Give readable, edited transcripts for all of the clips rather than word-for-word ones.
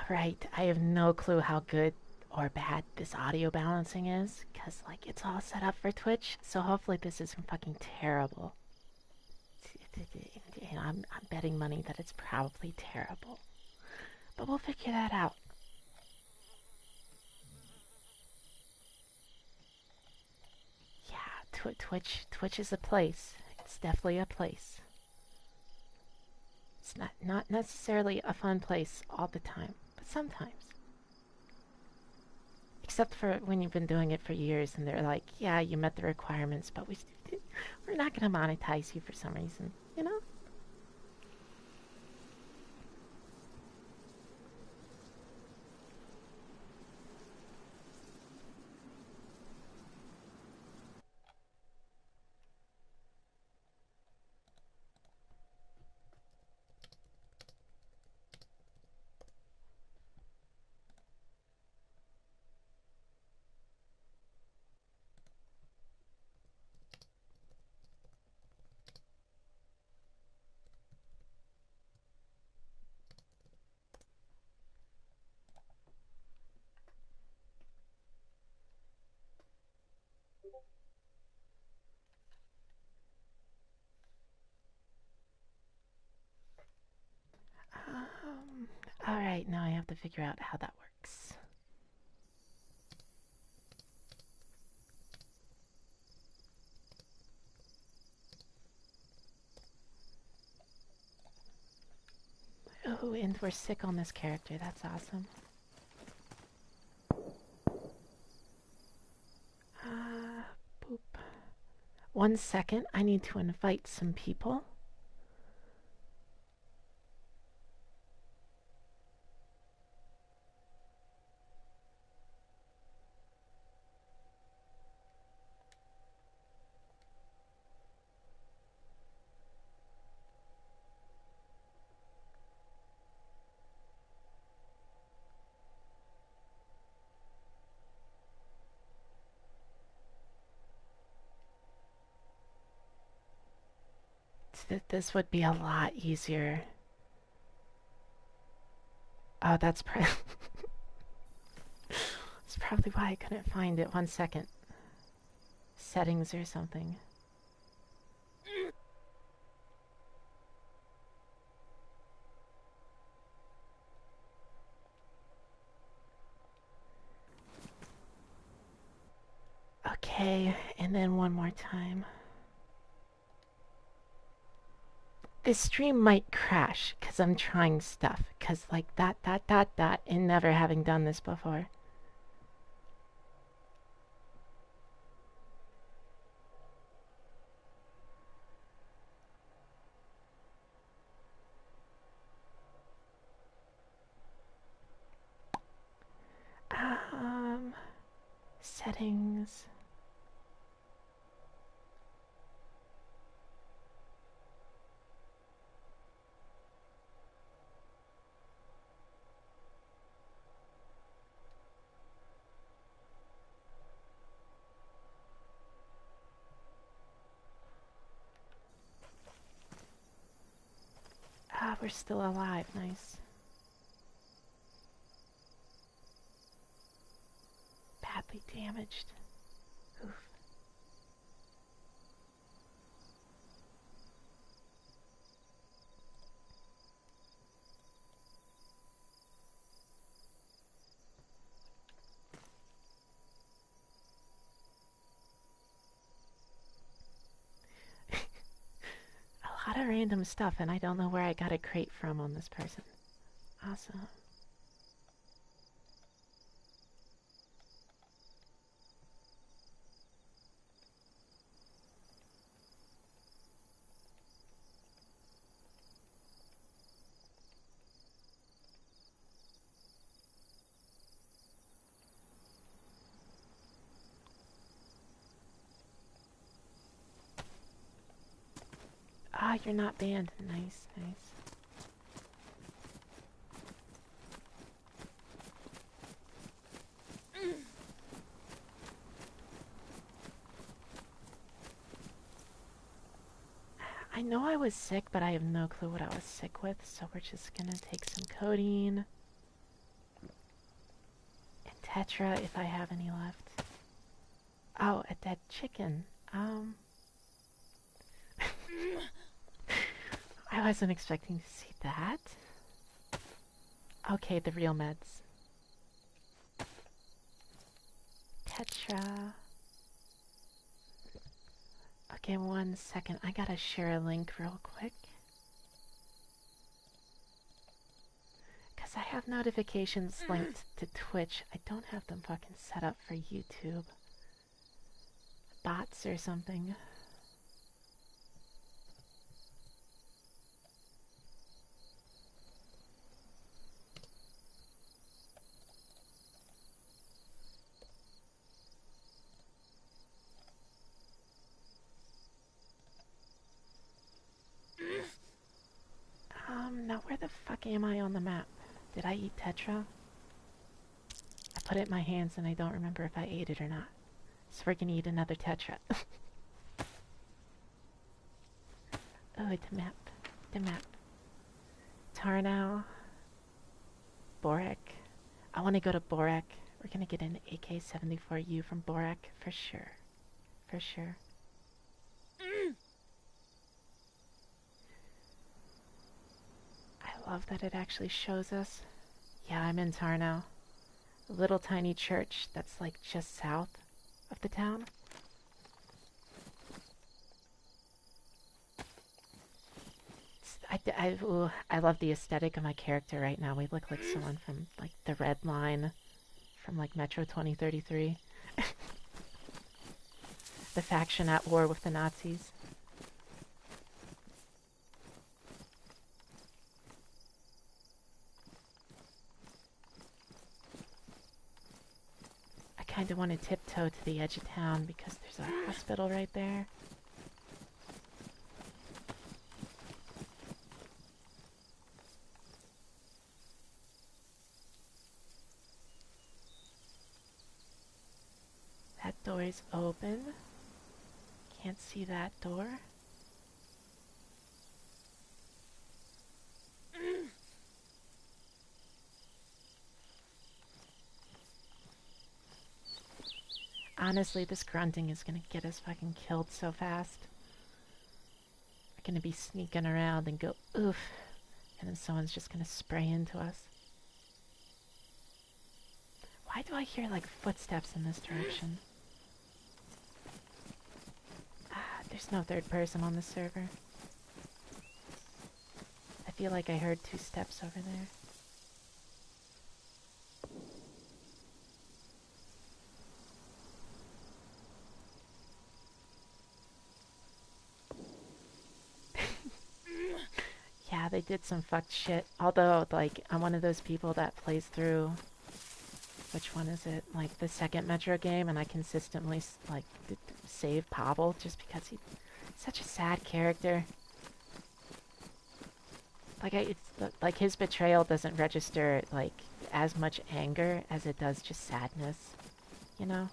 Right, I have no clue how good or bad this audio balancing is, because, like, it's all set up for Twitch, so hopefully this isn't fucking terrible. I'm betting money that it's probably terrible. But we'll figure that out. Yeah, Twitch is a place. It's definitely a place. It's not necessarily a fun place all the time, but sometimes. Except for when you've been doing it for years and they're like, yeah, you met the requirements, but we're not going to monetize you for some reason, you know? Alright, now I have to figure out how that works. Oh, and we're sick on this character. That's awesome. Boop. 1 second. I need to invite some people. This would be a lot easier. Oh, that's probably why I couldn't find it. 1 second. Settings or something. Okay, and then one more time. This stream might crash because I'm trying stuff. Because, like, that, and never having done this before. Settings. We're still alive. Nice. Badly damaged. Oof. A lot of random stuff, and I don't know where I got a crate from on this person. Awesome. Ah, you're not banned. Nice, nice. I know I was sick, but I have no clue what I was sick with, so we're just gonna take some codeine. Tetra if I have any left. Oh, a dead chicken. I wasn't expecting to see that. Okay, the real meds. Tetra. Okay, 1 second. I gotta share a link real quick. Because I have notifications linked to Twitch. I don't have them fucking set up for YouTube. Bots or something. Now where the fuck am I on the map? Did I eat Tetra? I put it in my hands and I don't remember if I ate it or not. So we're gonna eat another Tetra. Oh, the map. The map. Tarnow. Borak. I want to go to Borak. We're gonna get an AK-74U from Borak for sure. For sure. I love that it actually shows us. Yeah, I'm in Tarnow. A little tiny church that's like just south of the town. I love the aesthetic of my character right now. We look like someone from like the Red Line from like Metro 2033. The faction at war with the Nazis. I kind of want to tiptoe to the edge of town because there's a hospital right there. That door is open. Can't see that door. Honestly, this grunting is gonna get us fucking killed so fast. We're gonna be sneaking around and go oof, and then someone's just gonna spray into us. Why do I hear like footsteps in this direction? There's no third person on this server. I feel like I heard 2 steps over there. Yeah, they did some fucked shit. Although, like, I'm one of those people that plays through... Which one is it? Like, the second Metro game, and I consistently, like, save Pavel just because he's such a sad character. Like, like, his betrayal doesn't register, like, as much anger as it does just sadness. You know?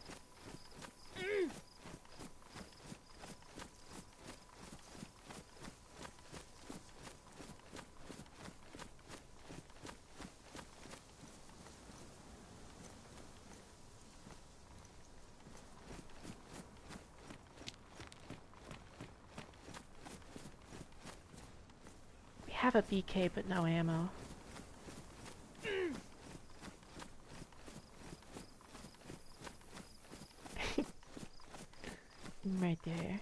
I have a BK but no ammo. Right there.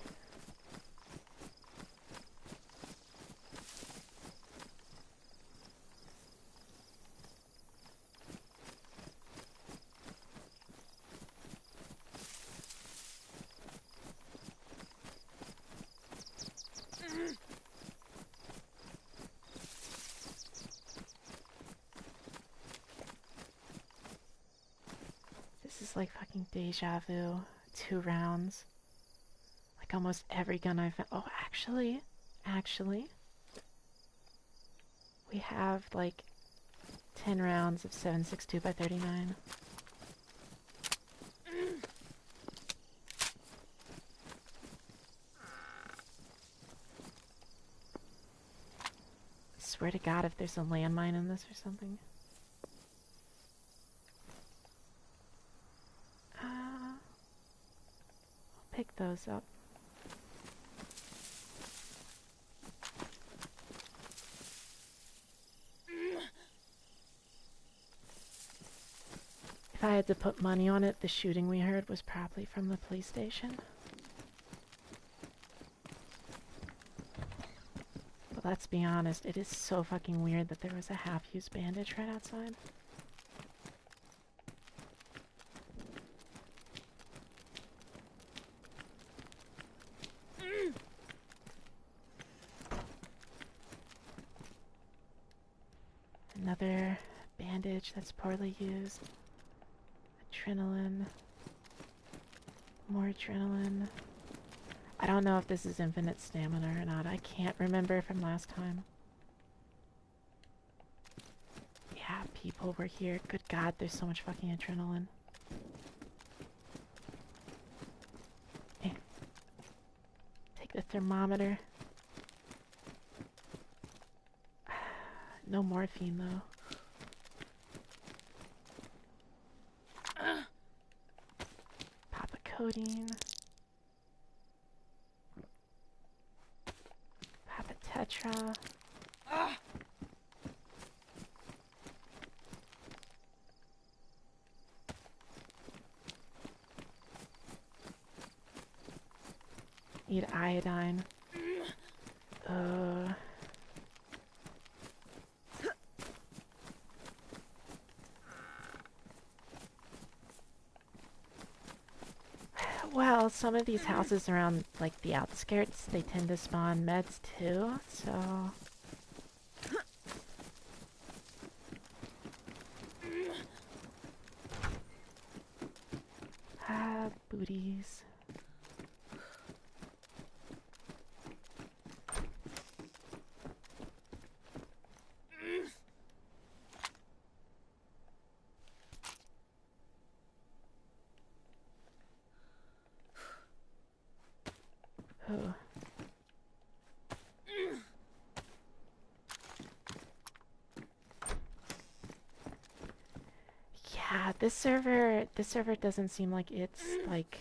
This is like fucking deja vu. 2 rounds. Like almost every gun I've found. Oh, actually, we have like 10 rounds of 7.62 by 39. Swear to God, if there's a landmine in this or something. those up. If I had to put money on it, the shooting we heard was probably from the police station. But let's be honest, it is so fucking weird that there was a half-used bandage right outside. Another bandage that's poorly used. Adrenaline. More adrenaline. I don't know if this is infinite stamina or not. I can't remember from last time. Yeah, people were here. Good God, there's so much fucking adrenaline. Hey. Take the thermometer. No morphine, though. Pop a codeine. Pop a tetra. Need iodine. Well, some of these houses around, like, the outskirts, they tend to spawn meds too, so... Ah, booties. Oh. Yeah, this server doesn't seem like it's, like,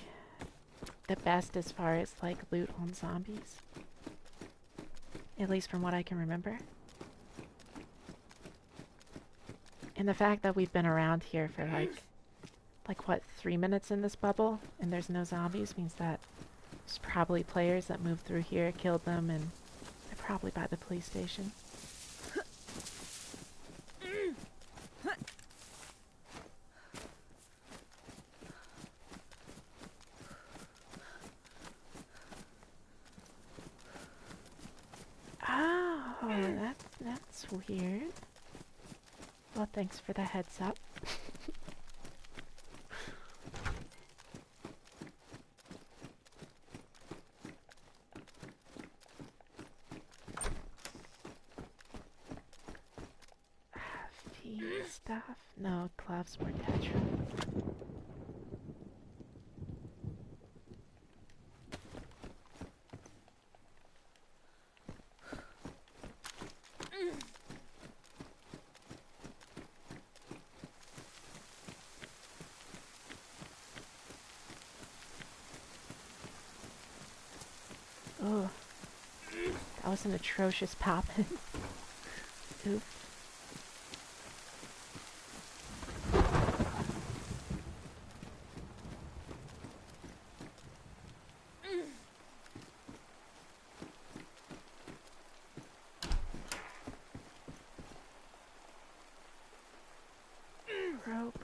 the best as far as, like, loot on zombies. At least from what I can remember. And the fact that we've been around here for, like what, 3 minutes in this bubble, and there's no zombies, means that there's probably players that moved through here, killed them, and they're probably by the police station. Oh, that's weird. Well, thanks for the heads up. Stuff? No, gloves, more tetra. Oh, that was an atrocious pop-in. Oof. Rope.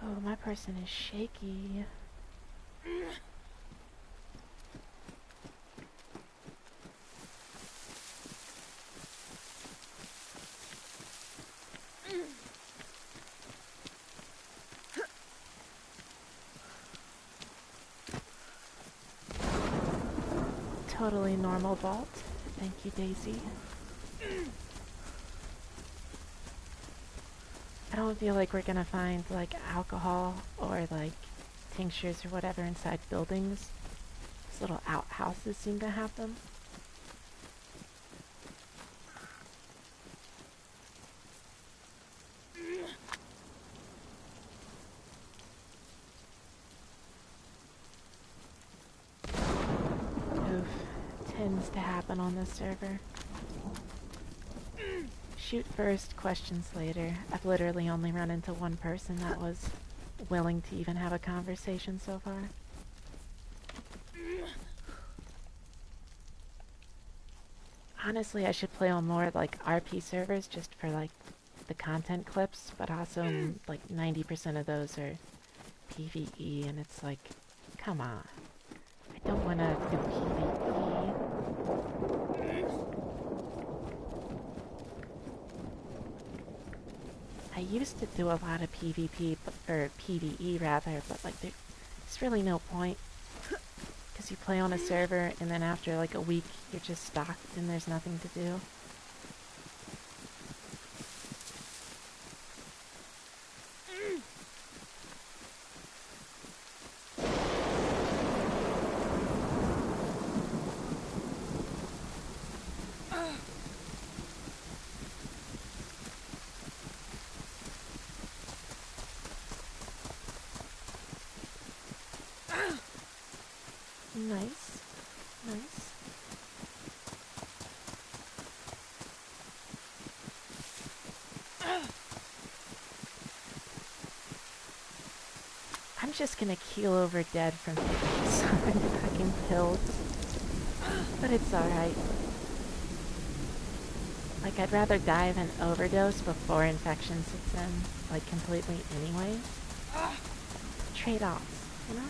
Oh, my person is shaky. Totally normal vault. Thank you, Daisy. I don't feel like we're gonna find like alcohol or like tinctures or whatever inside buildings. These little outhouses seem to have them. Oof. Tends to happen on this server. Shoot first, questions later. I've literally only run into one person that was willing to even have a conversation so far. Honestly, I should play on more like RP servers just for like the content clips, but also like 90% of those are PvE, and it's like, come on. I don't want to do PvE. I used to do a lot of PvP, or PvE rather, but like there's really no point. Because you play on a server and then after like a week you're just stocked and there's nothing to do. Nice. Nice. I'm just gonna keel over dead from taking so many fucking pills. But it's alright. Like, I'd rather die of an overdose before infection sets in, like, completely anyway. Trade-offs, you know?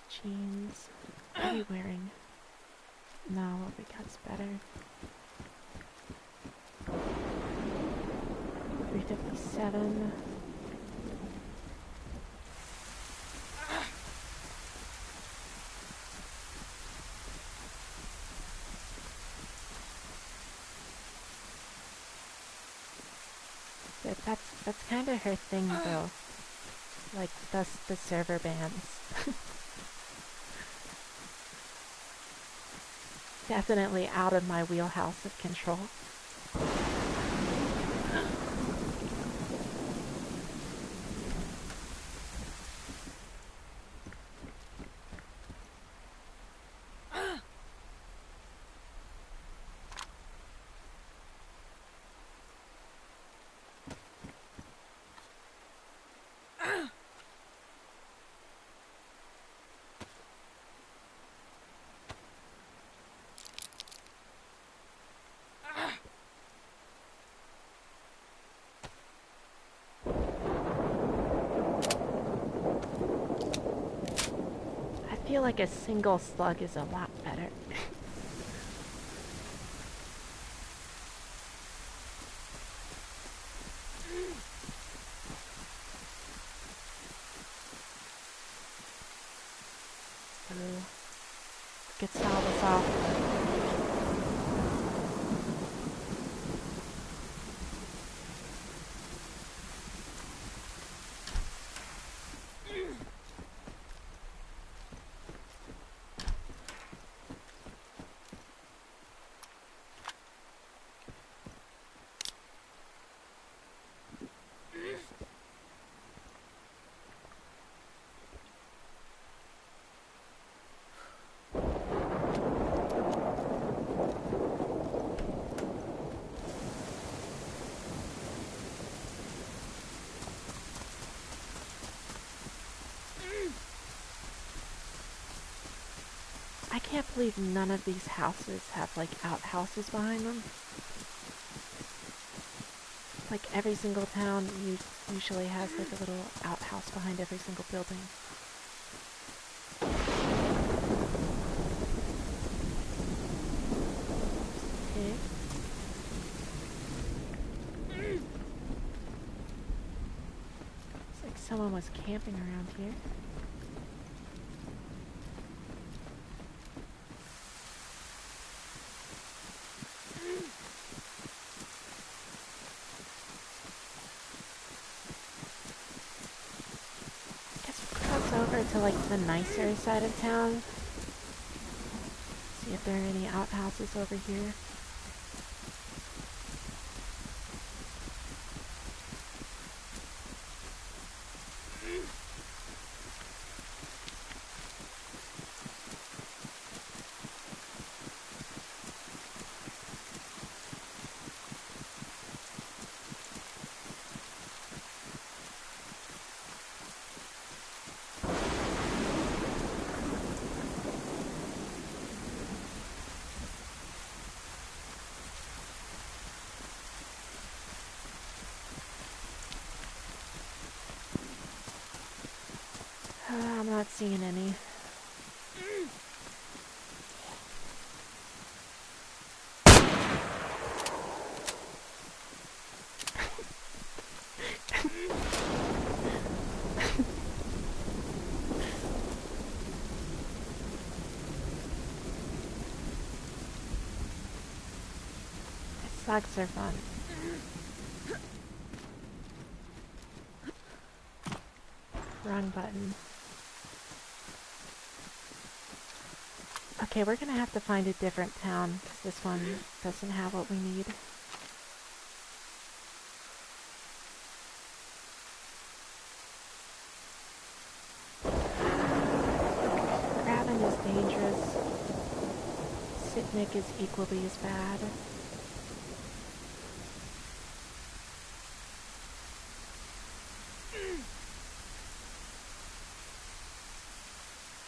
Jeans. What are you wearing? No, what we got's better. 357. That's kind of her thing, though. Like, thus the server bans. Definitely out of my wheelhouse of control. I feel like a single slug is a lot better. Ooh. Gets all this off. I can't believe none of these houses have like outhouses behind them. Like every single town usually has like a little outhouse behind every single building. Okay. It's like so someone was camping around here. Guess we'll cross over to like the nicer side of town. See if there are any outhouses over here. I'm not seeing any. Slugs are fun. Wrong button. Okay, we're gonna have to find a different town because this one doesn't have what we need. Grabbing is dangerous. Sitnik is equally as bad.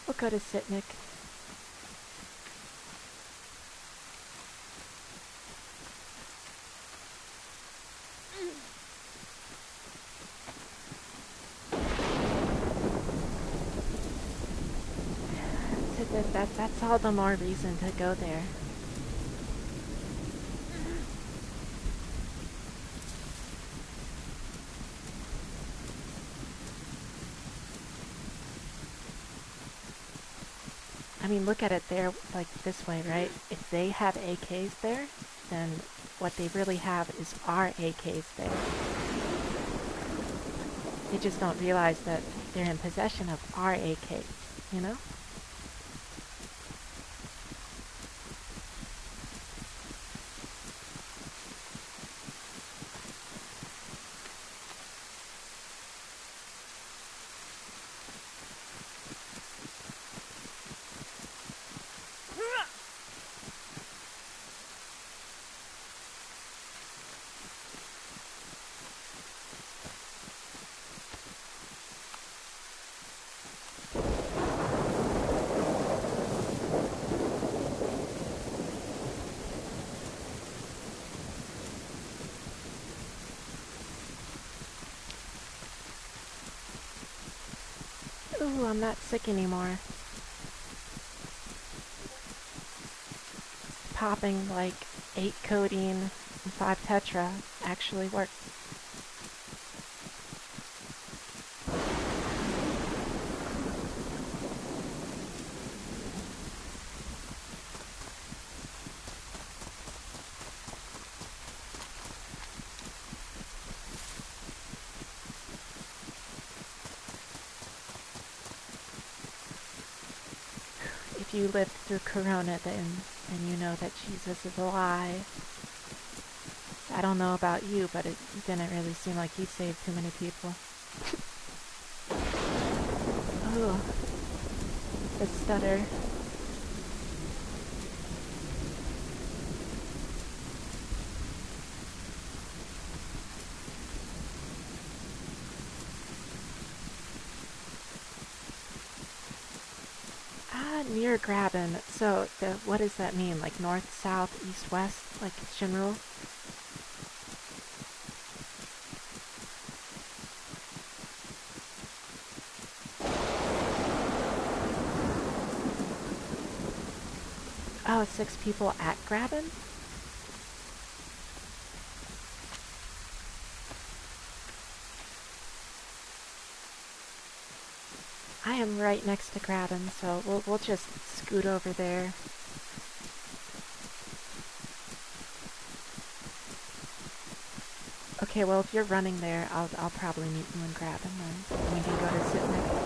We'll go to Sitnik. That's all the more reason to go there. I mean, look at it there, like this way, right? If they have AKs there, then what they really have is our AKs there. They just don't realize that they're in possession of our AKs, you know? Ooh, I'm not sick anymore. Popping like 8 codeine and 5 tetra actually worked. If you lived through Corona, then you know that Jesus is a lie. I don't know about you, but it didn't really seem like he saved too many people. Oh, the stutter. Near Graben. So, what does that mean? Like north, south, east, west? Like general? Oh, 6 people at Graben? I am right next to Graben, so we'll just scoot over there. Okay, well if you're running there, I'll probably meet you and Graben then. And we can go to Sitnik.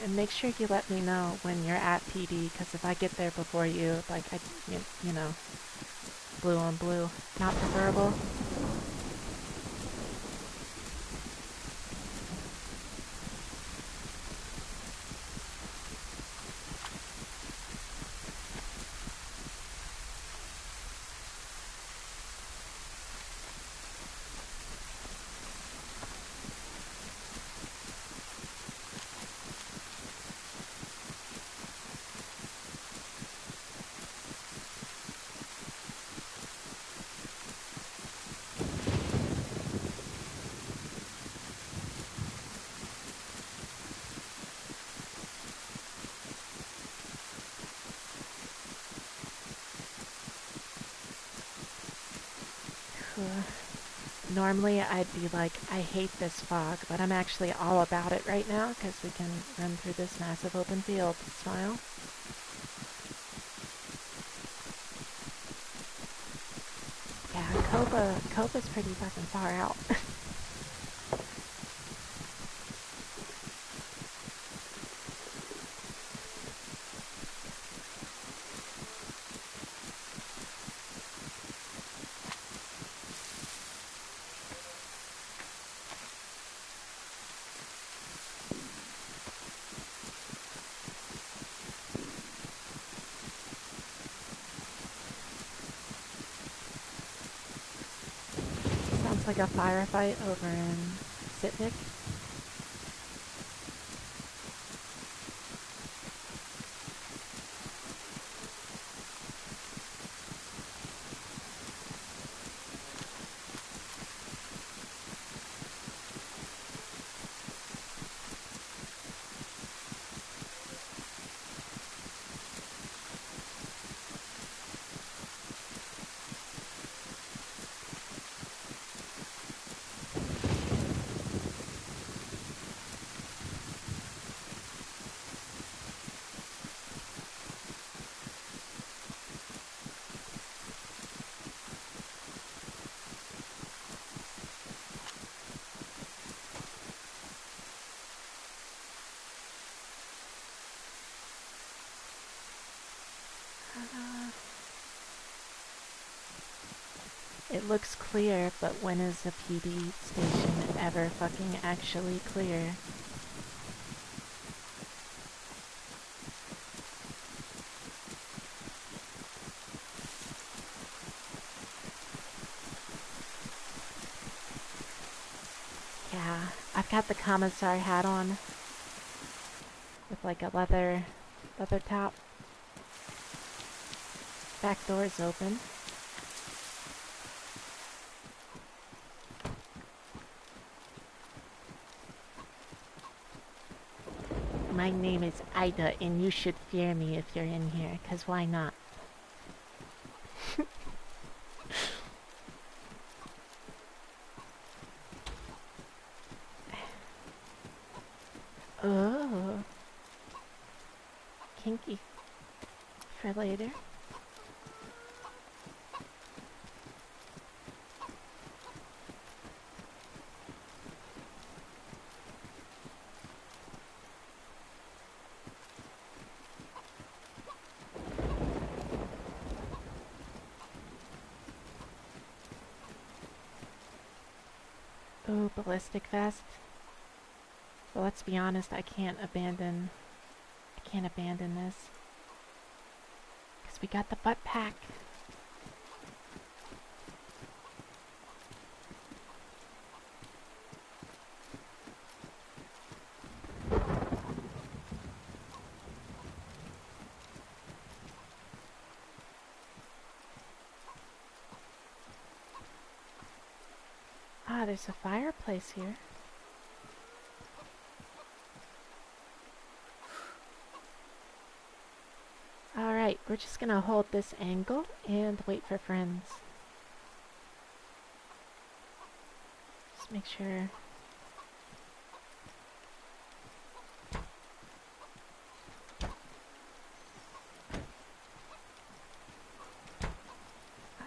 And make sure you let me know when you're at PD, because if I get there before you, like, you know, blue on blue, not preferable. Normally I'd be like, I hate this fog, but I'm actually all about it right now because we can run through this massive open field. Smile. Yeah, Copa's pretty fucking far out. Sounds like a firefight over in Sitnik. It looks clear, but when is a PD station ever fucking actually clear? Yeah, I've got the commissar hat on with like a leather top. Back door's open. My name is Ida, and you should fear me if you're in here, 'cause why not? Oh, kinky. For later. Oh, ballistic vest. Well, let's be honest, I can't abandon this. 'Cause we got the butt pack. Ah, there's a fireplace here. Alright, we're just gonna hold this angle and wait for friends. Just make sure.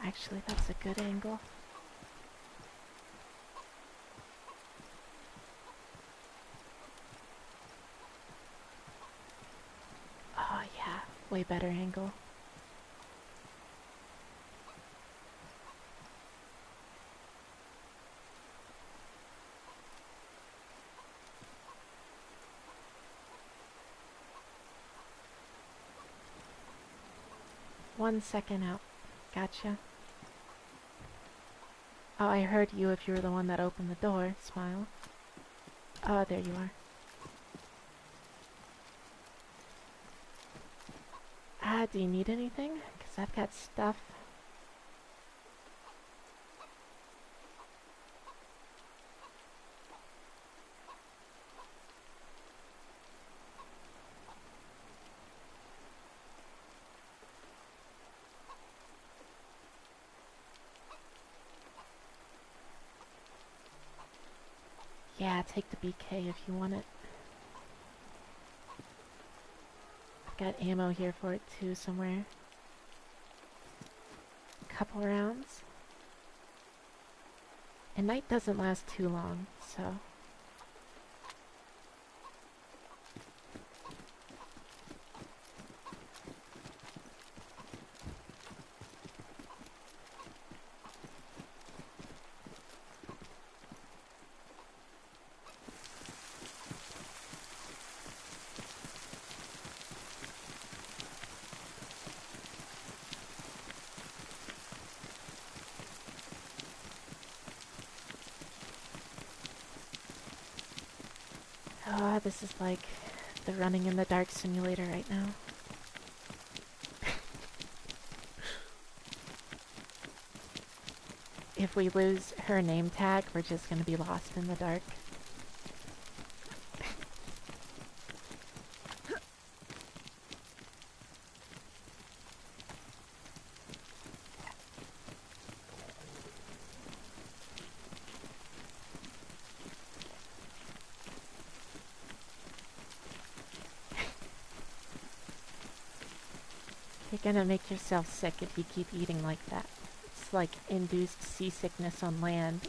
Actually, that's a good angle. Oh yeah, way better angle. One second out. Gotcha. Oh, I heard you if you were the one that opened the door. Smile. Oh, there you are. Ah, do you need anything? Because I've got stuff. Yeah, take the BK if you want it. I've got ammo here for it too somewhere. Couple rounds. And night doesn't last too long, so... Oh, this is like the running in the dark simulator right now. If we lose her name tag, we're just gonna be lost in the dark. You're gonna make yourself sick if you keep eating like that. It's like induced seasickness on land.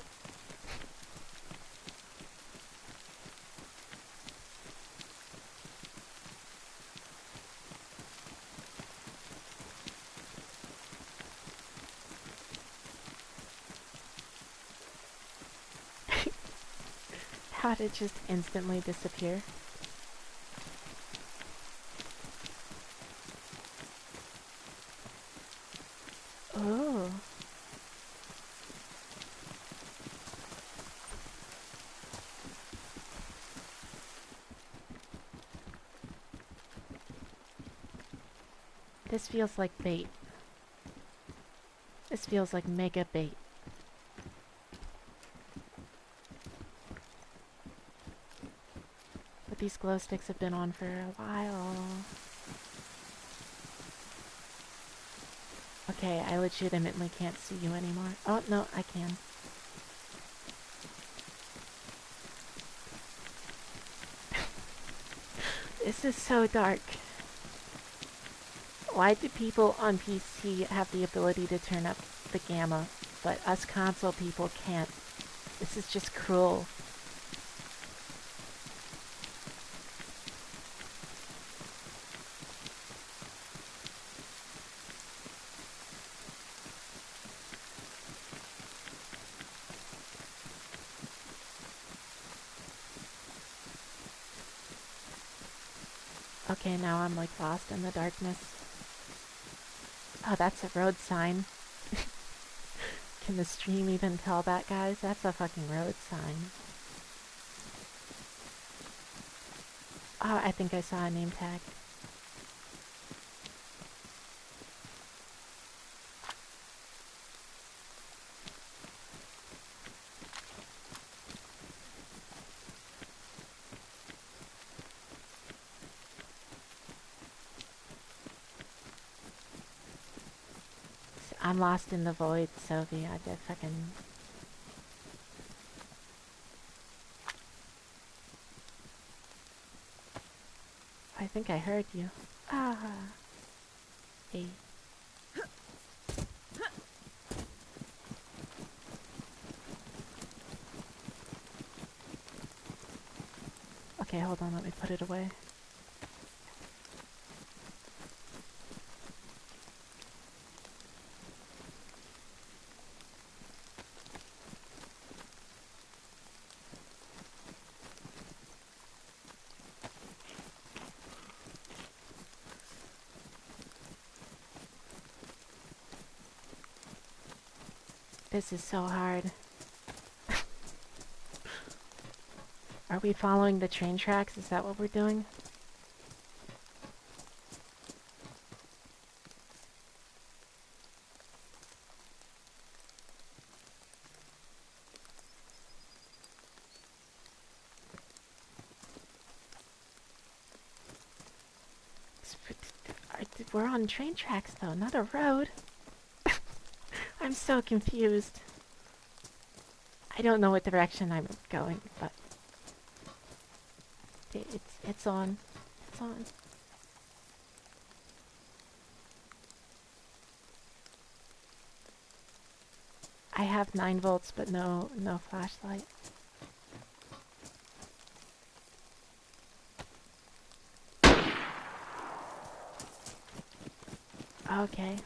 How'd it just instantly disappear? Oh. This feels like bait. This feels like mega bait. But these glow sticks have been on for a while. Okay, I legitimately can't see you anymore. Oh, no, I can. This is so dark. Why do people on PC have the ability to turn up the gamma, but us console people can't? This is just cruel. Okay, now I'm like lost in the darkness. Oh, that's a road sign. Can the stream even tell that, guys? That's a fucking road sign. Oh, I think I saw a name tag. I'm lost in the void, Sophie. I did fucking... I think I heard you. Ah. Hey. Okay, hold on. Let me put it away. This is so hard. Are we following the train tracks? Is that what we're doing? We're on train tracks, though, not a road. I'm so confused. I don't know what direction I'm going, but it's on. It's on. I have 9 volts, but no flashlight. Okay.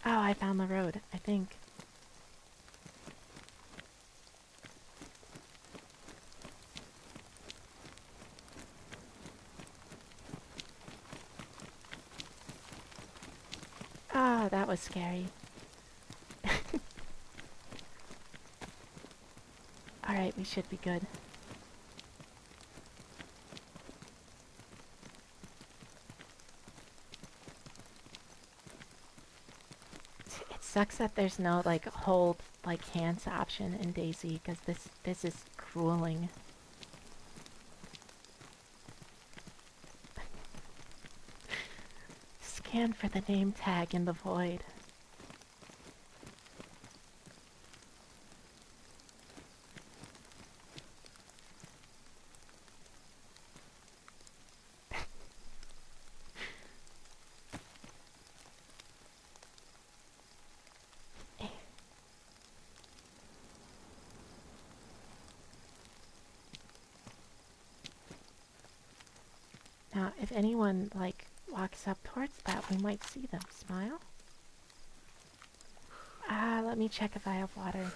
Oh, I found the road, I think. Ah, that was scary. Alright, we should be good. It sucks that there's no, like, hold, like, hands option in Daisy, because this is grueling. Scan for the name tag in the void. Now, if anyone, like, walks up towards that, we might see them. Smile? Let me check if I have water.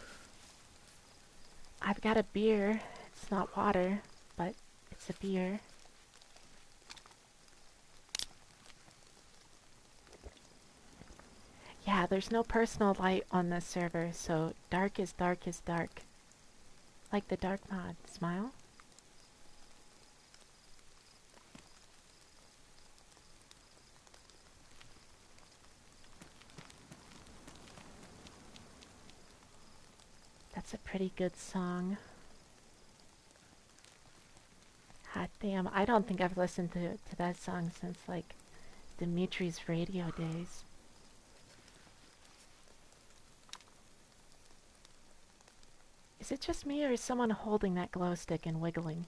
I've got a beer. It's not water, but it's a beer. Yeah, there's no personal light on this server, so dark is dark is dark. Like the dark mod. Smile? That's a pretty good song. Hot damn, I don't think I've listened to that song since, like, Dimitri's radio days. Is it just me, or is someone holding that glow stick and wiggling?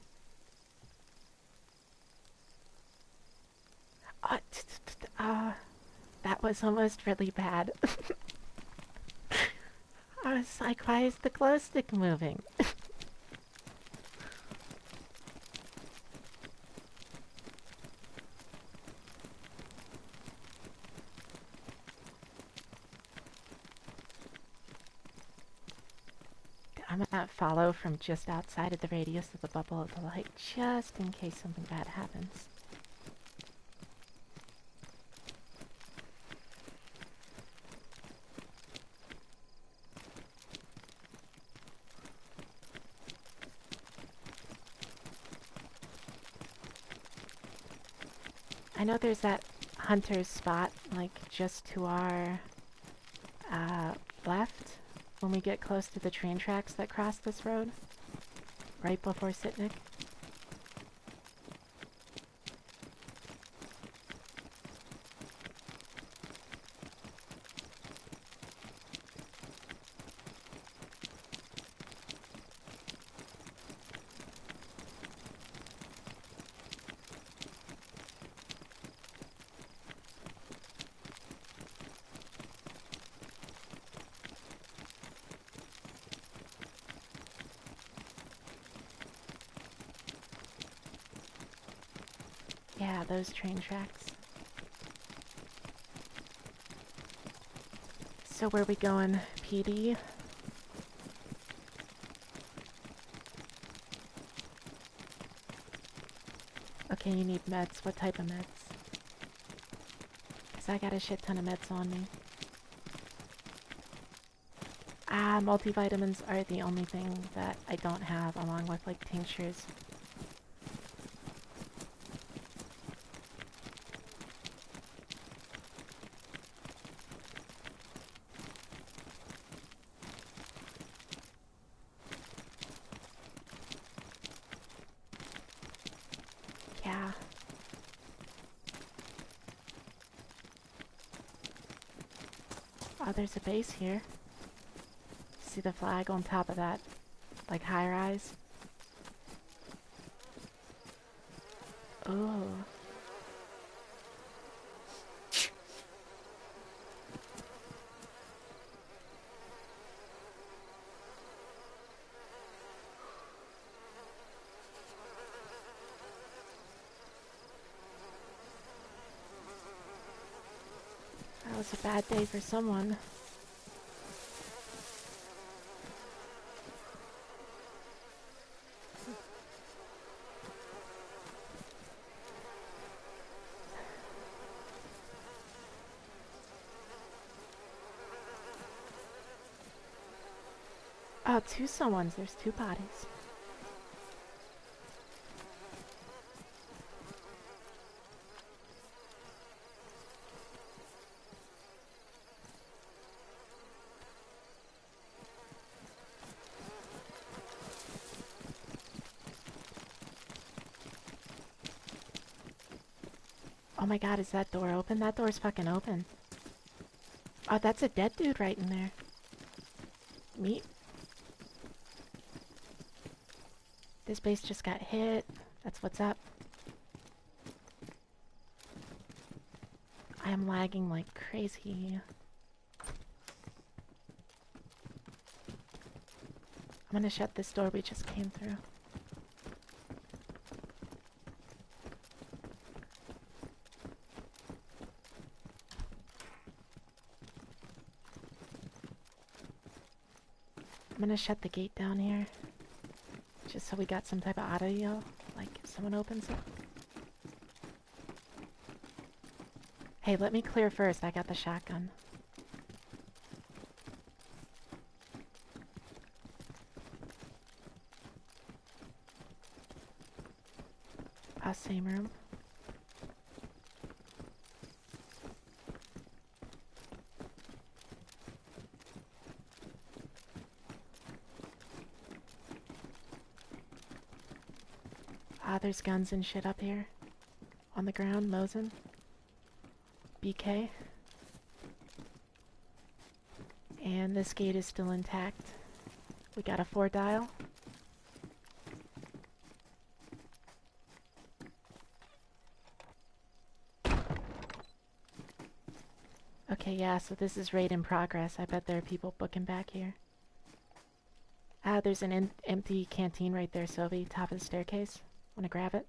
That was almost really bad. I was like, why is the glow stick moving? I'm gonna follow from just outside of the radius of the bubble of the light, just in case something bad happens. I know there's that hunter's spot, like, just to our Uh, left when we get close to the train tracks that cross this road, right before Sitnik. Yeah, those train tracks. So where we going, PD? Okay, you need meds. What type of meds? Because I got a shit ton of meds on me. Ah, multivitamins are the only thing that I don't have, along with, like, tinctures. Yeah. Oh, there's a base here. See the flag on top of that, like, high rise? Ooh. That was a bad day for someone. Oh, two someones. There's two bodies. Oh my god, is that door open? That door's fucking open. Oh, that's a dead dude right in there. Meat. This base just got hit. That's what's up. I am lagging like crazy. I'm gonna shut this door we just came through. I'm gonna shut the gate down here. Just so we got some type of audio, like if someone opens it. Hey, let me clear first. I got the shotgun. Same room. There's guns and shit up here. On the ground, Mosin. BK. And this gate is still intact. We got a 4 dial. Okay, yeah, so this is raid in progress. I bet there are people booking back here. There's an empty canteen right there, Sylvie, top of the staircase. Wanna grab it?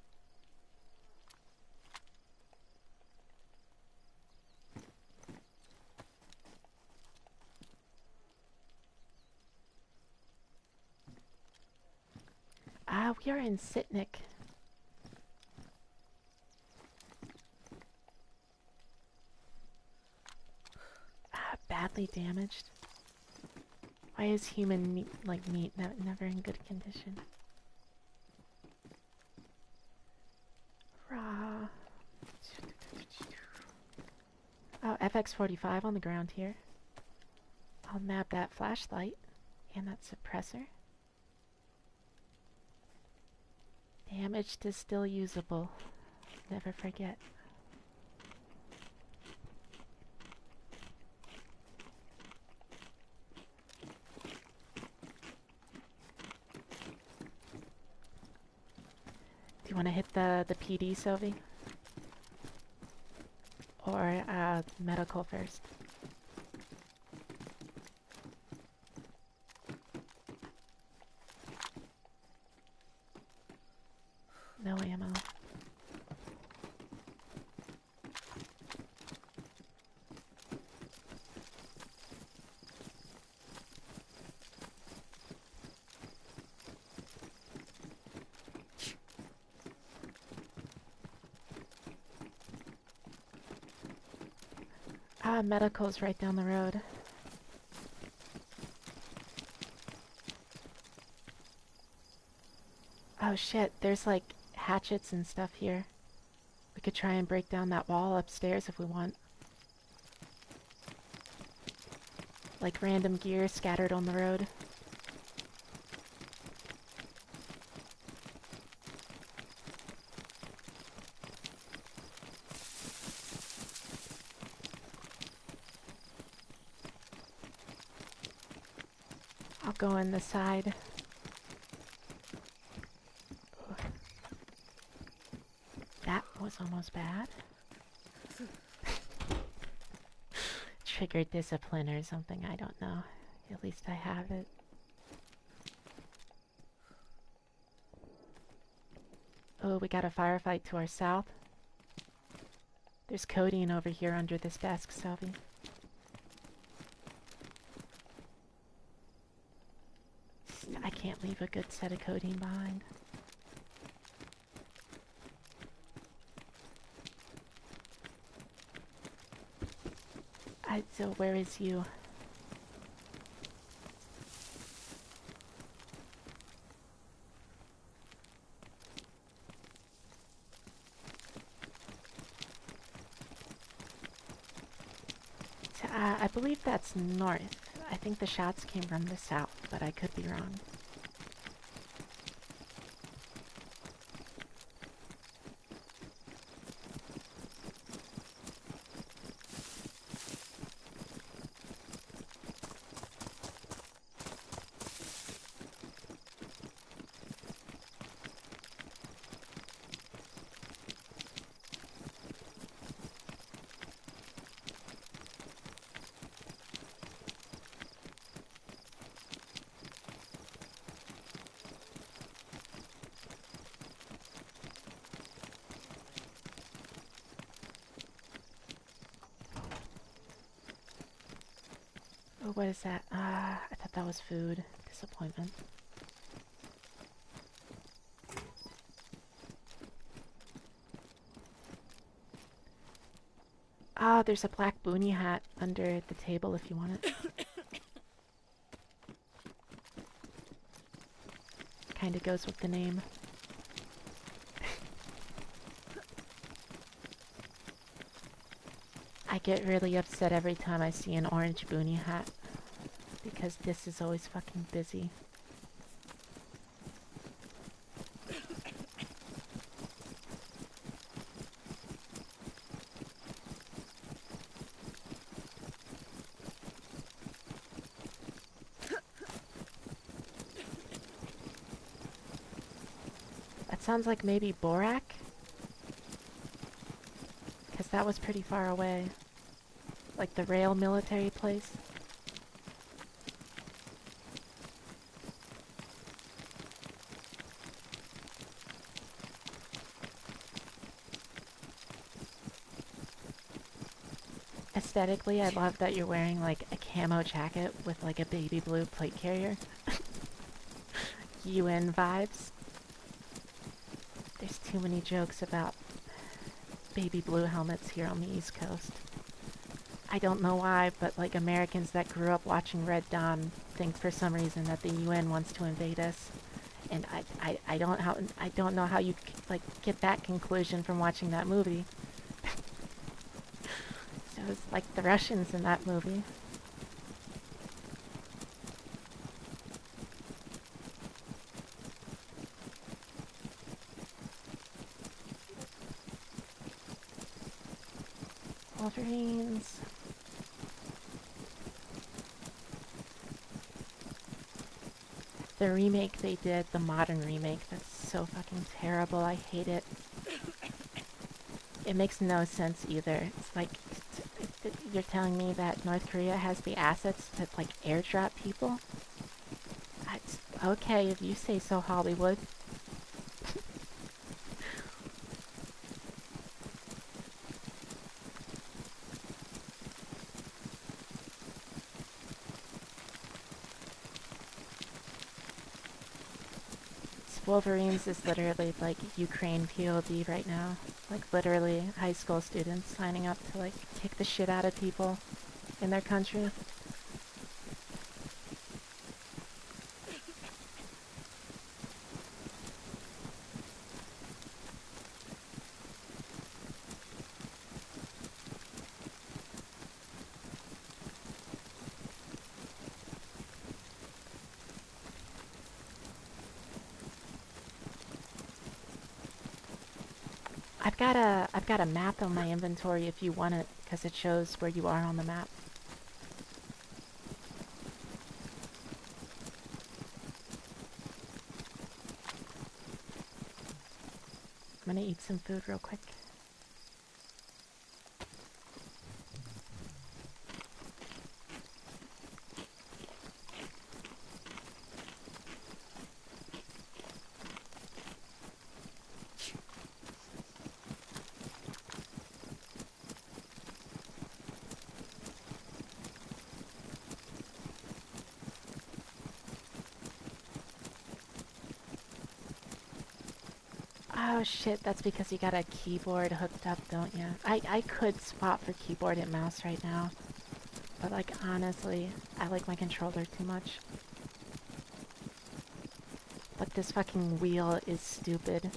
We are in Sitnik. Badly damaged. Why is human meat, like meat, never in good condition? Raw. Oh, FX45 on the ground here. I'll nab that flashlight and that suppressor. Damaged is still usable. Never forget. Do you want to hit the PD, Sylvie? Or medical first? No ammo. Medical's right down the road. Oh shit, there's like hatchets and stuff here. We could try and break down that wall upstairs if we want. Like random gear scattered on the road. I'll go in the side. That was almost bad. Triggered discipline or something, I don't know. At least I have it. Oh, we got a firefight to our south. There's codeine over here under this desk, Sylvie. I can't leave a good set of codeine behind. So where is you? I believe that's north. I think the shots came from the south, but I could be wrong. Oh, what is that? I thought that was food. Disappointment. Ah, there's a black boonie hat under the table if you want it. Kinda goes with the name. I get really upset every time I see an orange boonie hat, because this is always fucking busy. That sounds like maybe Borak? Because that was pretty far away. Like the rail military place. Aesthetically, I love that you're wearing like a camo jacket with like a baby blue plate carrier. UN vibes. There's too many jokes about baby blue helmets here on the East Coast. I don't know why, but like Americans that grew up watching Red Dawn think for some reason that the UN wants to invade us. And I don't know how you like get that conclusion from watching that movie. It was like the Russians in that movie. Wolverines. The remake they did, the modern remake, that's so fucking terrible. I hate it. It makes no sense either. It's like, you're telling me that North Korea has the assets to, like, airdrop people? Okay, if you say so, Hollywood. Wolverines is literally like Ukraine POD right now. Like literally high school students signing up to like kick the shit out of people in their country. I've got a map on my inventory if you want it, because it shows where you are on the map. I'm gonna eat some food real quick. Oh shit, that's because you got a keyboard hooked up, don't you? I could swap for keyboard and mouse right now. But like honestly, I like my controller too much. But this fucking wheel is stupid.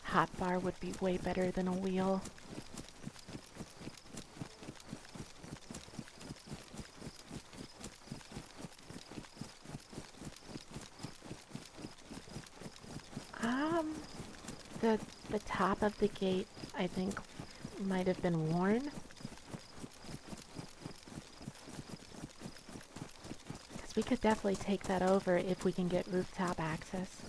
Hotbar would be way better than a wheel. The the top of the gate, I think, might have been worn. Because we could definitely take that over if we can get rooftop access.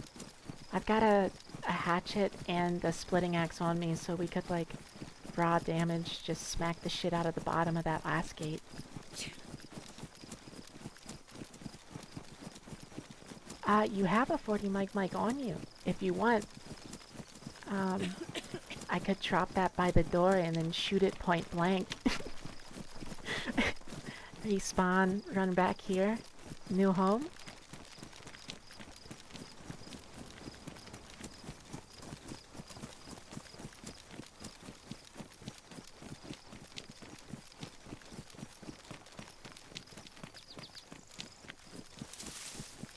I've got a hatchet and a splitting axe on me, so we could, like, raw damage, just smack the shit out of the bottom of that last gate. You have a 40 mic on you, if you want. I could drop that by the door and then shoot it point blank. Respawn, run back here. New home.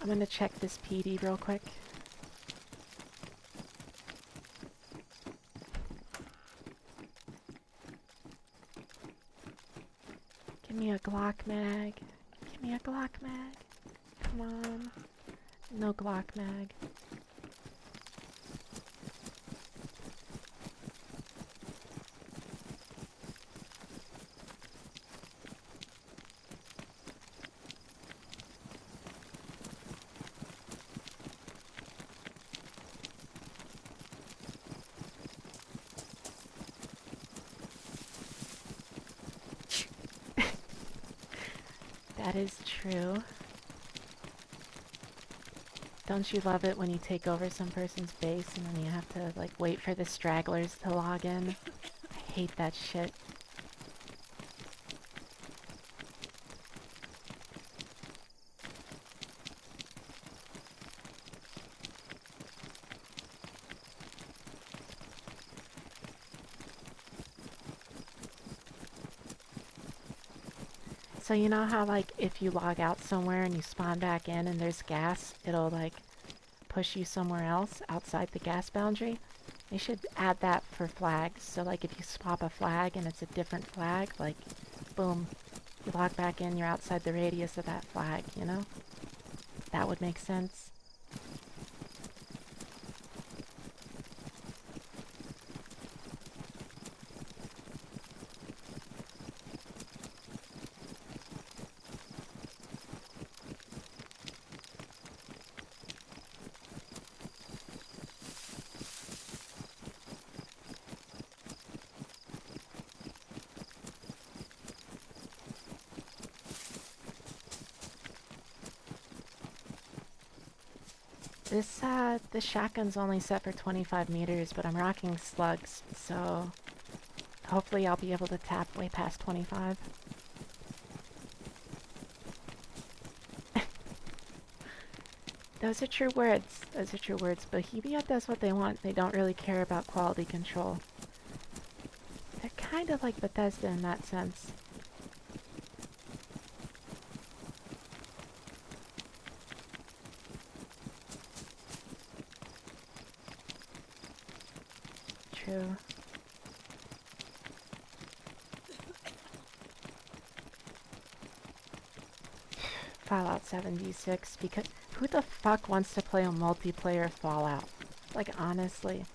I'm gonna check this PD real quick. Give me a Glock mag. Give me a Glock mag. Come on. No Glock mag. That is true. Don't you love it when you take over some person's base and then you have to, like, wait for the stragglers to log in? I hate that shit. So you know how, like, if you log out somewhere and you spawn back in and there's gas, it'll, like, push you somewhere else outside the gas boundary? They should add that for flags. So, like, if you swap a flag and it's a different flag, like, boom, you log back in, you're outside the radius of that flag, you know? That would make sense. This shotgun's only set for 25 meters, but I'm rocking slugs, so hopefully I'll be able to tap way past 25. Those are true words. Those are true words. Bohemia does what they want. They don't really care about quality control. They're kind of like Bethesda in that sense. True. Fallout 76, because who the fuck wants to play a multiplayer Fallout? Like, honestly.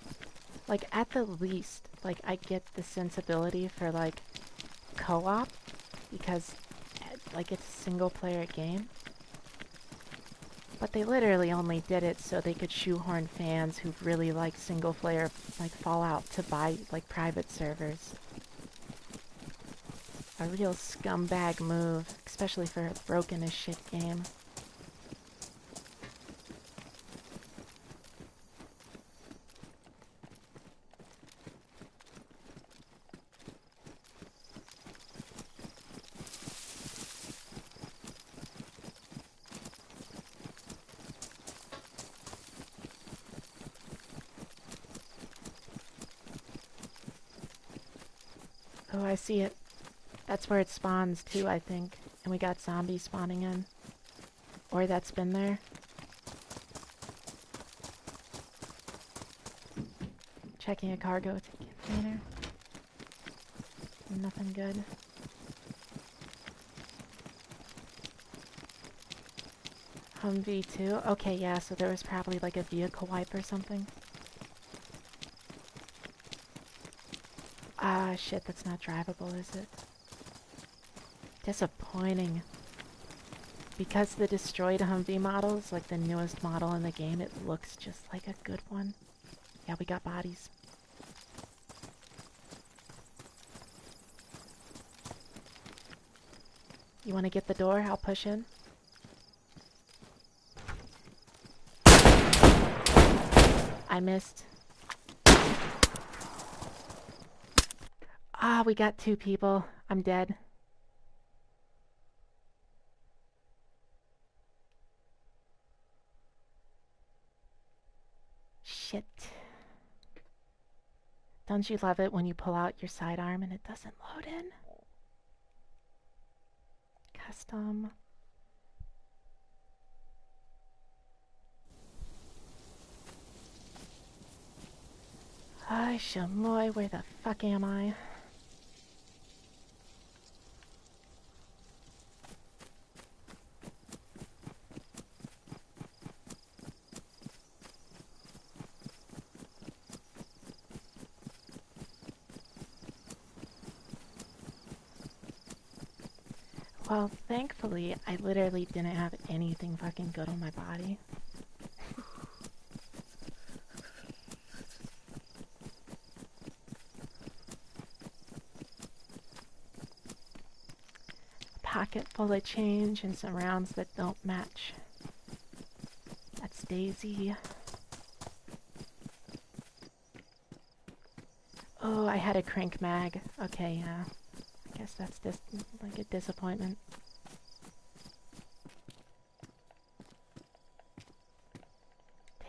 Like, at the least, like, I get the sensibility for, like, co-op, because, like, it's a single-player game. But they literally only did it so they could shoehorn fans who really like single-player, like, Fallout to buy, like, private servers. A real scumbag move, especially for a broken-as-shit game. Oh, I see it. That's where it spawns, too, I think. And we got zombies spawning in. Or that's been there. Checking a cargo container. Nothing good. Humvee too? Okay, yeah, so there was probably like a vehicle wipe or something. Ah, shit, that's not drivable, is it? Disappointing. Because the destroyed Humvee model is like the newest model in the game, it looks just like a good one. Yeah, we got bodies. You want to get the door? I'll push in. I missed. Ah, we got 2 people. I'm dead. Shit. Don't you love it when you pull out your sidearm and it doesn't load in? Custom. Ay, shamoy, where the fuck am I? Well, thankfully, I literally didn't have anything fucking good on my body. Pocket full of change and some rounds that don't match. That's Dayz. Oh, I had a crank mag. Okay, yeah. I guess that's just like a disappointment.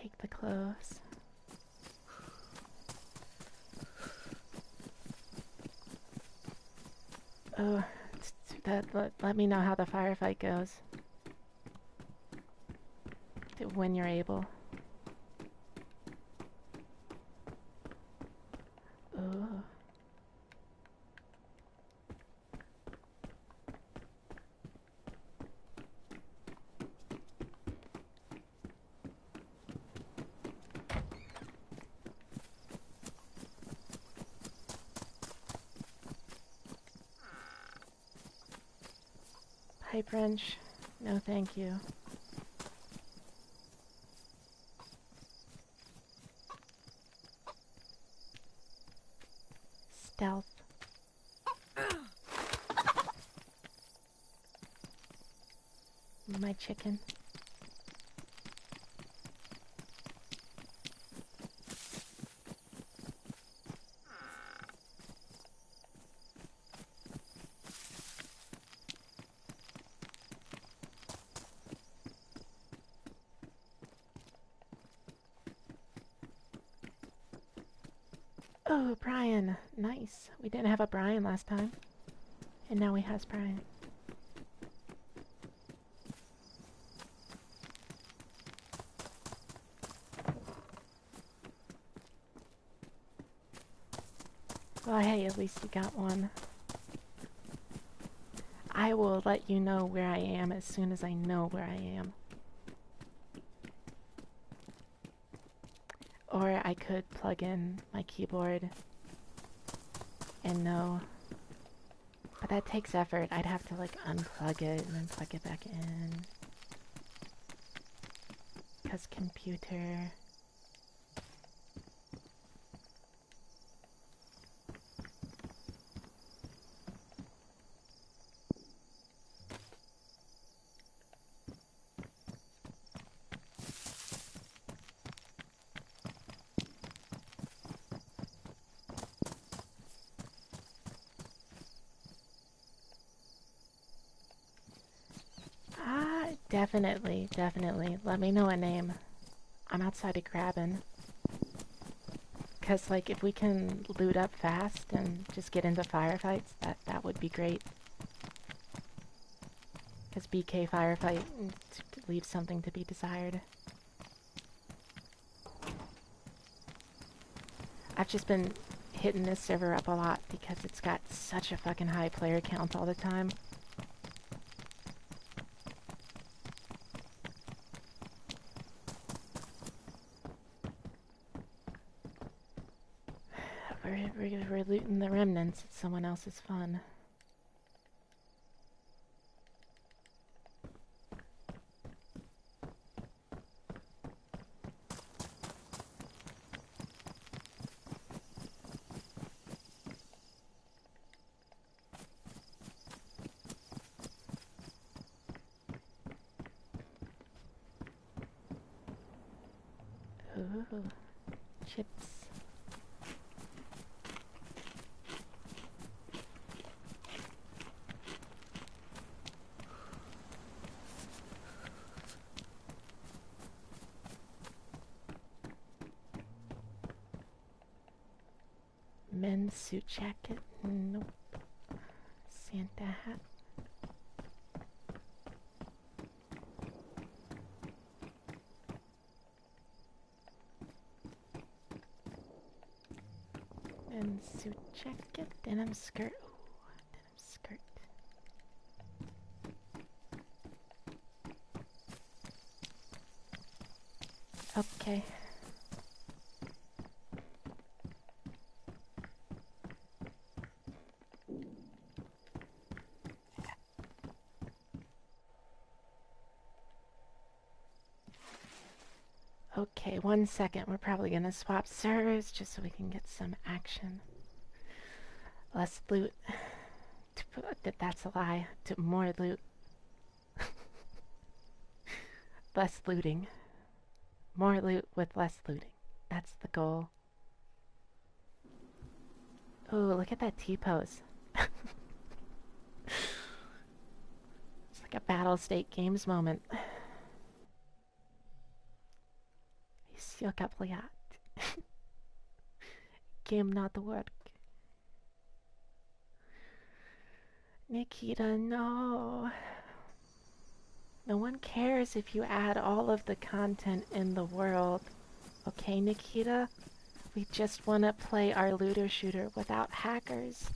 Take the clothes. Oh, let me know how the firefight goes. When you're able. Oh. Pipe wrench. No, thank you. Stealth. My chicken. Oh, Brian. Nice. We didn't have a Brian last time. And now we has Brian. Well, hey, at least you got one. I will let you know where I am as soon as I know where I am. Or I could plug in my keyboard and know. But that takes effort. I'd have to like unplug it and then plug it back in. Because computer. Definitely, definitely. Let me know a name. I'm outside of grabbing. Because, like, if we can loot up fast and just get into firefights, that would be great. Because BK firefight leaves something to be desired. I've just been hitting this server up a lot because it's got such a fucking high player count all the time. We're looting the remnants. It's someone else's fun. Ooh, chips. Men's suit jacket? Nope. Santa hat? Men's suit jacket? Denim skirt? Ooh, denim skirt. Okay. Okay, 1 second. We're probably gonna swap servers just so we can get some action. Less loot. That's a lie. To more loot. Less looting. More loot with less looting. That's the goal. Ooh, look at that T-pose. It's like a Battle State Games moment. Все каплят. Game not work. Nikita, no. No one cares if you add all of the content in the world. Okay, Nikita? We just want to play our looter shooter without hackers.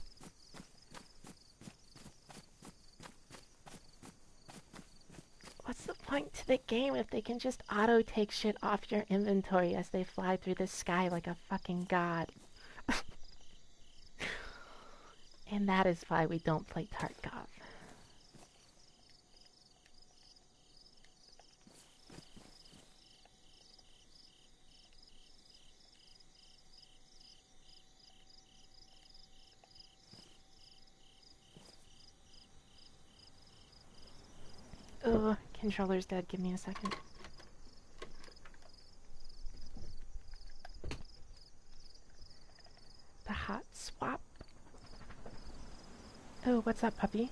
What's the point to the game if they can just auto take shit off your inventory as they fly through the sky like a fucking god? And that is why we don't play Tarkov. Oh, controller's dead. Give me a second. The hot swap. Oh, what's up, puppy?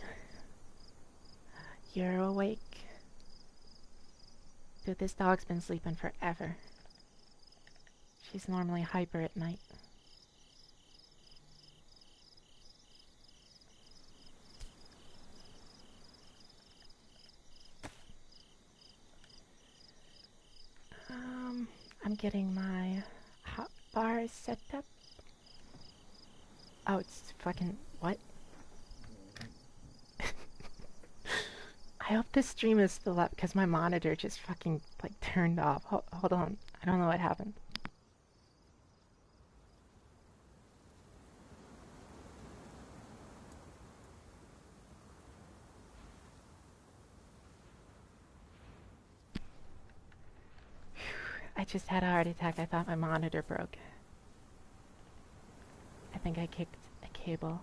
You're awake. Dude, this dog's been sleeping forever. She's normally hyper at night. I'm getting my hot bar set up. Oh, it's fucking... what? I hope this stream is still up because my monitor just fucking, like, turned off. Hold on. I don't know what happened. I just had a heart attack. I thought my monitor broke. I think I kicked a cable.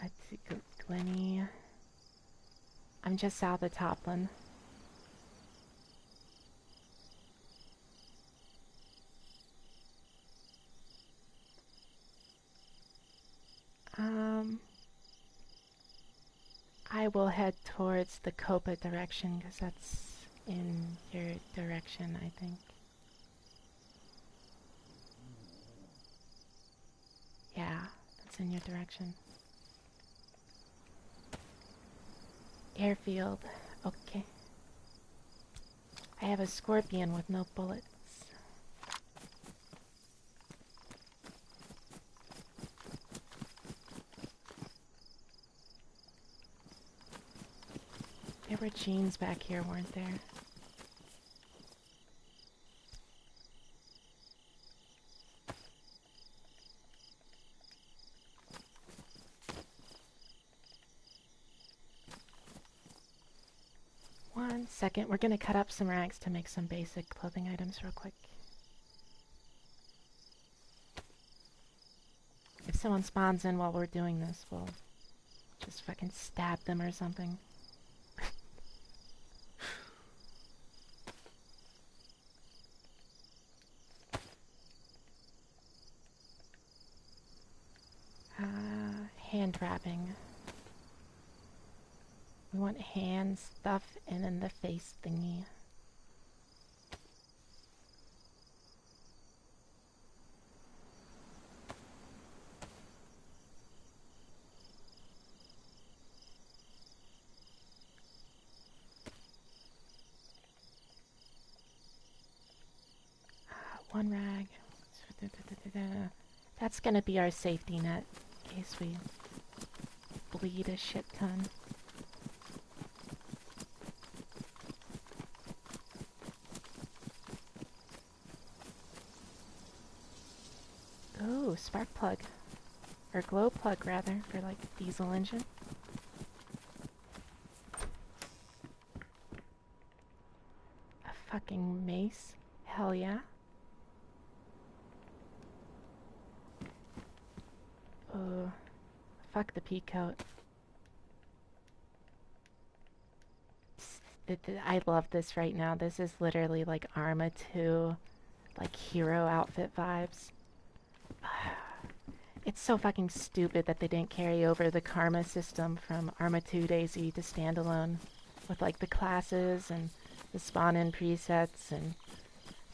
That's Glenny. I'm just south of Toplin. I will head towards the Copa direction because that's in your direction, I think. Yeah, that's in your direction. Airfield. Okay. I have a scorpion with no bullets. There were jeans back here, weren't there? One second, we're gonna cut up some rags to make some basic clothing items real quick. If someone spawns in while we're doing this, we'll just fucking stab them or something. Hand wrapping. We want hand stuff and then the face thingy. One rag. That's gonna be our safety net in case we bleed a shit ton. Ooh, spark plug. Or glow plug, rather, for like diesel engine. A fucking mace. Hell yeah. Oh, fuck the peacoat. I love this right now. This is literally like Arma 2, like hero outfit vibes. It's so fucking stupid that they didn't carry over the karma system from Arma 2 Daisy to standalone with like the classes and the spawn-in presets, and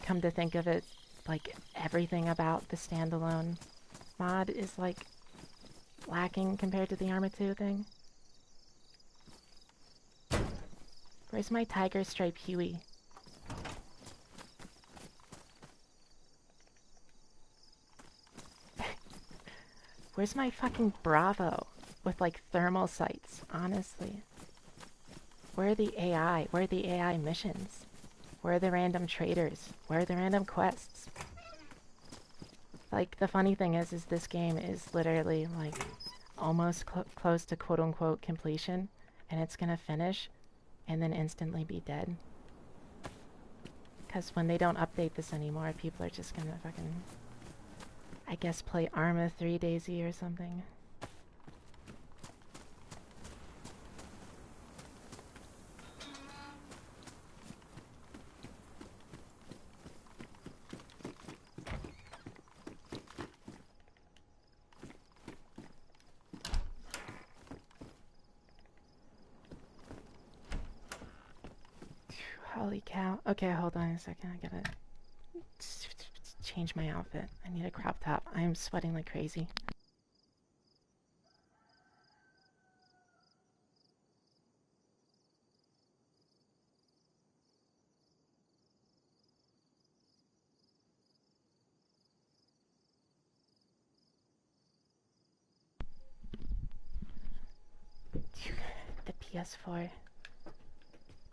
come to think of it, like everything about the standalone mod is like lacking compared to the Arma 2 thing. Where's my tiger stripe Huey? Where's my fucking Bravo with like thermal sights, honestly? Where are the AI? Where are the AI missions? Where are the random traders? Where are the random quests? Like, the funny thing is this game is literally like almost close to quote-unquote completion, and it's gonna finish and then instantly be dead. Because when they don't update this anymore, people are just gonna fucking, I guess, play Arma 3 Daisy or something. Holy cow. Okay, hold on a second. I gotta change my outfit. I need a crop top. I am sweating like crazy. PS4.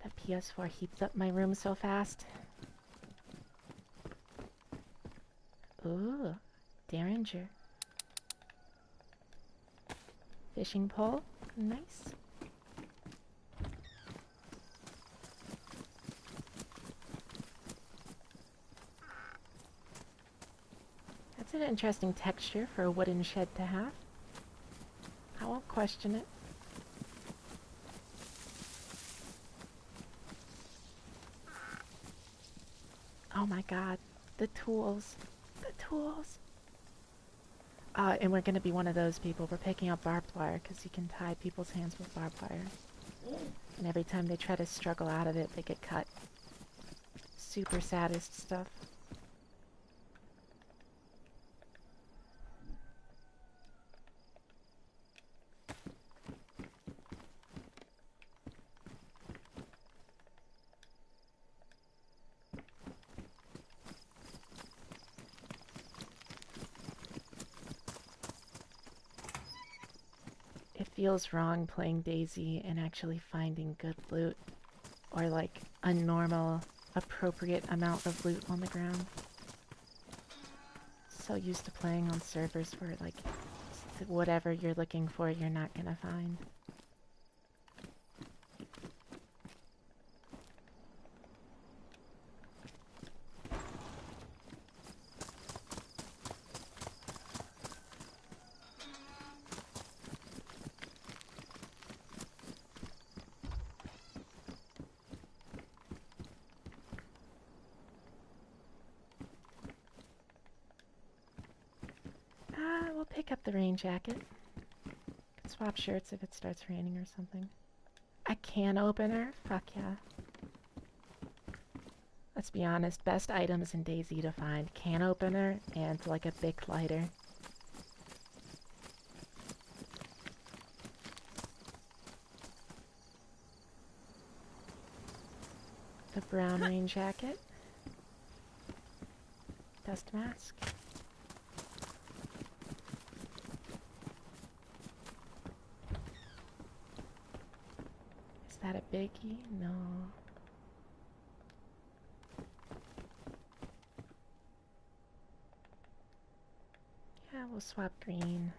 That PS4 heats up my room so fast. Ooh, Derringer. Fishing pole, nice. That's an interesting texture for a wooden shed to have. I won't question it. Oh my god, the tools. The tools. And we're gonna be one of those people. We're picking up barbed wire because you can tie people's hands with barbed wire. And every time they try to struggle out of it, they get cut. Super sadist stuff. It feels wrong playing Daisy and actually finding good loot. Or like a normal, appropriate amount of loot on the ground. So used to playing on servers where like whatever you're looking for you're not gonna find. We'll pick up the rain jacket. Could swap shirts if it starts raining or something. A can opener? Fuck yeah. Let's be honest, best items in DayZ to find. Can opener and like a Bic lighter. The brown rain jacket. Dust mask. Is that a biggie? No. Yeah, we'll swap green.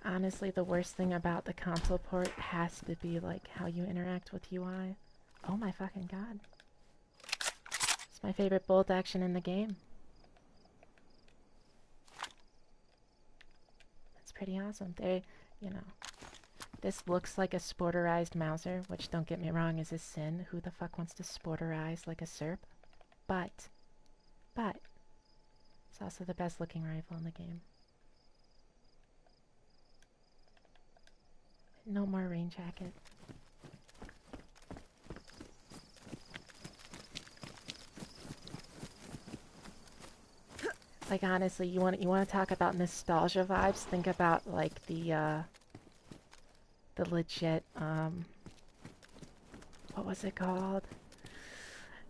Honestly, the worst thing about the console port has to be like how you interact with UI. Oh my fucking god. It's my favorite bolt action in the game. It's pretty awesome. They, you know, this looks like a sporterized Mauser, which don't get me wrong is a sin. Who the fuck wants to sporterize like a SERP? But, it's also the best looking rifle in the game. No more rain jacket. Like honestly, you want to talk about nostalgia vibes? Think about like the legit what was it called?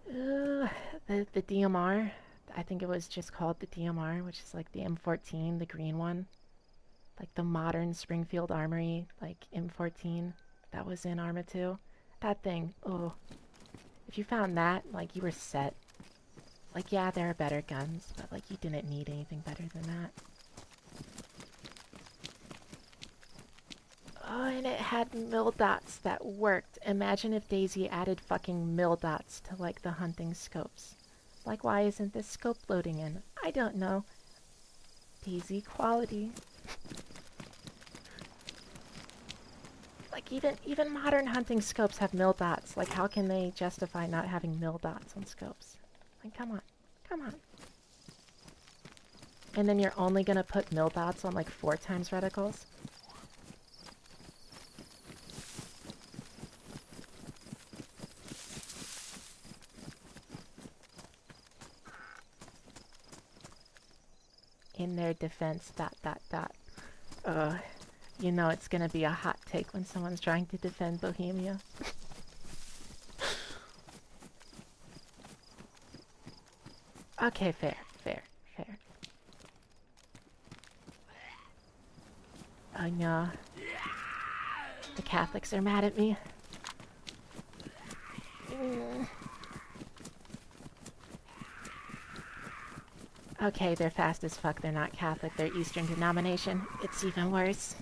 The DMR. I think it was just called the DMR, which is like the M14, the green one. Like the modern Springfield Armory, like M14 that was in Arma 2. That thing, oh. If you found that, like you were set. Like yeah, there are better guns, but like you didn't need anything better than that. Oh, and it had mill dots that worked. Imagine if DayZ added fucking mill dots to like the hunting scopes. Like why isn't this scope loading in? I don't know. DayZ quality. Like even modern hunting scopes have mill dots. Like how can they justify not having mill dots on scopes? Like come on. Come on. And then you're only gonna put mill dots on like 4 times reticles? In their defense, ... You know it's gonna be a hot take when someone's trying to defend Bohemia. Okay, fair. Oh no. The Catholics are mad at me. Okay, they're fast as fuck. They're not Catholic. They're Eastern denomination. It's even worse.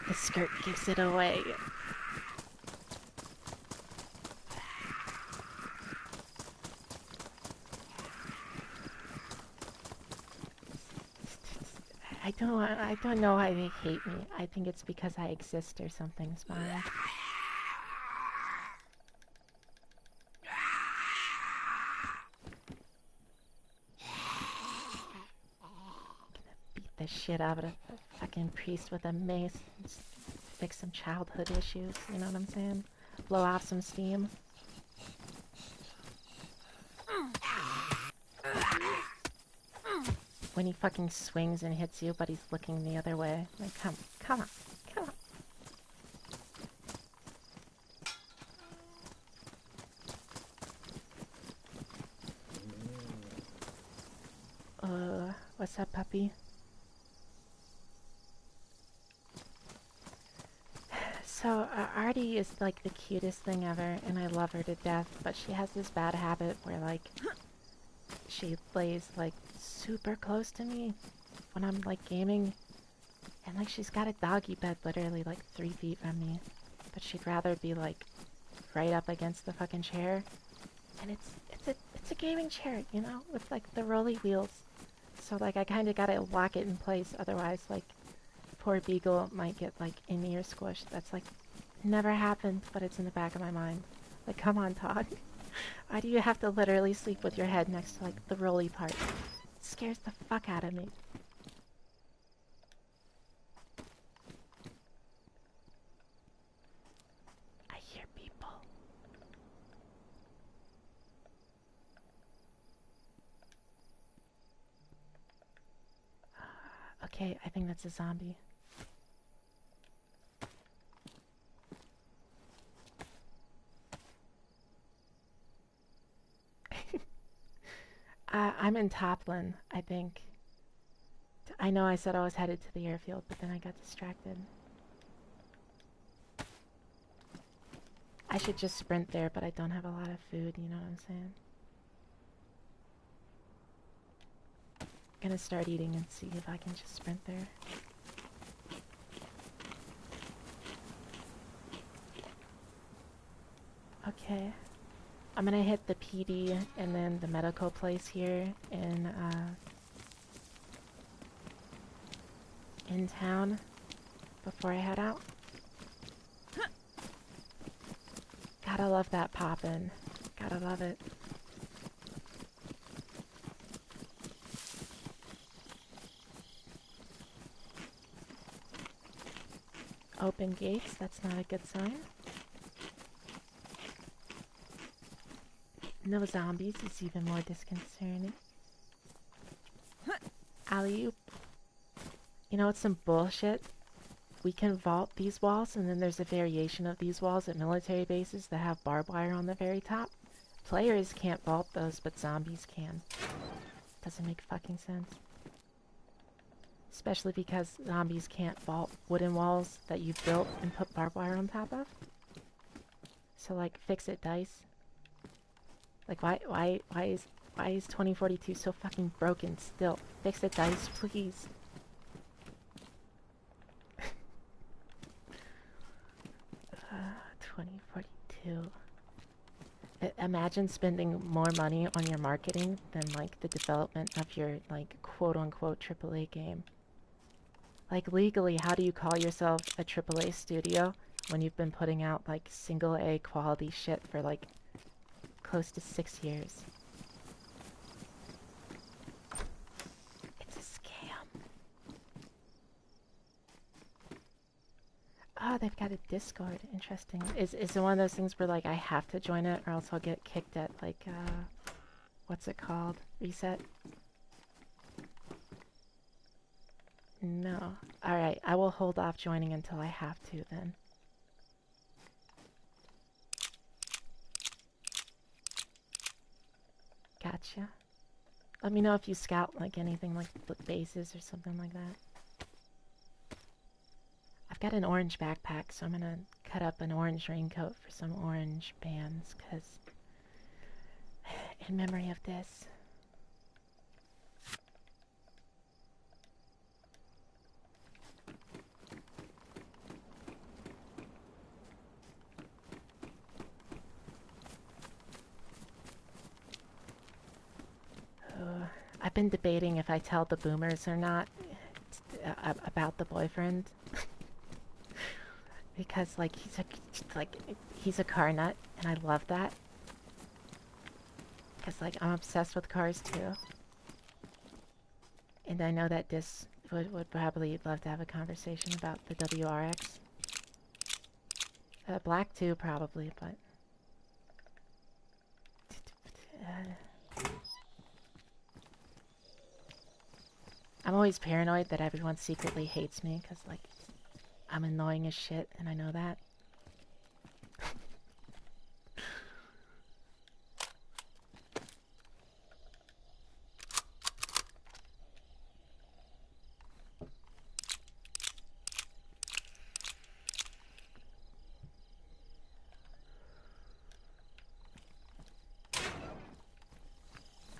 The skirt gives it away. I don't know why they hate me. I think it's because I exist or something, Smile. Beat the shit out of a fucking priest with a mace. Just fix some childhood issues, you know what I'm saying? Blow off some steam. When he fucking swings and hits you, but he's looking the other way. Like, come on, come on. What's up, puppy? So, Artie is like the cutest thing ever, and I love her to death, but she has this bad habit where, like, she lays, like, super close to me when I'm, like, gaming, and, like, she's got a doggy bed literally, like, 3 feet from me, but she'd rather be, like, right up against the fucking chair, and it's a gaming chair, you know, with, like, the rolly wheels, so, like, I kinda gotta lock it in place, otherwise, like, poor Beagle might get, like, in ear squished. That's, like, never happened, but it's in the back of my mind. Like, come on, Todd. Why do you have to literally sleep with your head next to, like, the rolly part? It scares the fuck out of me. I hear people. Okay, I think that's a zombie. I'm in Toplin, I think. I know I said I was headed to the airfield, but then I got distracted. I should just sprint there, but I don't have a lot of food, you know what I'm saying? I'm gonna start eating and see if I can just sprint there. Okay. I'm gonna hit the PD and then the medical place here in town before I head out. Gotta love that poppin'. Gotta love it. Open gates, that's not a good sign. No zombies is even more disconcerting. Alley-oop. You know what's some bullshit? We can vault these walls, and then there's a variation of these walls at military bases that have barbed wire on the very top. Players can't vault those, but zombies can. Doesn't make fucking sense. Especially because zombies can't vault wooden walls that you've built and put barbed wire on top of. So, like, fix it, Dayz. Like, why is 2042 so fucking broken still? Fix it, Dayz, please. Uh, 2042. Imagine spending more money on your marketing than, like, the development of your, like, quote-unquote AAA game. Like, legally, how do you call yourself a AAA studio when you've been putting out, like, single-A quality shit for, like, close to 6 years? It's a scam. Oh, they've got a Discord. Interesting. Is it one of those things where, like, I have to join it or else I'll get kicked at, like, what's it called? Reset? No. Alright, I will hold off joining until I have to, then. Gotcha. Let me know if you scout, like, anything like bases or something like that. got an orange backpack, so I'm gonna cut up an orange raincoat for some orange bands, because in memory of this. I've been debating if I tell the boomers or not about the boyfriend. Because like he's a car nut and I love that. Because like I'm obsessed with cars too. And I know that this would probably love to have a conversation about the WRX. Black too probably, but I'm always paranoid that everyone secretly hates me because, like, I'm annoying as shit, and I know that.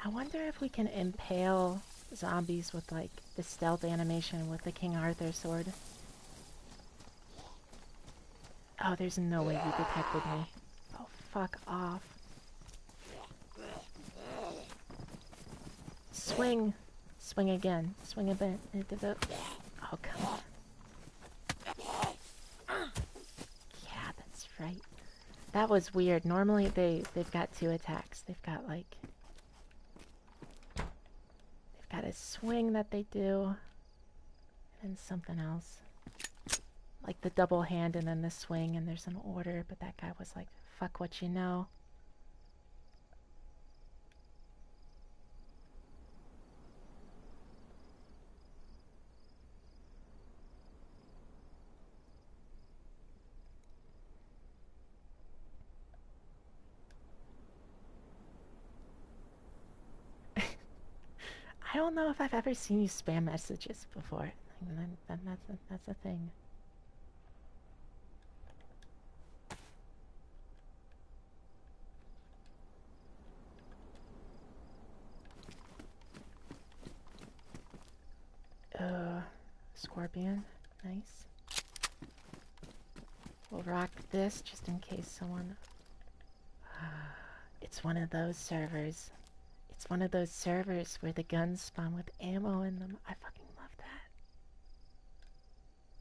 I wonder if we can impale zombies with, like, the stealth animation with the King Arthur sword. Oh, there's no way he detected me. Oh, fuck off. Swing! Swing again. Swing a bit. Oh, come on. Yeah, that's right. That was weird. Normally they've got 2 attacks. They've got, like... They've got a swing that they do. And something else. Like the double hand and then the swing, and there's an order, but that guy was like, fuck what you know. I don't know if I've ever seen you spam messages before. That's a thing. Scorpion. Nice. We'll rock this just in case someone... It's one of those servers. It's one of those servers where the guns spawn with ammo in them. I fucking love that.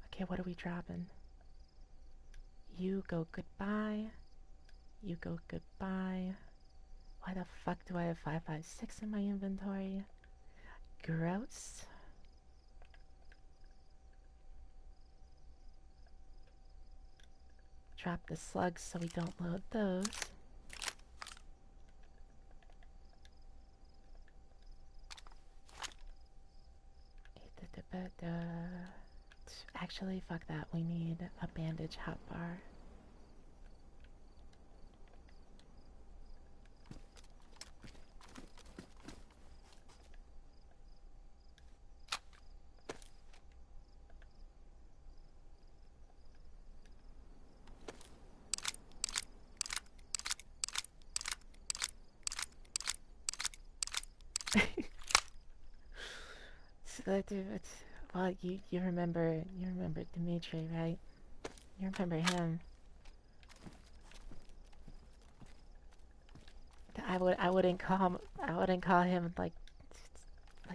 Okay, what are we dropping? You go goodbye. You go goodbye. Why the fuck do I have 5.56 in my inventory? Gross. Drop the slugs so we don't load those. Actually, fuck that. We need a bandage hotbar. Well, you remember Dimitri, right? You remember him. I wouldn't call him like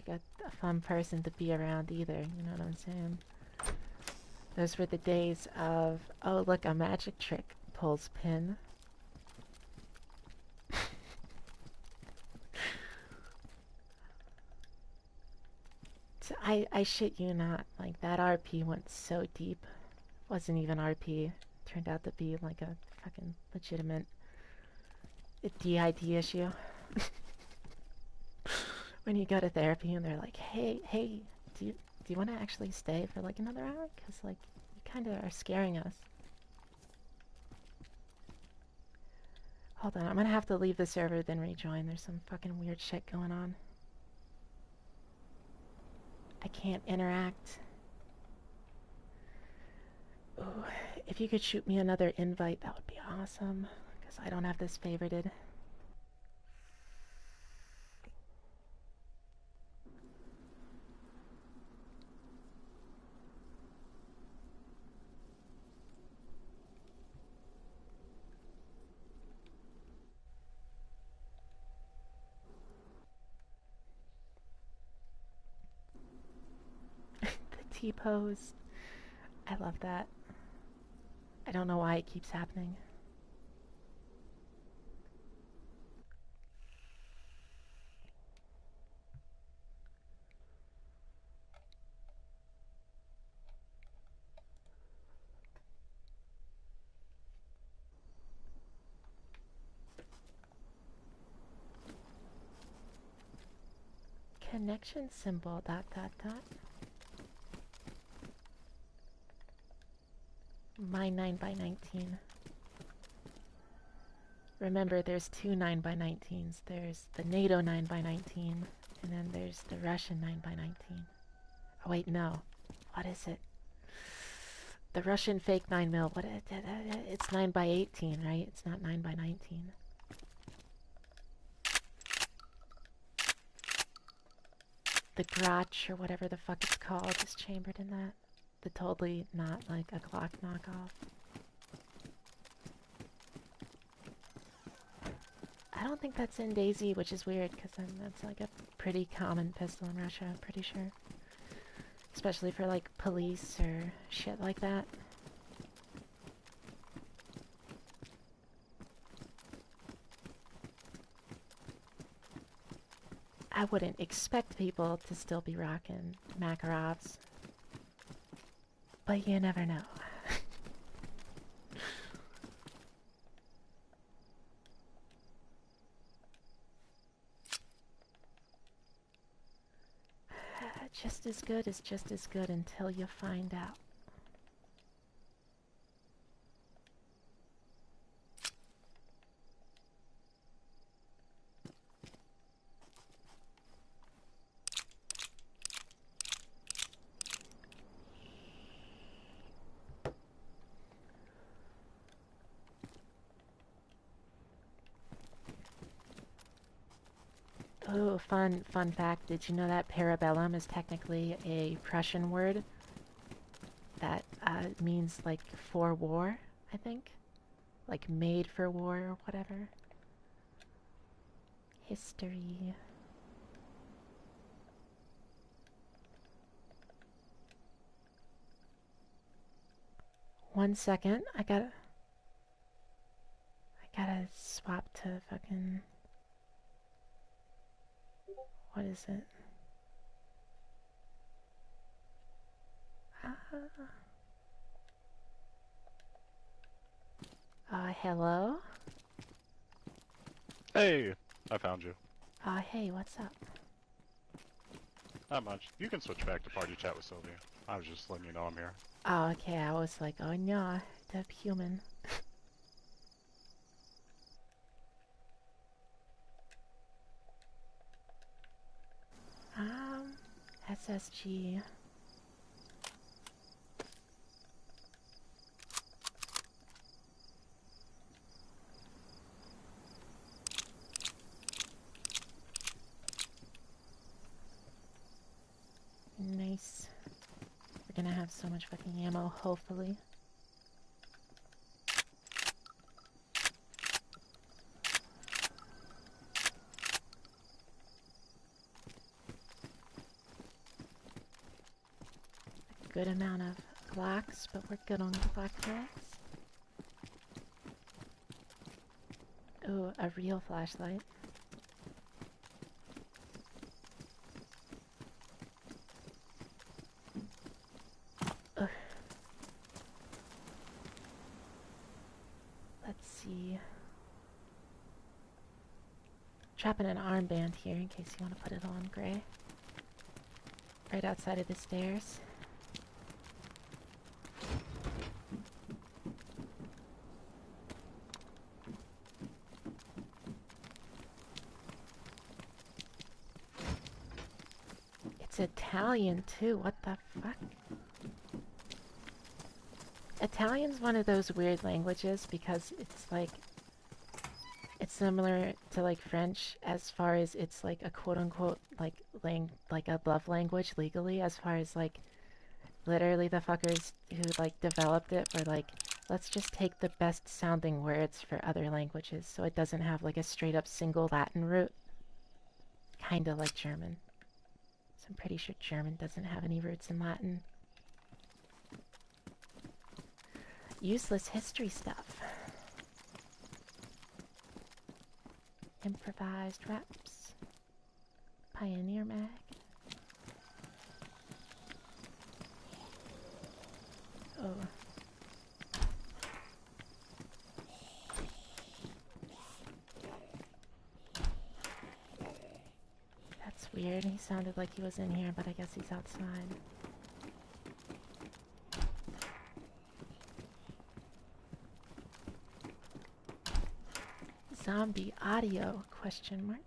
a fun person to be around either. You know what I'm saying? Those were the days of, oh look, a magic trick pulls pin. I shit you not, like that RP went so deep. Wasn't even RP. Turned out to be like a fucking legitimate DID issue. When you go to therapy and they're like, hey, do you want to actually stay for like another hour? Because like you kind of are scaring us. Hold on, I'm gonna have to leave the server then rejoin. There's some fucking weird shit going on. I can't interact. Ooh, if you could shoot me another invite, that would be awesome. Because I don't have this favorited. The T-pose. I love that. I don't know why it keeps happening. Connection symbol, dot, dot, dot. My 9x19. Remember, there's two 9x19s. There's the NATO 9x19, and then there's the Russian 9x19. Oh wait, no. What is it? The Russian fake 9mm. What? It's 9x18, right? It's not 9x19. The Grotch, or whatever the fuck it's called, is chambered in that. The totally not like a Glock knockoff. I don't think that's in Dayz, which is weird, because that's like a pretty common pistol in Russia, I'm pretty sure. Especially for like police or shit like that. I wouldn't expect people to still be rocking Makarovs. But you never know. Just as good is just as good until you find out. Oh, fun fact. Did you know that parabellum is technically a Prussian word that means like for war, I think? Like made for war or whatever. History. One second. I gotta swap to fucking... What is it? Hello? Hey, I found you. Hey, what's up? Not much. You can switch back to party chat with Sylvia. I was just letting you know I'm here. Oh, okay, I was like, oh no, the human. SSG. Nice. We're gonna have so much fucking ammo, hopefully. A good amount of Glocks, but we're good on Glock packs. Ooh, a real flashlight. Ugh. Let's see. Trapping an armband here in case you want to put it on, Gray. Right outside of the stairs. It's Italian too, what the fuck? Italian's one of those weird languages because it's like it's similar to like French as far as it's like a quote unquote like a love language legally, as far as like literally the fuckers who like developed it were like, let's just take the best sounding words for other languages so it doesn't have like a straight up single Latin root. Kinda like German. So I'm pretty sure German doesn't have any roots in Latin. Useless history stuff. Improvised raps. Pioneer mag. Oh. That's weird. He sounded like he was in here, but I guess he's outside. Zombie audio, question mark.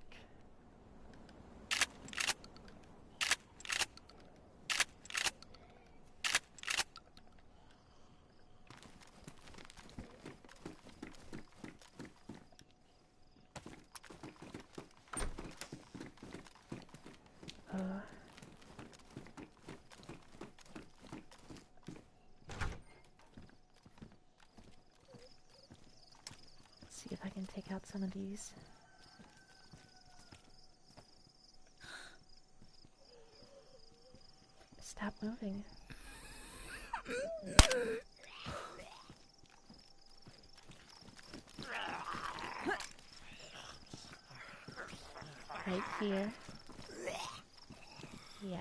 Let's see if I can take out some of these. Stop moving. Right here. Yeah.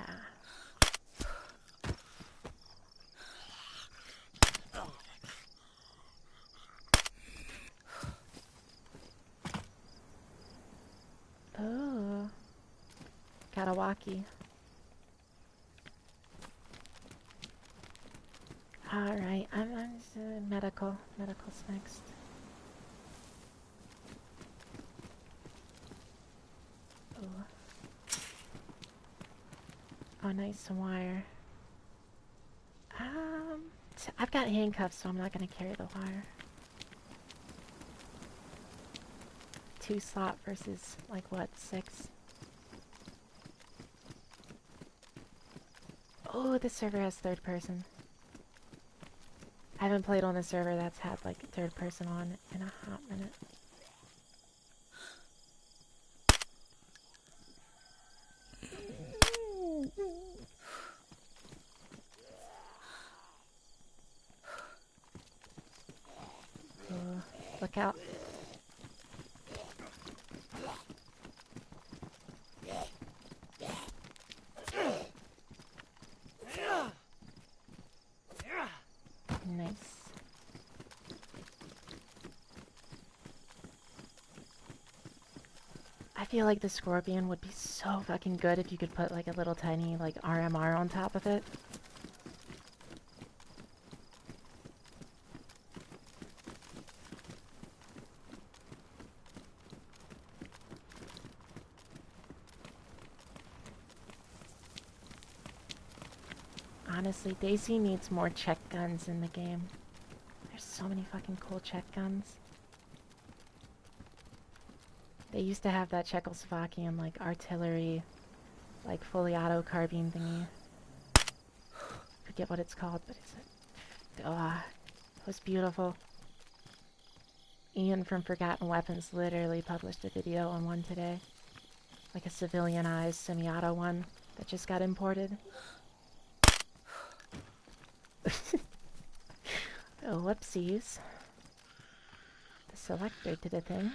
Oh. Got a walkie. Alright, I'm medical. Medical's next. Oh. Oh, nice, some wire. I've got handcuffs, so I'm not gonna carry the wire. 2 slot versus, like, what, 6? Oh, this server has third person. I haven't played on a server that's had, like, third person on in a hot minute. Oh, look out. Nice. I feel like the Scorpion would be so fucking good if you could put like a little tiny like RMR on top of it. Honestly, Dayz needs more check guns in the game. There's so many fucking cool check guns. They used to have that Czechoslovakian, like, artillery, like, fully auto carbine thingy. Forget what it's called, but it's it was beautiful. Ian from Forgotten Weapons literally published a video on one today. Like a civilianized semi-auto one that just got imported. Oh, whoopsies. The selector did a thing.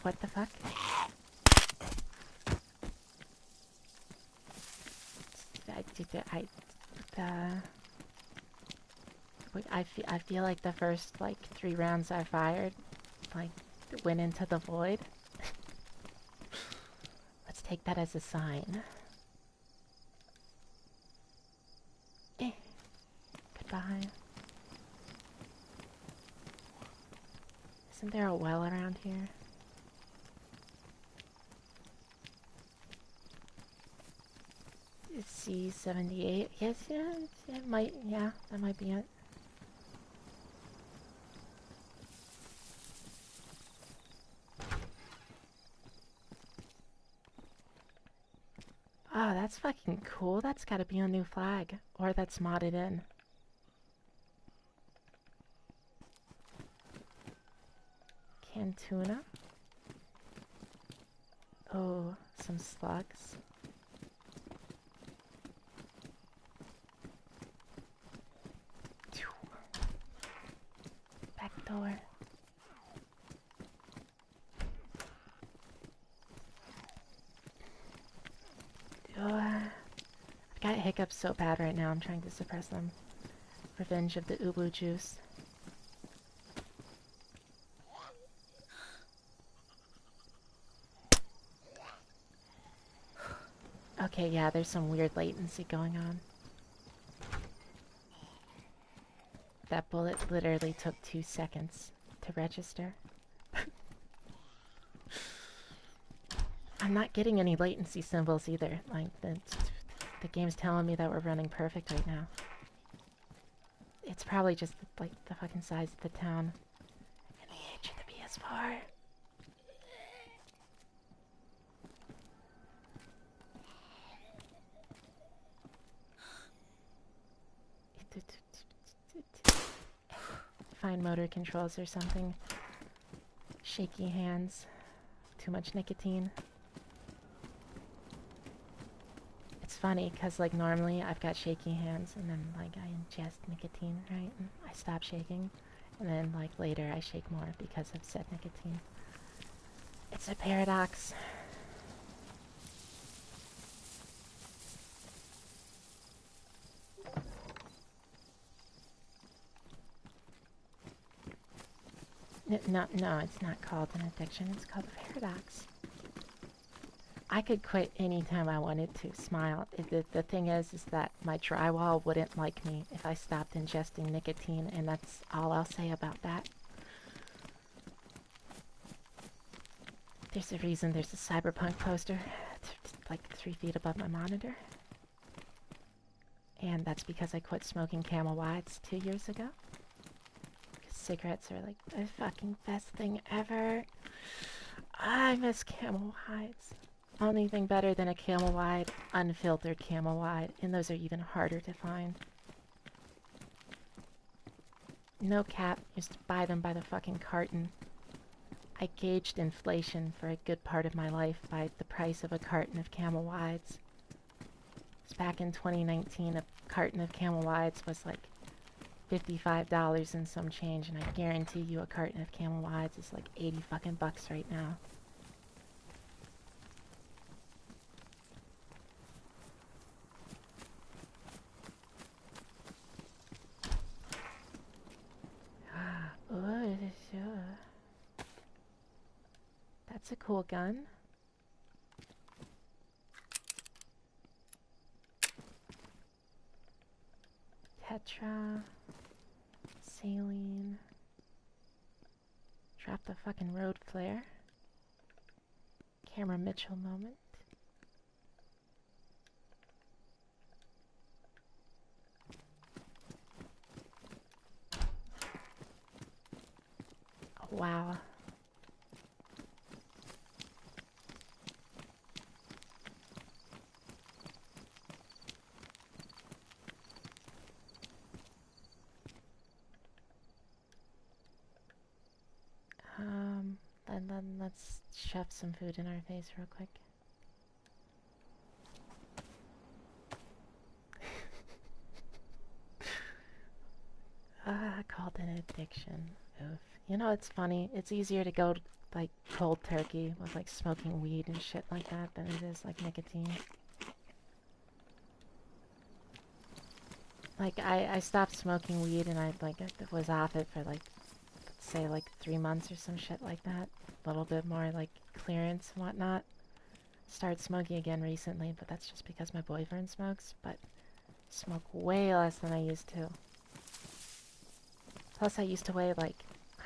What the fuck? I feel like the first like 3 rounds I fired like went into the void. Let's take that as a sign. Isn't there a well around here? It's C78. Yes, yeah, it might, yeah, that might be it. Oh, that's fucking cool. That's gotta be a new flag. Or that's modded in. Cantuna. Oh, some slugs. Back door. I've got hiccups so bad right now, I'm trying to suppress them. Revenge of the Ubu juice. Okay, yeah, there's some weird latency going on. That bullet literally took 2 seconds to register. I'm not getting any latency symbols either. Like, the game's telling me that we're running perfect right now. It's probably just, like, the fucking size of the town. And the age of the PS4. Fine motor controls or something. Shaky hands. Too much nicotine. It's funny, because, like, normally I've got shaky hands, and then, like, I ingest nicotine, right? And I stop shaking. And then, like, later I shake more because of said nicotine. It's a paradox. No, no, it's not called an addiction. It's called a paradox. I could quit anytime I wanted to. Smile. The thing is that my drywall wouldn't like me if I stopped ingesting nicotine, and that's all I'll say about that. There's a reason there's a cyberpunk poster like 3 feet above my monitor. And that's because I quit smoking Camel Whites 2 years ago. Cigarettes are like the fucking best thing ever. I miss Camel Whites. Only thing better than a Camel White, unfiltered Camel White, and those are even harder to find. No cap, used to buy them by the fucking carton. I gauged inflation for a good part of my life by the price of a carton of Camel Whites. It was back in 2019, a carton of Camel Whites was like $55 and some change, and I guarantee you a carton of Camel Whites is like 80 fucking bucks right now. That's a cool gun. Tetra. Saline. Drop the fucking road flare. Camera Mitchell moment. Oh, wow. Then let's shove some food in our face real quick. Called an addiction. Oof. You know, it's funny. It's easier to go like cold turkey with like smoking weed and shit like that than it is like nicotine. Like I stopped smoking weed and I like was off it for like, let's say like 3 months or some shit like that. A little bit more like clearance and whatnot. Started smoking again recently, but that's just because my boyfriend smokes, but smoke way less than I used to. Plus I used to weigh like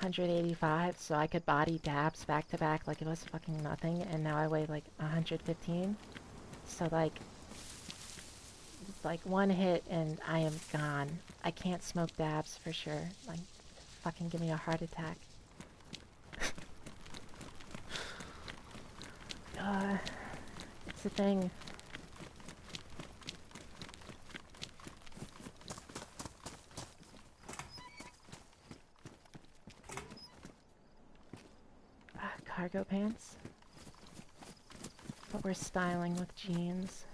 185, so I could body dabs back to back like it was fucking nothing, and now I weigh like 115. So like one hit and I am gone. I can't smoke dabs for sure. Like, fucking give me a heart attack. It's a thing. Cargo pants. But we're styling with jeans.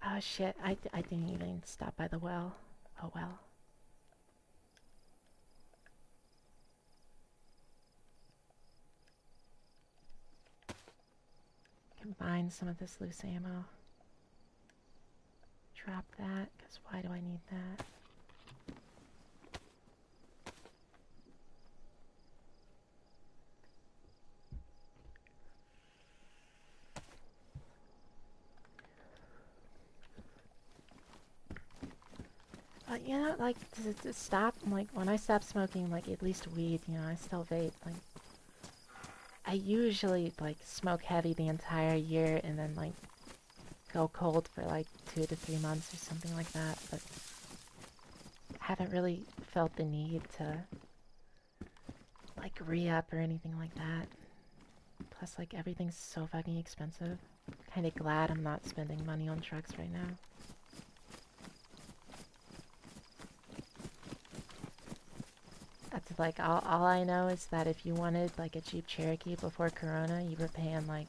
Oh shit, I didn't even stop by the well. Oh well. Combine some of this loose ammo. Drop that, because why do I need that? But you know, like, to stop, like, when I stop smoking, like, at least weed, you know, I still vape, like, I usually, like, smoke heavy the entire year and then, like, go cold for, like, 2 to 3 months or something like that, but haven't really felt the need to, like, re-up or anything like that. Plus, like, everything's so fucking expensive. Kinda glad I'm not spending money on trucks right now. That's like, all I know is that if you wanted, like, a Jeep Cherokee before Corona, you were paying, like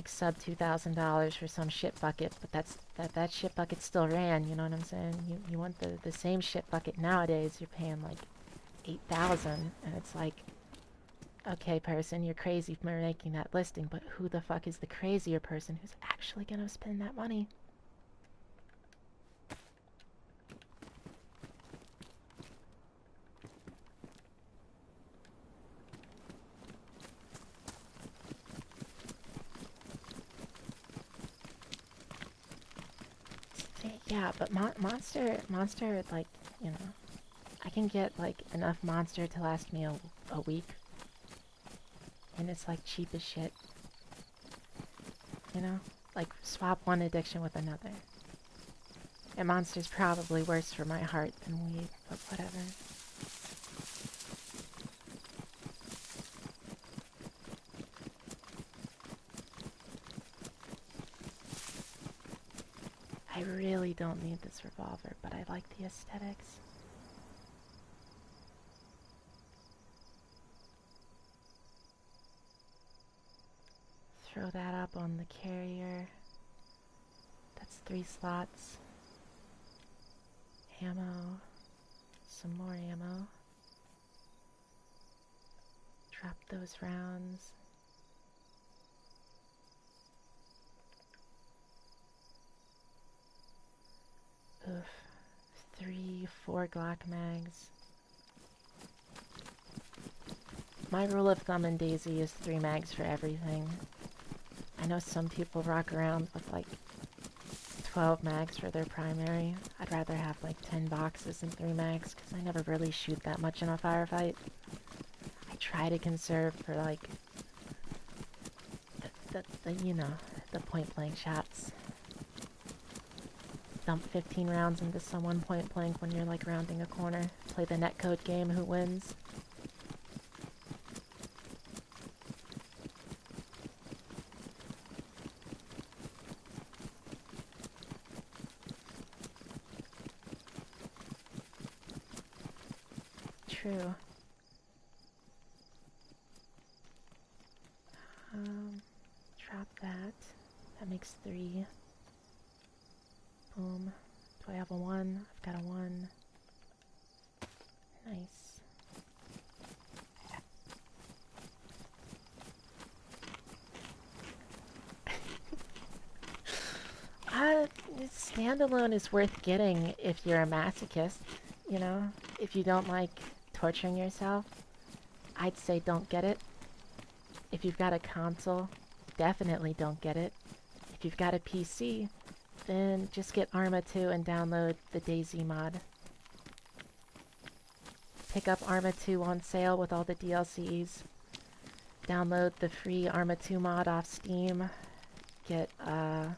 sub $2,000 for some shit bucket, but that shit bucket still ran, you know what I'm saying? You want the same shit bucket nowadays, you're paying, like, 8,000, and it's like, okay, person, you're crazy for making that listing, but who the fuck is the crazier person who's actually gonna spend that money? Yeah, but Monster, like, you know, I can get, like, enough Monster to last me a week. And it's, like, cheap as shit. You know? Like, swap one addiction with another. And Monster's probably worse for my heart than weed, but whatever. I really don't need this revolver, but I like the aesthetics. Throw that up on the carrier. That's 3 slots. Ammo. Some more ammo. Drop those rounds. Oof. 3, 4 Glock mags. My rule of thumb in Dayz is 3 mags for everything. I know some people rock around with like 12 mags for their primary. I'd rather have like 10 boxes than 3 mags because I never really shoot that much in a firefight. I try to conserve for like the you know, the point blank shots. Dump 15 rounds into someone point blank when you're like rounding a corner. Play the netcode game, who wins? True. Drop that. That makes 3. Boom. Do I have a 1? I've got a 1. Nice. Standalone is worth getting if you're a masochist, you know? If you don't like torturing yourself, I'd say don't get it. If you've got a console, definitely don't get it. If you've got a PC, then just get Arma 2 and download the Dayz mod. Pick up Arma 2 on sale with all the DLCs. Download the free Arma 2 mod off Steam. Get the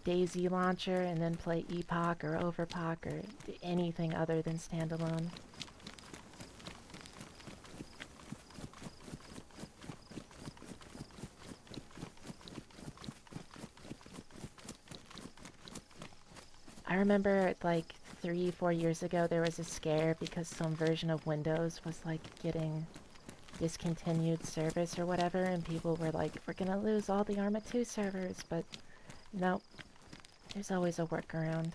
Dayz launcher and then play Epoch or Overpoch or anything other than standalone. I remember like 3-4 years ago there was a scare because some version of Windows was like getting discontinued service or whatever, and people were like, we're gonna lose all the Arma 2 servers, but nope, there's always a workaround.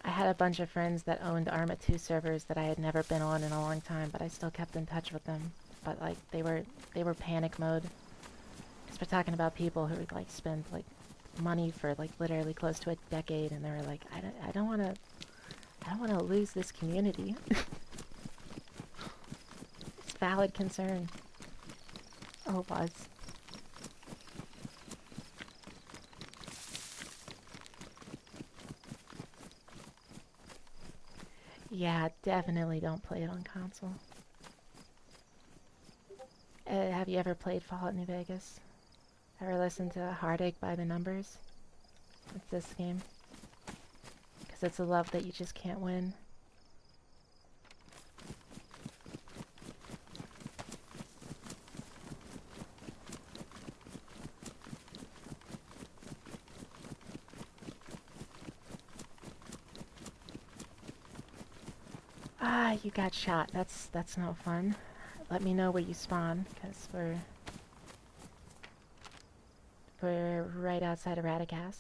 I had a bunch of friends that owned Arma 2 servers that I had never been on in a long time, but I still kept in touch with them. But like they were panic mode. Because we're talking about people who would like spend like money for like literally close to a decade, and they were like, I don't want to lose this community. It's valid concern. Oh, it was. Yeah, definitely don't play it on console. Have you ever played Fallout New Vegas? Ever listened to Heartache by the Numbers? It's this game. Because it's a love that you just can't win. Ah, you got shot. That's no fun. Let me know where you spawn, because we're right outside of Radicast.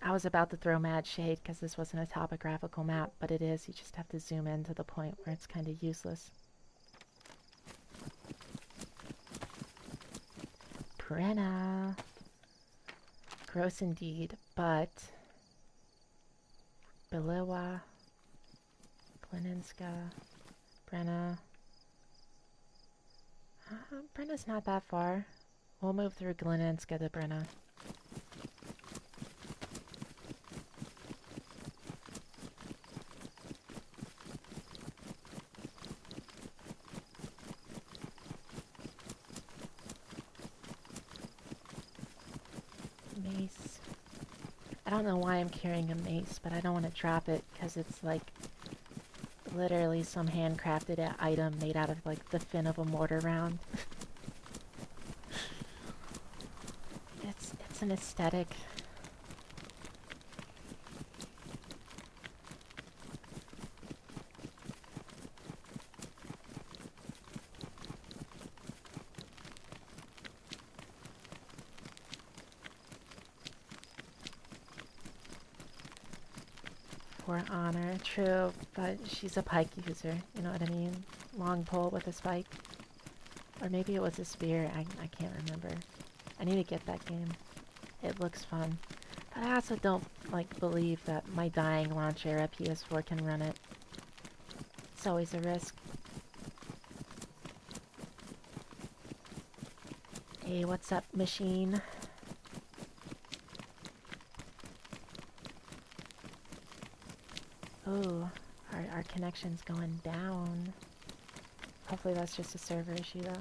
I was about to throw mad shade because this wasn't a topographical map, but it is. You just have to zoom in to the point where it's kind of useless. Brenna. Gross indeed, but Bilewa, Gleninska, Brenna. Brenna's not that far. We'll move through Gleninska to Brenna. Mace. I don't know why I'm carrying a mace, but I don't want to drop it because it's like literally some handcrafted item made out of like the fin of a mortar round. It's an aesthetic. For honor, true, but she's a pike user, you know what I mean? Long pole with a spike. Or maybe it was a spear, I can't remember. I need to get that game. It looks fun. But I also don't, like, believe that my dying launch era PS4 can run it. It's always a risk. Hey, what's up, machine? Ooh, our connection's going down. Hopefully that's just a server issue, though.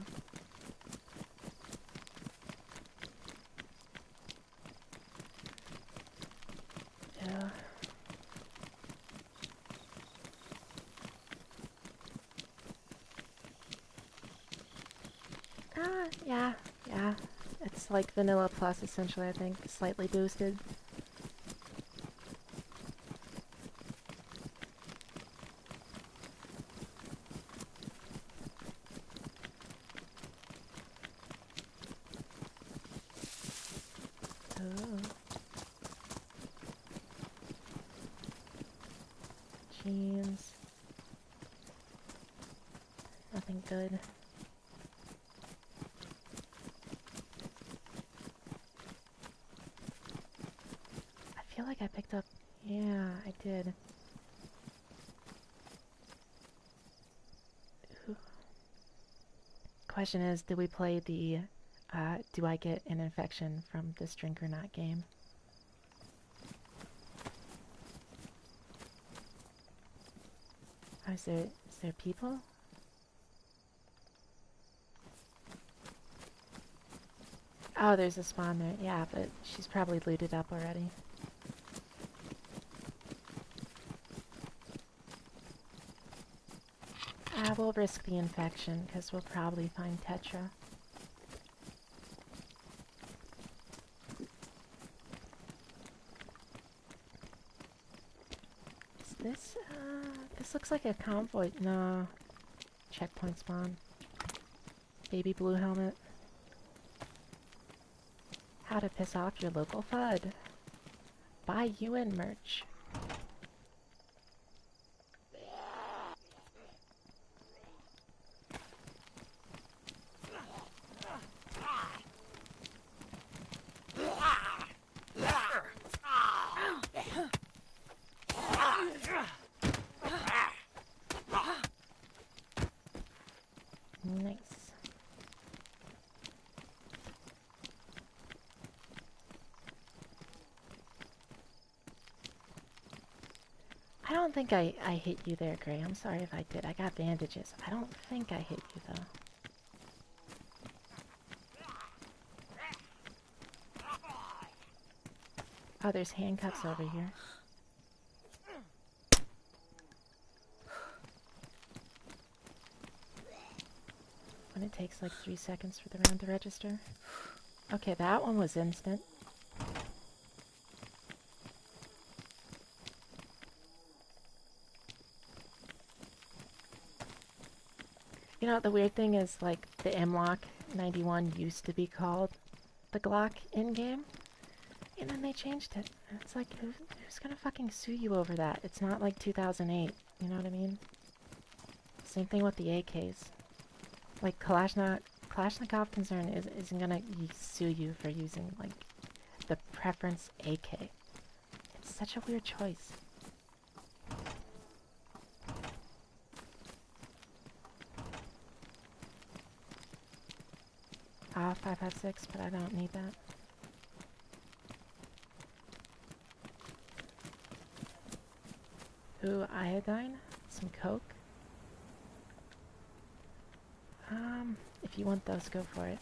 Yeah. Yeah. It's like Vanilla Plus, essentially, I think. Slightly boosted. Ooh. Jeans. Nothing good. feel like I picked up... Yeah, I did. Ooh. Question is, do we play the... do I get an infection from this drink or not game? Oh, is there people? Oh, there's a spawn there. Yeah, but she's probably looted up already. We'll risk the infection, because we'll probably find Tetra. Is this, this looks like a convoy. No. Checkpoint spawn. Baby blue helmet. How to piss off your local FUD. Buy UN merch. Nice. I don't think I hit you there, Gray. I'm sorry if I did. I got bandages. I don't think I hit you, though. Oh, there's handcuffs over here. When it takes like 3 seconds for the round to register. Okay, that one was instant. You know, the weird thing is, like, the M-Lock 91 used to be called the Glock in-game. And then they changed it. And it's like, who's gonna fucking sue you over that? It's not like 2008. You know what I mean? Same thing with the AKs. Like, Kalashnikov concern isn't gonna sue you for using, like, the preference AK. It's such a weird choice. Ah, 556, but I don't need that. Ooh, iodine, some coke. If you want those, go for it.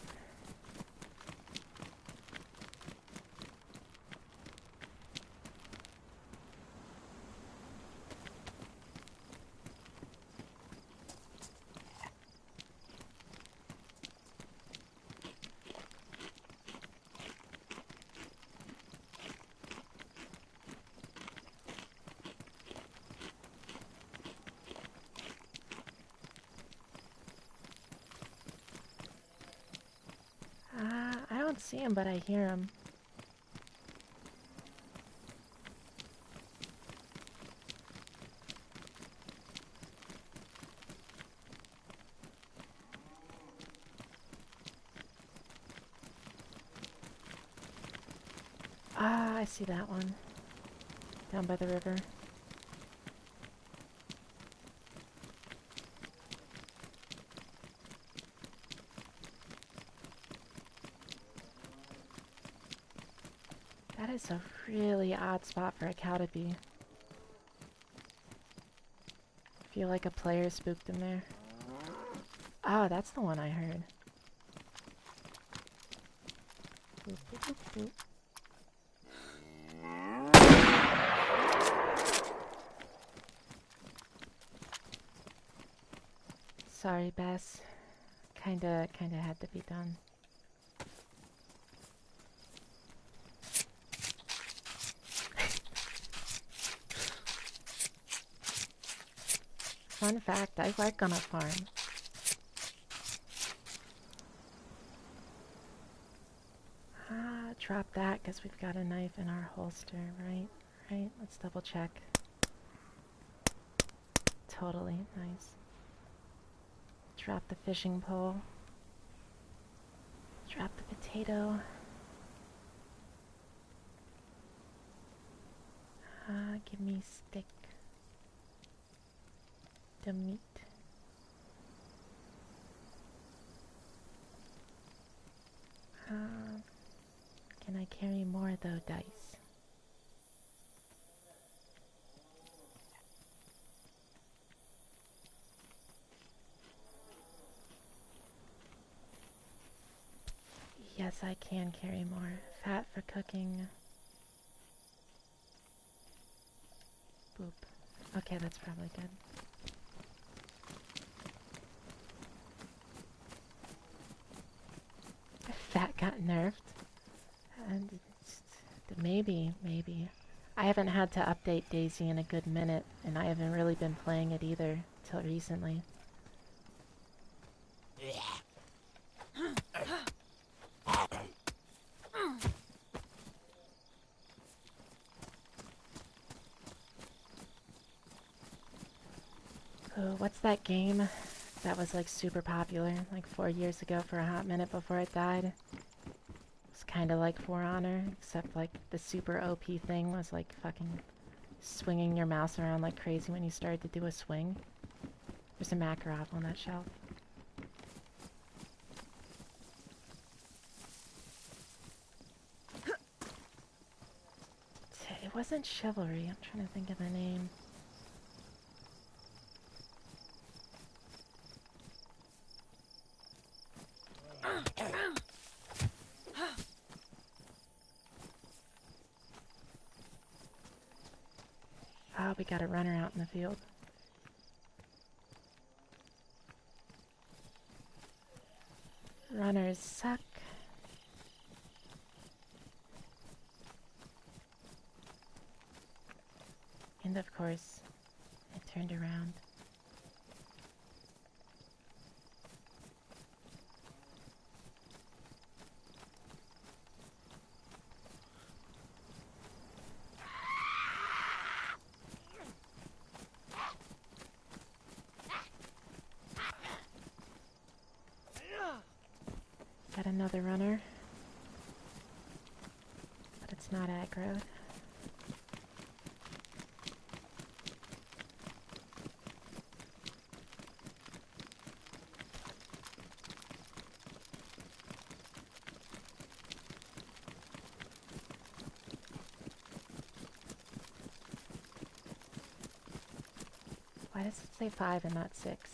I don't see him, but I hear him. Ah, I see that one. Down by the river. That is a really odd spot for a cow to be. I feel like a player spooked him there. Ah, that's the one I heard. Boop, boop, boop, boop. Sorry, Bess. Kinda had to be done. Fun fact, I work on a farm. Ah, drop that because we've got a knife in our holster, right? Right? Let's double check. Totally, nice. Drop the fishing pole. Drop the potato. Give me stick. The meat. Can I carry more though, Dayz? Yes, I can carry more. Fat for cooking. Boop. Okay, that's probably good. Fat got nerfed. And maybe. I haven't had to update Daisy in a good minute, and I haven't really been playing it either till recently. Oh, what's that game that was like super popular like 4 years ago for a hot minute before it died? It's kind of like For Honor, except like the super OP thing was like fucking swinging your mouse around like crazy when you started to do a swing. There's a Makarov on that shelf. It wasn't Chivalry. I'm trying to think of the name. Oh, we got a runner out in the field. Runners suck. And of course, it turned around. Got another runner. But it's not aggroed. Why does it say 5 and not 6?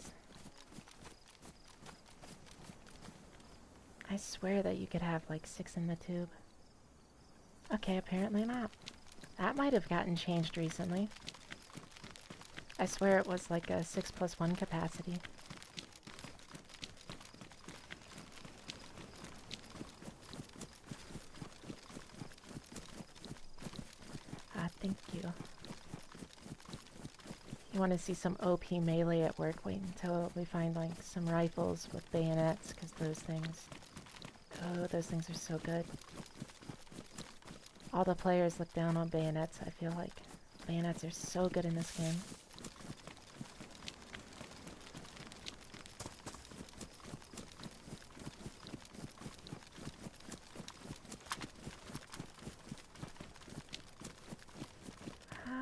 I swear that you could have like 6 in the tube. Okay, apparently not. That might have gotten changed recently. I swear it was like a 6+1 capacity. Thank you. You want to see some OP melee at work? Wait until we find like some rifles with bayonets, because those things... Oh, those things are so good. All the players look down on bayonets, I feel like. Bayonets are so good in this game.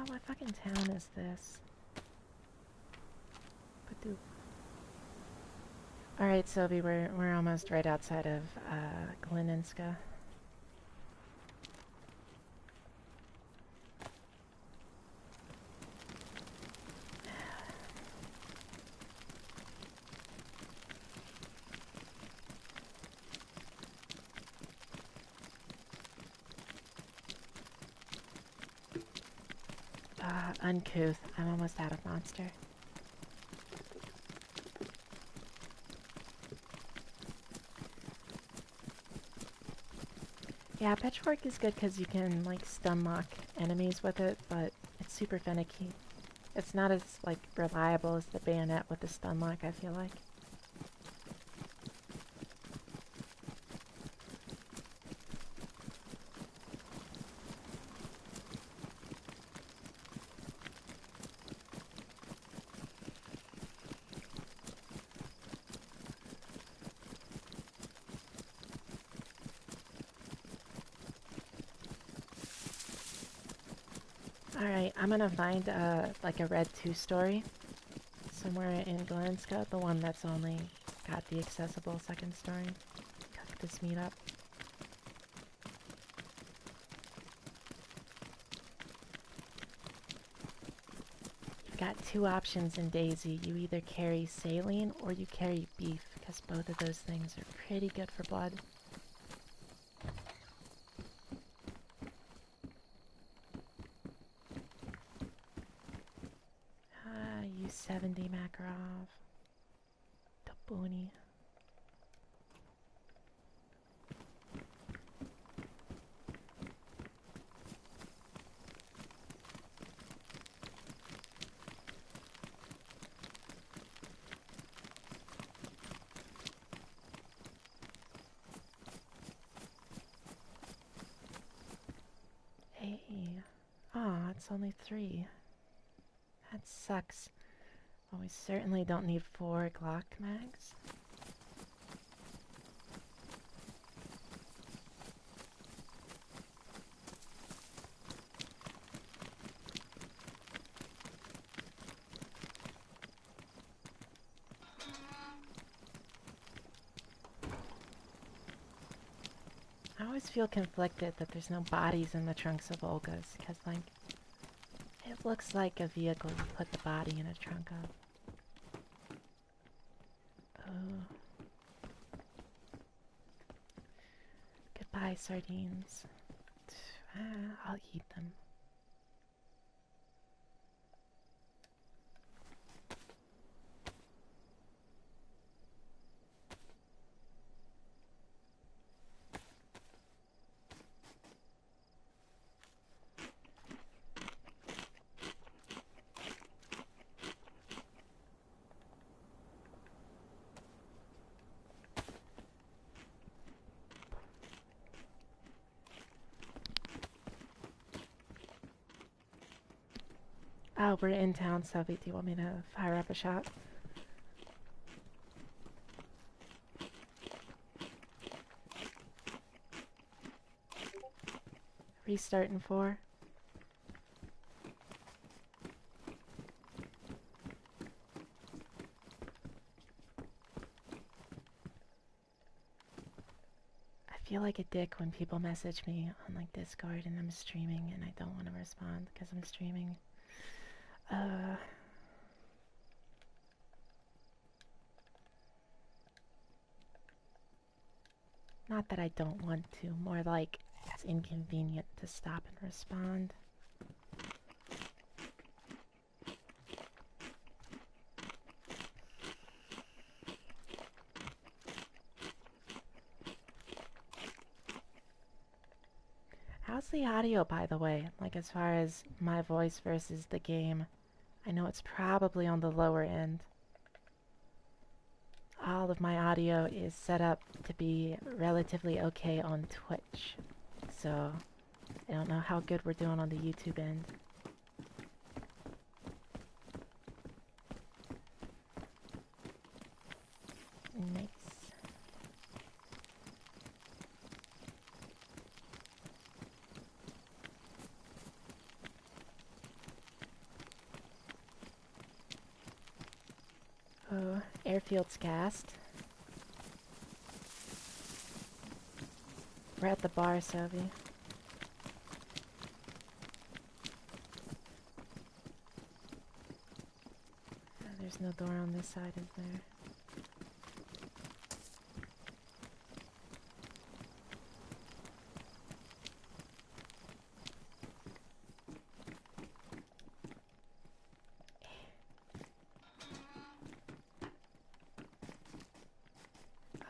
What fucking town is this? Badoo. Alright, Sophie, we're almost right outside of Gleninska. Uncouth. I'm almost out of monster. Yeah, Pitchfork is good because you can, like, stun lock enemies with it, but it's super finicky. It's not as, like, reliable as the bayonet with the stun lock, I feel like. Alright, I'm gonna find like a red 2-story somewhere in Glenska, the one that's only got the accessible second story. Cook this meat up. Got 2 options in Dayz. You either carry saline or you carry beef, because both of those things are pretty good for blood. U70 Makarov. Tabuni. Hey. Aw, it's only 3. That sucks. Well, we certainly don't need 4 Glock mags. I always feel conflicted that there's no bodies in the trunks of Olga's, because, like, it looks like a vehicle you put the body in a trunk of. Oh. Goodbye, sardines. I'll eat them. Oh, we're in town, Sophie. Do you want me to fire up a shot? Restart in 4. I feel like a dick when people message me on like Discord and I'm streaming and I don't want to respond because I'm streaming. Not that I don't want to, more like it's inconvenient to stop and respond. How's the audio, by the way? Like, as far as my voice versus the game? I know it's probably on the lower end. All of my audio is set up to be relatively okay on Twitch. So, I don't know how good we're doing on the YouTube end. Nice. Oh, airfield's gassed. We're at the bar, Sophie. Oh, there's no door on this side, is there?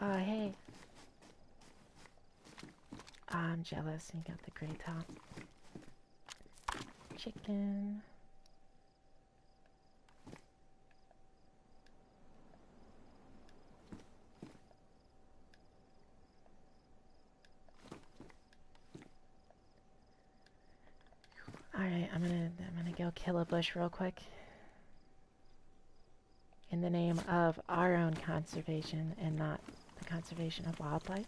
Oh, hey. I'm jealous. You got the gray top. Chicken. Alright, I'm gonna go kill a bush real quick. In the name of our own conservation and not the conservation of wildlife.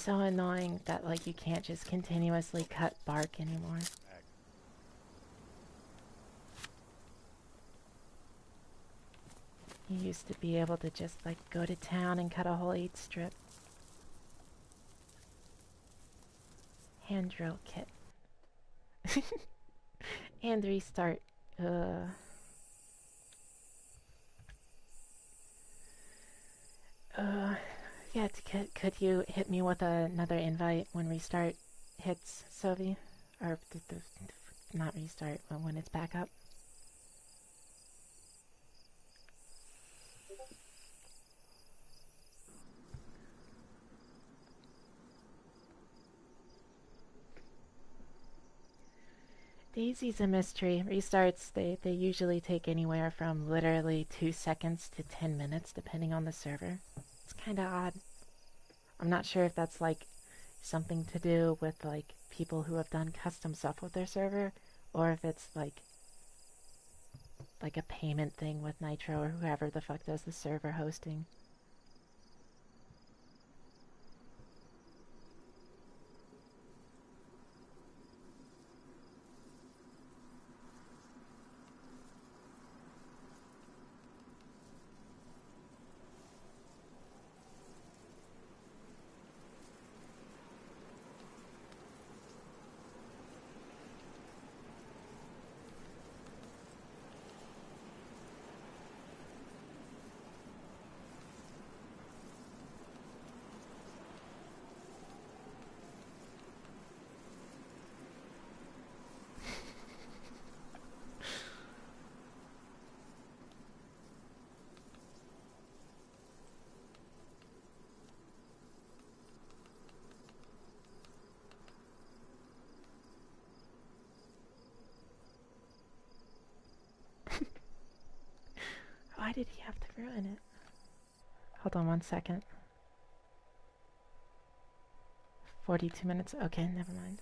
so annoying that like you can't just continuously cut bark anymore. You used to be able to just like go to town and cut a whole 8 strip. Hand drill kit. And restart. Yeah, could you hit me with another invite when restart hits, Sophie? Or not restart, but when it's back up? Dayzy's a mystery. Restarts, they usually take anywhere from literally 2 seconds to 10 minutes, depending on the server. It's kind of odd. I'm not sure if that's like something to do with like people who have done custom stuff with their server, or if it's like a payment thing with Nitro or whoever the fuck does the server hosting. Why did he have to ruin it? Hold on 1 second. 42 minutes? Okay, never mind.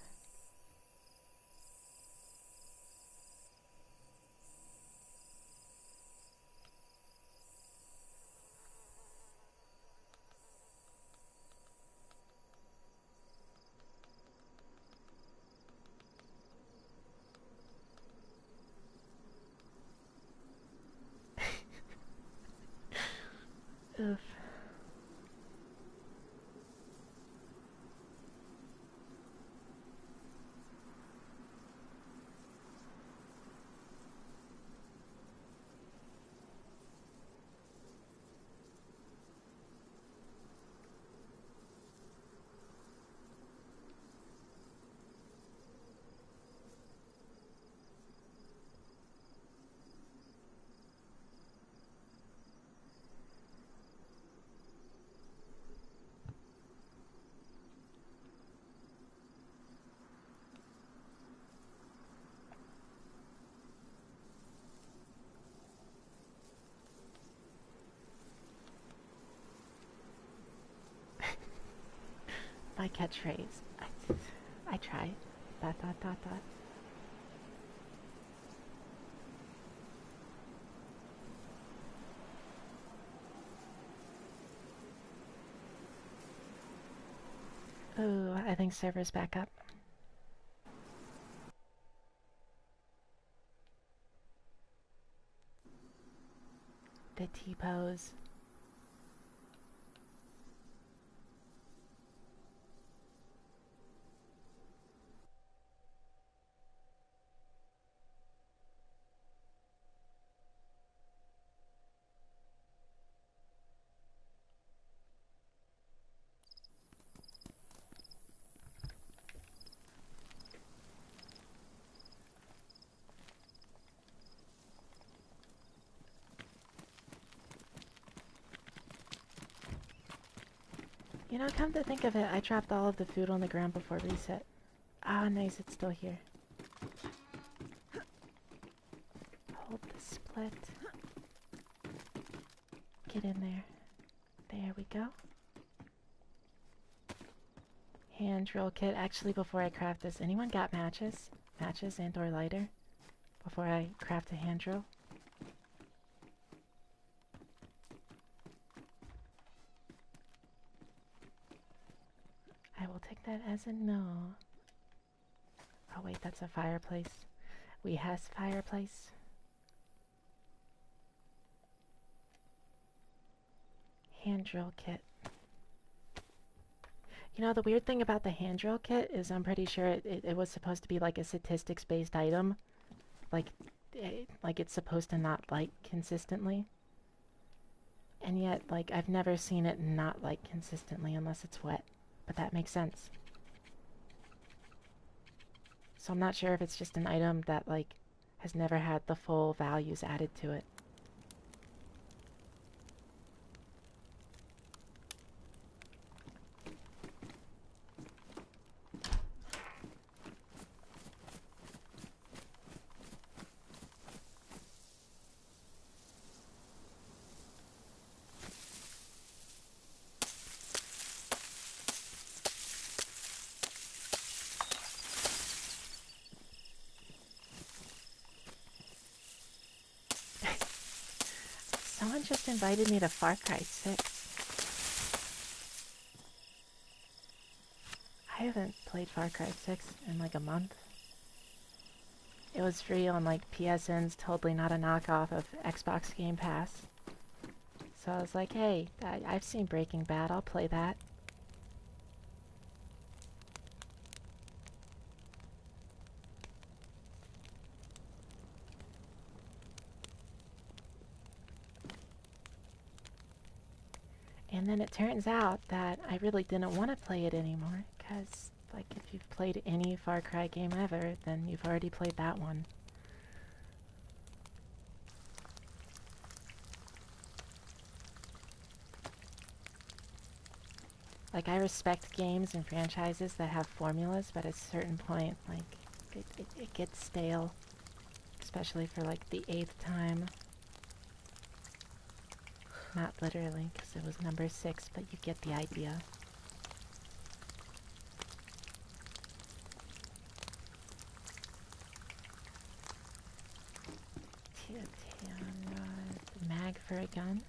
Oof. My catchphrase. I try. Dot dot dot dot. Oh, I think server's back up. The T-pose. You know, come to think of it, I dropped all of the food on the ground before reset. Ah, nice, it's still here. Hold the split. Get in there. There we go. Hand drill kit. Actually, before I craft this, anyone got matches? Matches and or lighter? Before I craft a hand drill? I That as a no. Oh wait, that's a fireplace. We has fireplace. Hand drill kit. You know, the weird thing about the hand drill kit is I'm pretty sure it was supposed to be like a statistics-based item. Like, like it's supposed to not light consistently. And yet, like, I've never seen it not light consistently unless it's wet. But that makes sense. So I'm not sure if it's just an item that, like, has never had the full values added to it. Someone just invited me to Far Cry 6. I haven't played Far Cry 6 in like a month. It was free on like PSN's totally not a knockoff of Xbox Game Pass. So I was like, hey, I've seen Breaking Bad, I'll play that. And then it turns out that I really didn't want to play it anymore, because, like, if you've played any Far Cry game ever, then you've already played that one. Like, I respect games and franchises that have formulas, but at a certain point, like, it gets stale. Especially for, like, the 8th time. Not literally, because it was number 6, but you get the idea. Mag for a gun.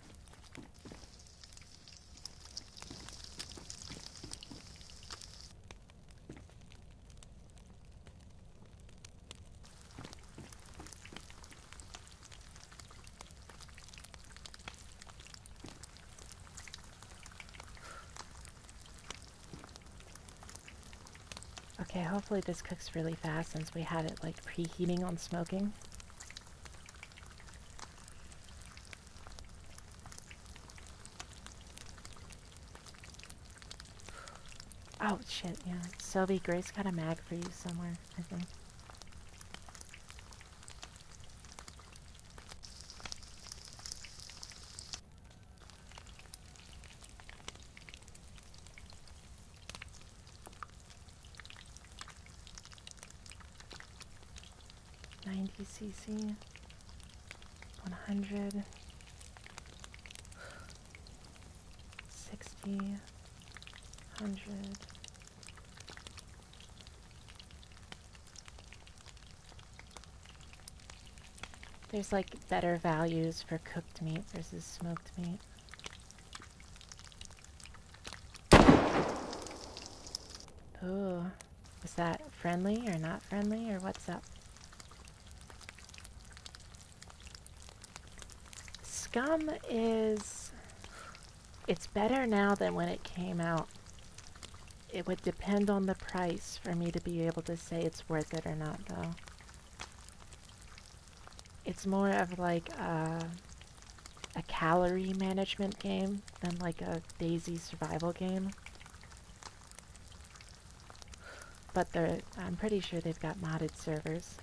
Okay, hopefully this cooks really fast since we had it like preheating on smoking. Oh shit, yeah. Sylvie, Grace got a mag for you somewhere, I think. cc, 100, 60, 100. There's like better values for cooked meat versus smoked meat. Ooh, was that friendly or not friendly or what's up? Scum is... It's better now than when it came out. It would depend on the price for me to be able to say it's worth it or not, though. It's more of like a calorie management game than like a Dayz survival game. But I'm pretty sure they've got modded servers.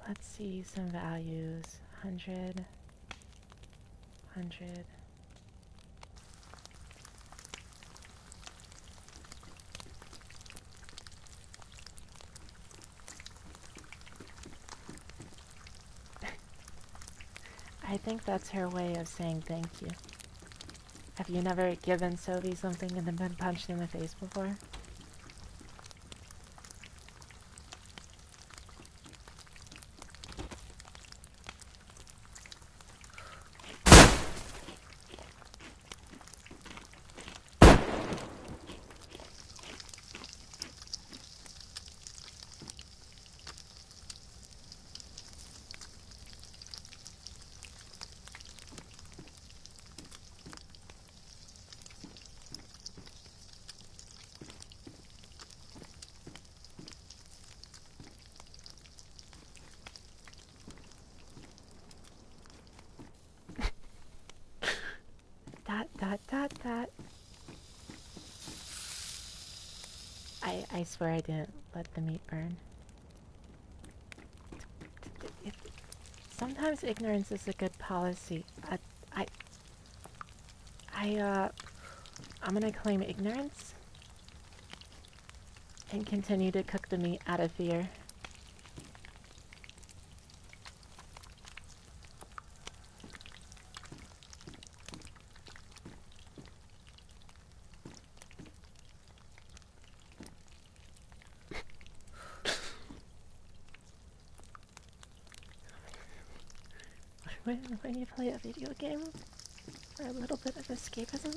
Let's see some values. 100. 100. I think that's her way of saying thank you. Have you never given Sophie something and then been punched in the face before? Dot, dot, dot, dot. I swear I didn't let the meat burn. Sometimes ignorance is a good policy. I, I'm gonna claim ignorance and continue to cook the meat out of fear. When you play a video game for a little bit of escapism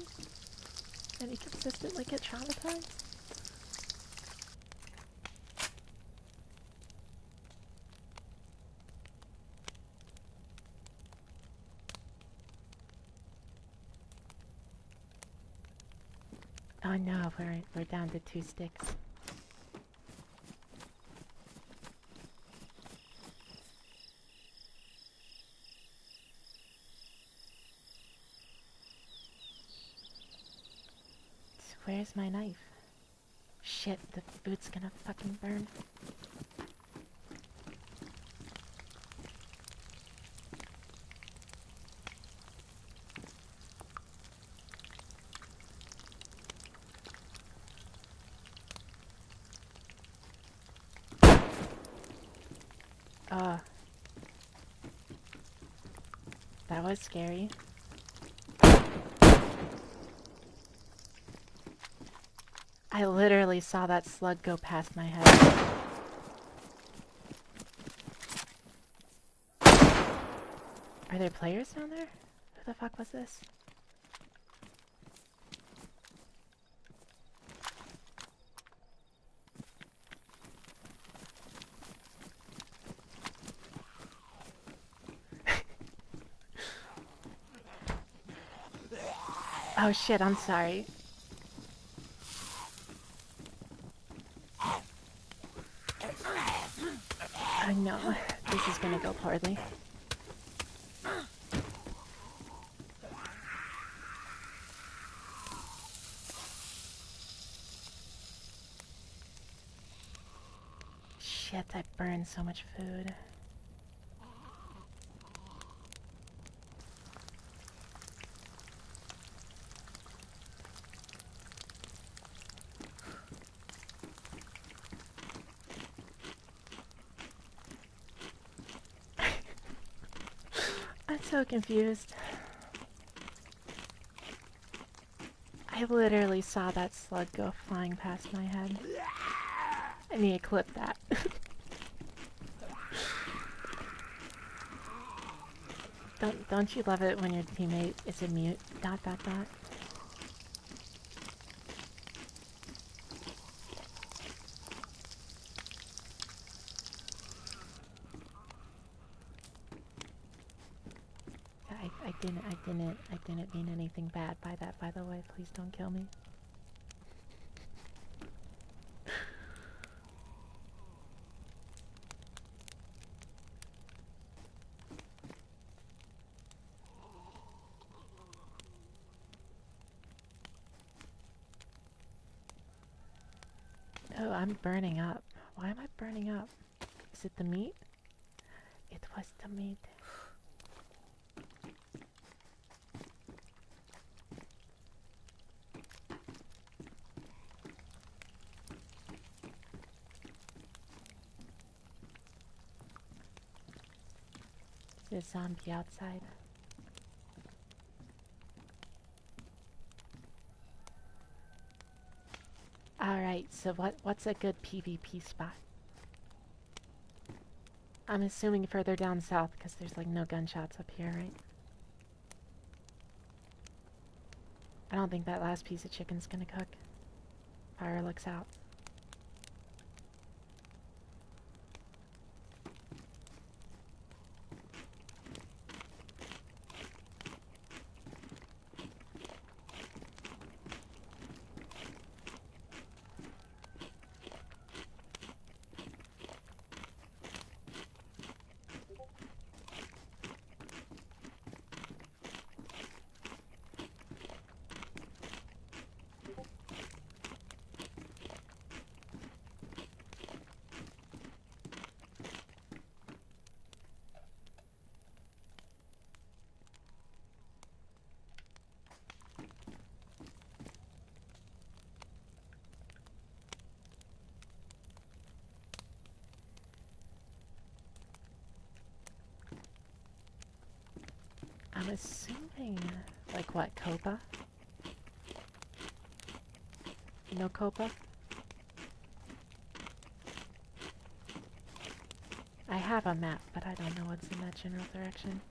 and you consistently get traumatized. Oh no, we're down to 2 sticks. Where's my knife? Shit, the food's gonna fucking burn. That was scary. I literally saw that slug go past my head. Are there players down there? Who the fuck was this? Oh shit, I'm sorry. I know, this is gonna go poorly. Shit, I burned so much food. I'm so confused. I literally saw that slug go flying past my head. I need to clip that. Don't you love it when your teammate is a mute? Dot dot dot. I didn't mean anything bad by that, by the way. Please don't kill me. Oh, I'm burning up. Why am I burning up? Is it the meat? It was the meat. There's zombie outside. Alright, so what's a good PvP spot? I'm assuming further down south, because there's like no gunshots up here, right? I don't think that last piece of chicken's gonna cook. Fire looks out. I'm assuming, like what, Copa? No Copa? I have a map, but I don't know what's in that general direction.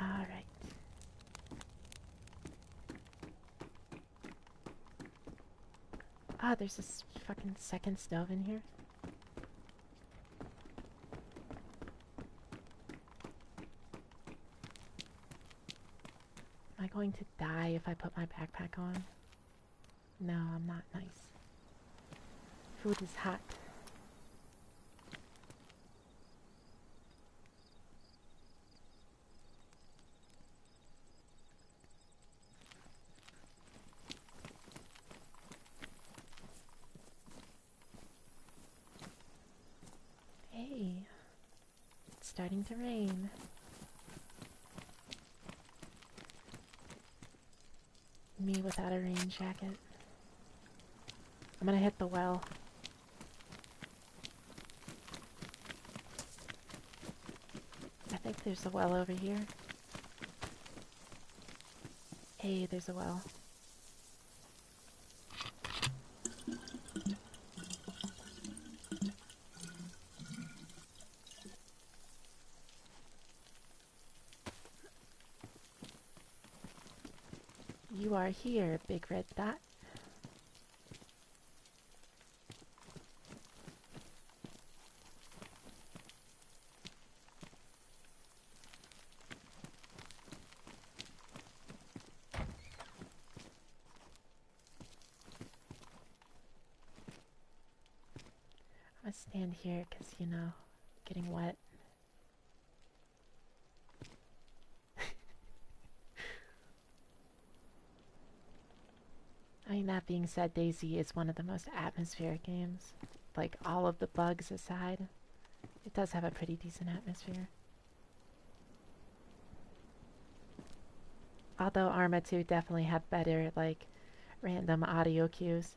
Alright. Ah, there's this fucking second stove in here. Am I going to die if I put my backpack on? No, I'm not. Nice. Food is hot. Hey, it's starting to rain. Me without a rain jacket. I'm gonna hit the well. I think there's a well over here. Hey, there's a well. You are here, big red dot. I'm gonna stand here because, you know, getting wet. I mean, that being said, Dayz is one of the most atmospheric games. Like, all of the bugs aside, it does have a pretty decent atmosphere. Although Arma 2 definitely had better, like, random audio cues.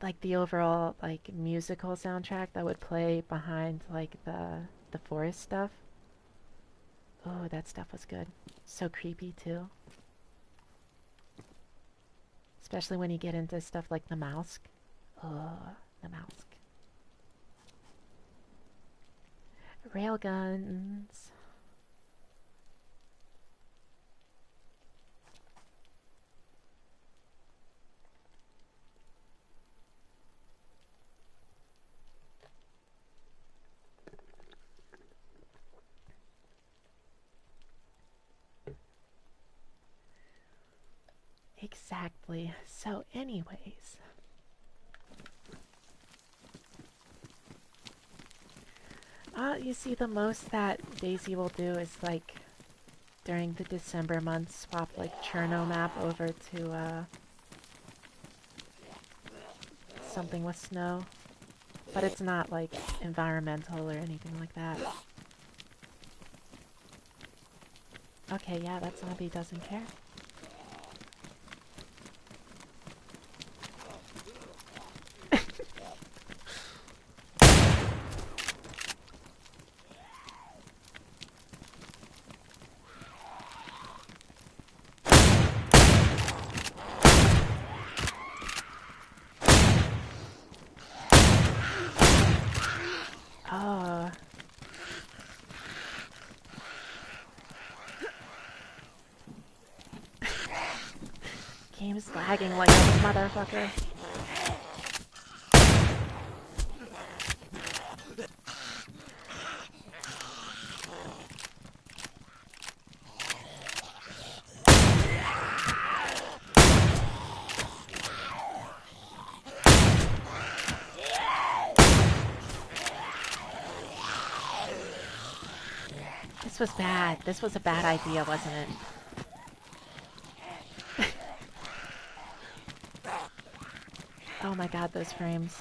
Like, the overall, like, musical soundtrack that would play behind, like, the forest stuff. Oh, that stuff was good. So creepy, too. Especially when you get into stuff like the mouse. Oh, the mouse. Railguns. Exactly. So anyways. You see, the most that Daisy will do is like during the December months swap like Cherno map over to something with snow. But it's not like environmental or anything like that. Okay, yeah, that zombie doesn't care. Oh. Game's lagging like a motherfucker. This was bad. This was a bad idea, wasn't it? Oh my god, those frames.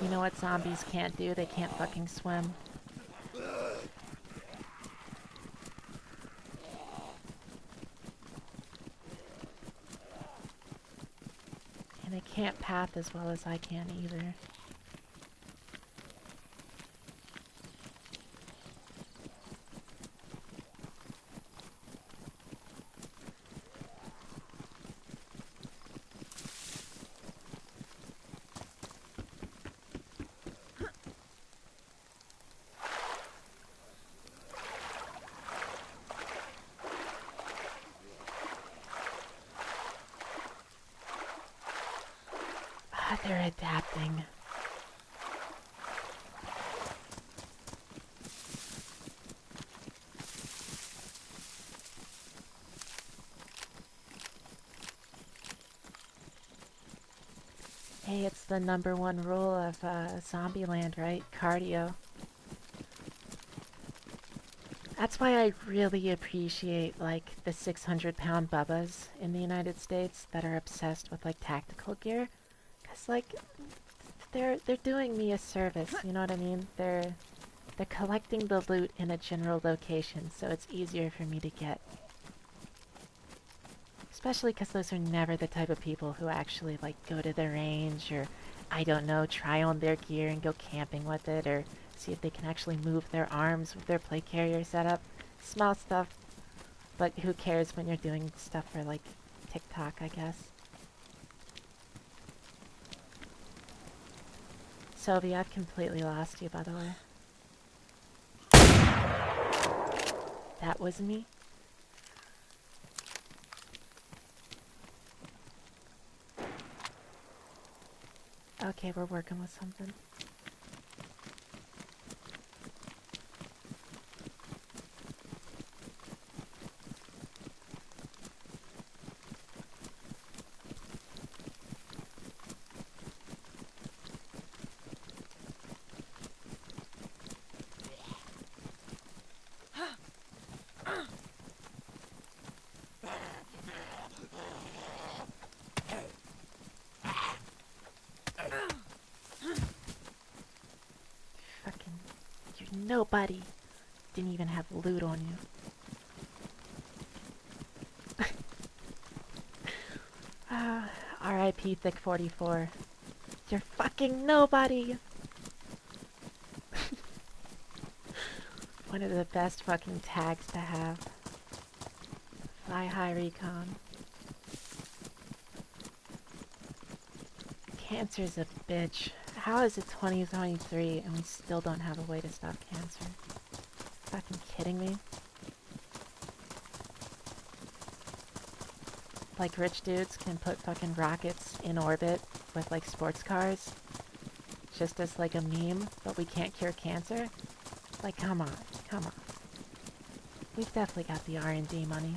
You know what zombies can't do? They can't fucking swim. And they can't path as well as I can either. Ah, they're adapting. Hey, it's the #1 rule of Zombieland, right? Cardio. That's why I really appreciate, like, the 600-pound bubbas in the United States that are obsessed with, like, tactical gear. Because, like, they're doing me a service, you know what I mean? They're collecting the loot in a general location, so it's easier for me to get. Especially because those are never the type of people who actually, like, go to the range or, I don't know, try on their gear and go camping with it or see if they can actually move their arms with their plate carrier setup. Small stuff, but who cares when you're doing stuff for, like, TikTok, I guess. Sylvia, I've completely lost you, by the way. That was me. Okay, we're working with something. Fucking, you're nobody. Didn't even have loot on you. R.I.P. Thick 44. You're fucking nobody. One of the best fucking tags to have. Fly high recon. Cancer's a bitch. How is it 2023 and we still don't have a way to stop cancer? Fucking kidding me? like rich dudes can put fucking rockets in orbit with like sports cars just as like a meme, but we can't cure cancer? Like, come on, come on. We've definitely got the R&D money.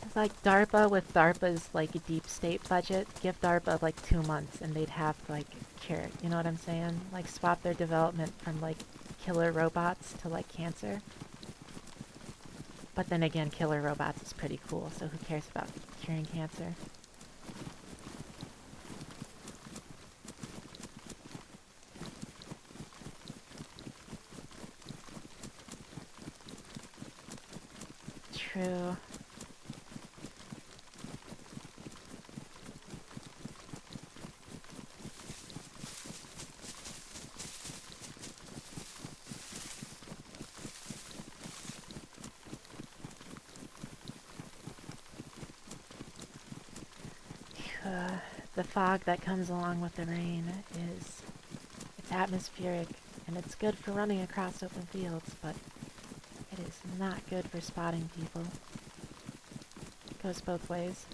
It's like DARPA with DARPA's like deep state budget. Give DARPA like 2 months and they'd have like cure. You know what I'm saying? Like swap their development from like killer robots to like cancer. But then again, killer robots is pretty cool, so who cares about curing cancer? True. The fog that comes along with the rain it's atmospheric and it's good for running across open fields, but it is not good for spotting people. It goes both ways.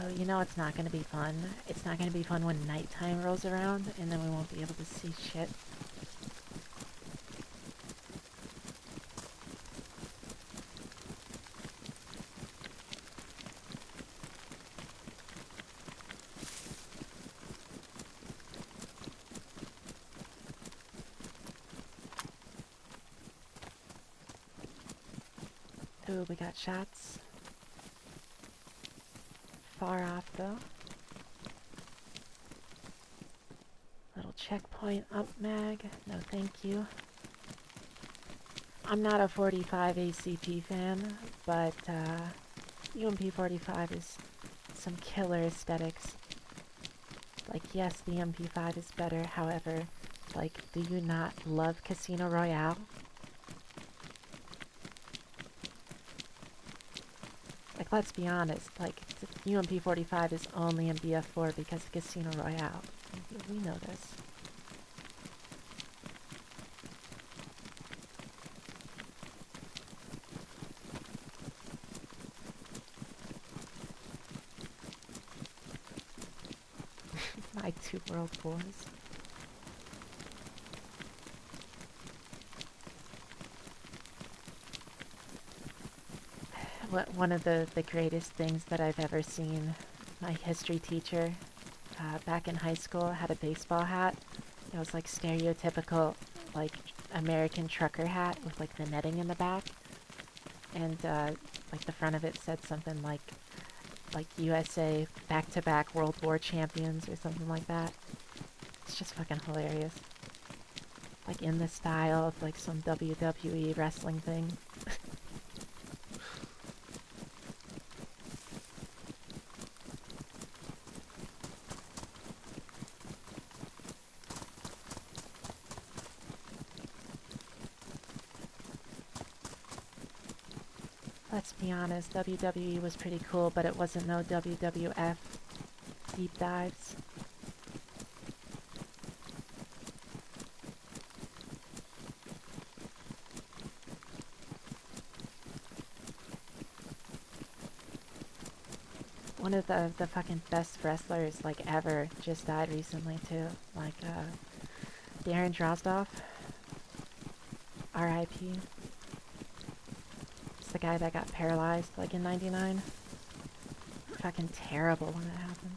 Oh, you know it's not going to be fun. It's not going to be fun when nighttime rolls around and then we won't be able to see shit. Ooh, we got shots. Far off though. Little checkpoint up mag. No thank you. I'm not a 45 ACP fan, but UMP 45 is some killer aesthetics. Like, yes, the MP5 is better, however, like, do you not love Casino Royale? Like, let's be honest, like, UMP 45 is only in BF4 because of Casino Royale. We know this. My two world wars. One of the greatest things that I've ever seen, my history teacher back in high school had a baseball hat. It was like stereotypical, like American trucker hat with like the netting in the back. And like the front of it said something like USA back-to-back World War champions or something like that. It's just fucking hilarious. Like in the style of like some WWE wrestling thing. Let's be honest, WWE was pretty cool, but it wasn't no WWF deep dives. One of the fucking best wrestlers like ever just died recently too. Like Darren Drozdov. R.I.P. It's the guy that got paralyzed like in '99. Fucking terrible when it happened.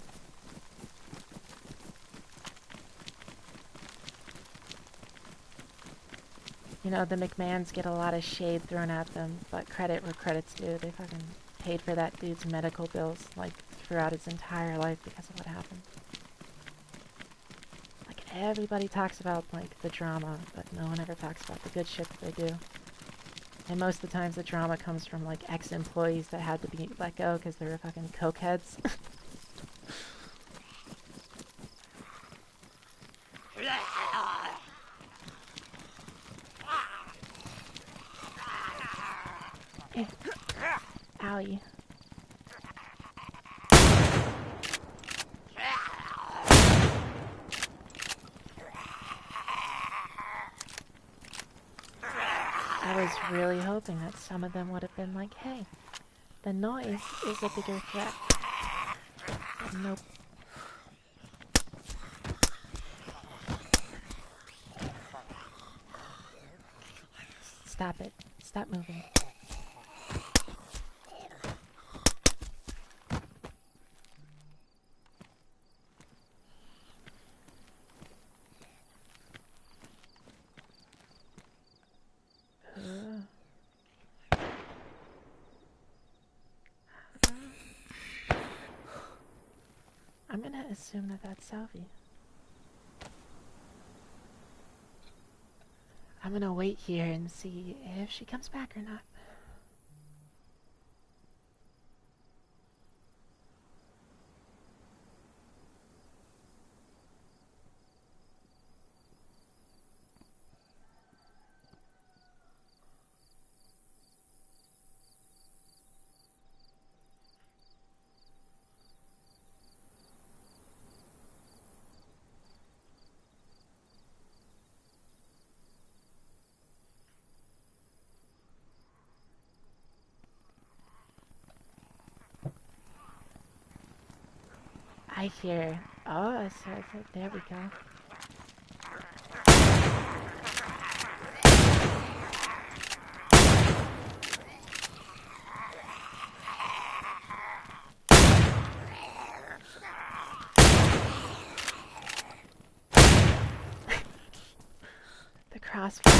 You know, the McMahons get a lot of shade thrown at them, but credit where credit's due. They fucking paid for that dude's medical bills, like, throughout his entire life because of what happened. Like, everybody talks about, like, the drama, but no one ever talks about the good shit that they do. And most of the times the drama comes from, like, ex-employees that had to be let go because they were fucking cokeheads. Owie. I was really hoping that some of them would have been like, hey, the noise is a bigger threat. But nope. Stop it. Stop moving. I'm gonna assume that that's Salvi. I'm gonna wait here and see if she comes back or not. I hear. Oh, so there we go. The crossfire.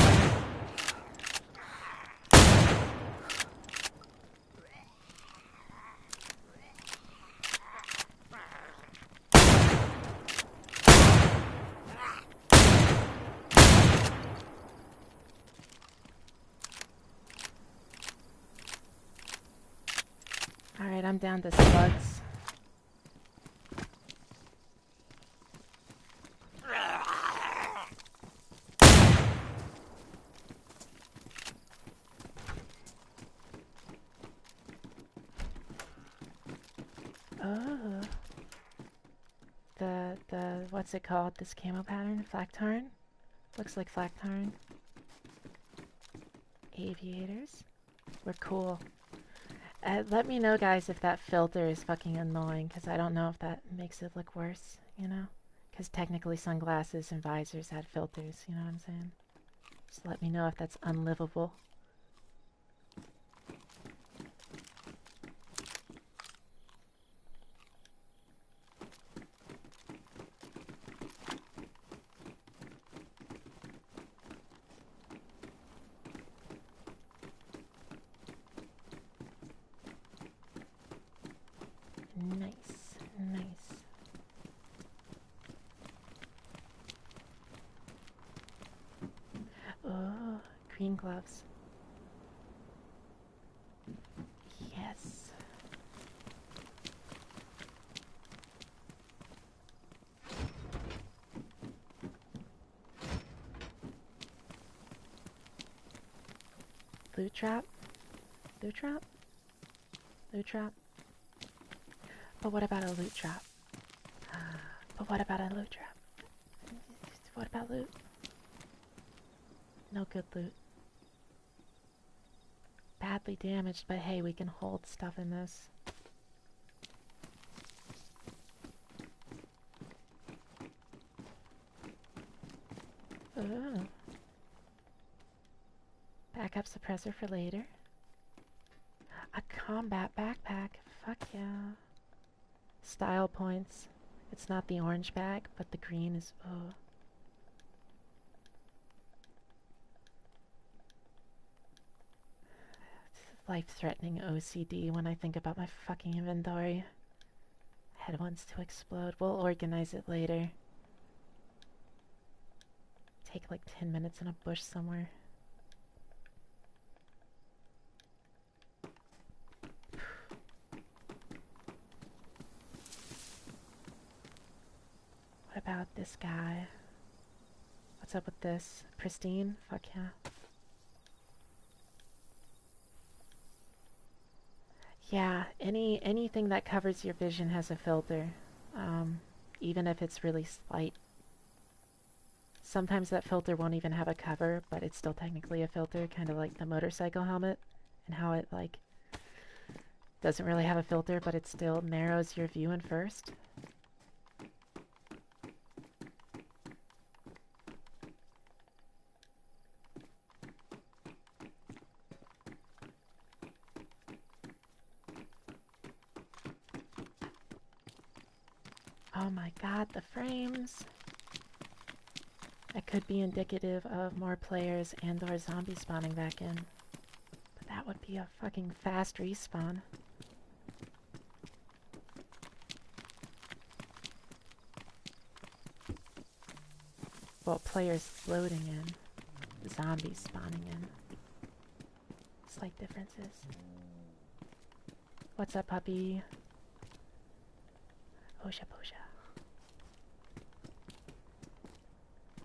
Alright, I'm down to slugs. Oh. What's it called? This camo pattern? Flaktarn? Looks like Flaktarn. Aviators. We're cool. Let me know, guys, if that filter is fucking annoying, because I don't know if that makes it look worse, you know? Because technically sunglasses and visors had filters, you know what I'm saying? Just let me know if that's unlivable. Nice, nice. Oh, green gloves. Yes. Loot trap? Loot trap? Loot trap? But what about a loot trap? But what about a loot trap? What about loot? No good loot. Badly damaged, but hey, we can hold stuff in this. Ooh. Backup suppressor for later. A combat backpack. Fuck yeah. Style points. It's not the orange bag, but the green is... Oh. life-threatening OCD when I think about my fucking inventory. Head wants to explode. We'll organize it later. Take like 10 minutes in a bush somewhere. What about this guy? What's up with this? Pristine? Fuck yeah. Yeah, anything that covers your vision has a filter. Even if it's really slight. Sometimes that filter won't even have a cover, but it's still technically a filter, kind of like the motorcycle helmet, and how it like doesn't really have a filter, but it still narrows your view in first. Oh my god, the frames! That could be indicative of more players and or zombies spawning back in. But that would be a fucking fast respawn. Well, players loading in, zombies spawning in. Slight differences. What's up, puppy? Osha posha.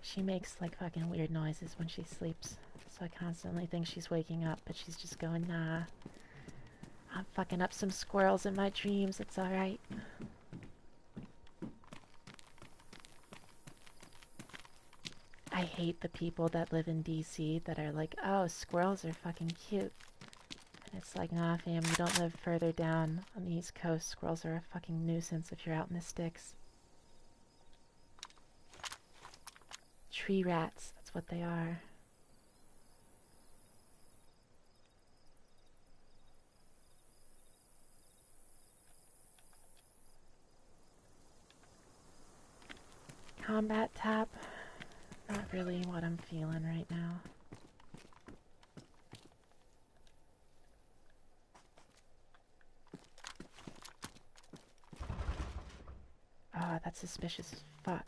She makes like fucking weird noises when she sleeps. So I constantly think she's waking up, but she's just going, nah. I'm fucking up some squirrels in my dreams, it's alright. I hate the people that live in DC that are like, oh, squirrels are fucking cute. And it's like, nah fam, you don't live further down on the East Coast. Squirrels are a fucking nuisance if you're out in the sticks. Tree rats, that's what they are. Combat tap, not really what I'm feeling right now. Oh, that's suspicious as fuck.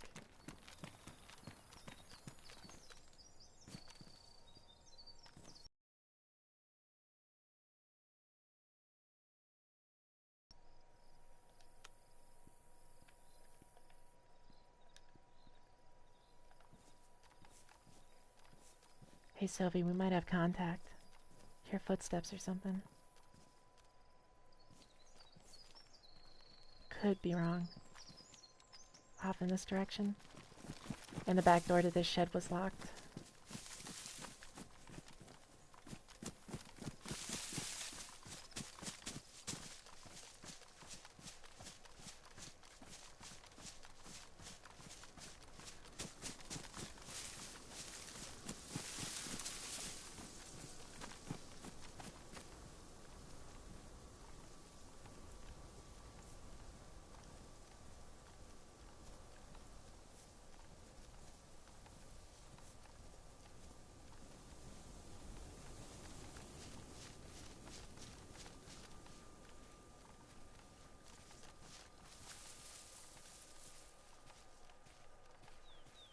Hey Sylvie, we might have contact. Hear footsteps or something. Could be wrong. Off in this direction. And the back door to this shed was locked.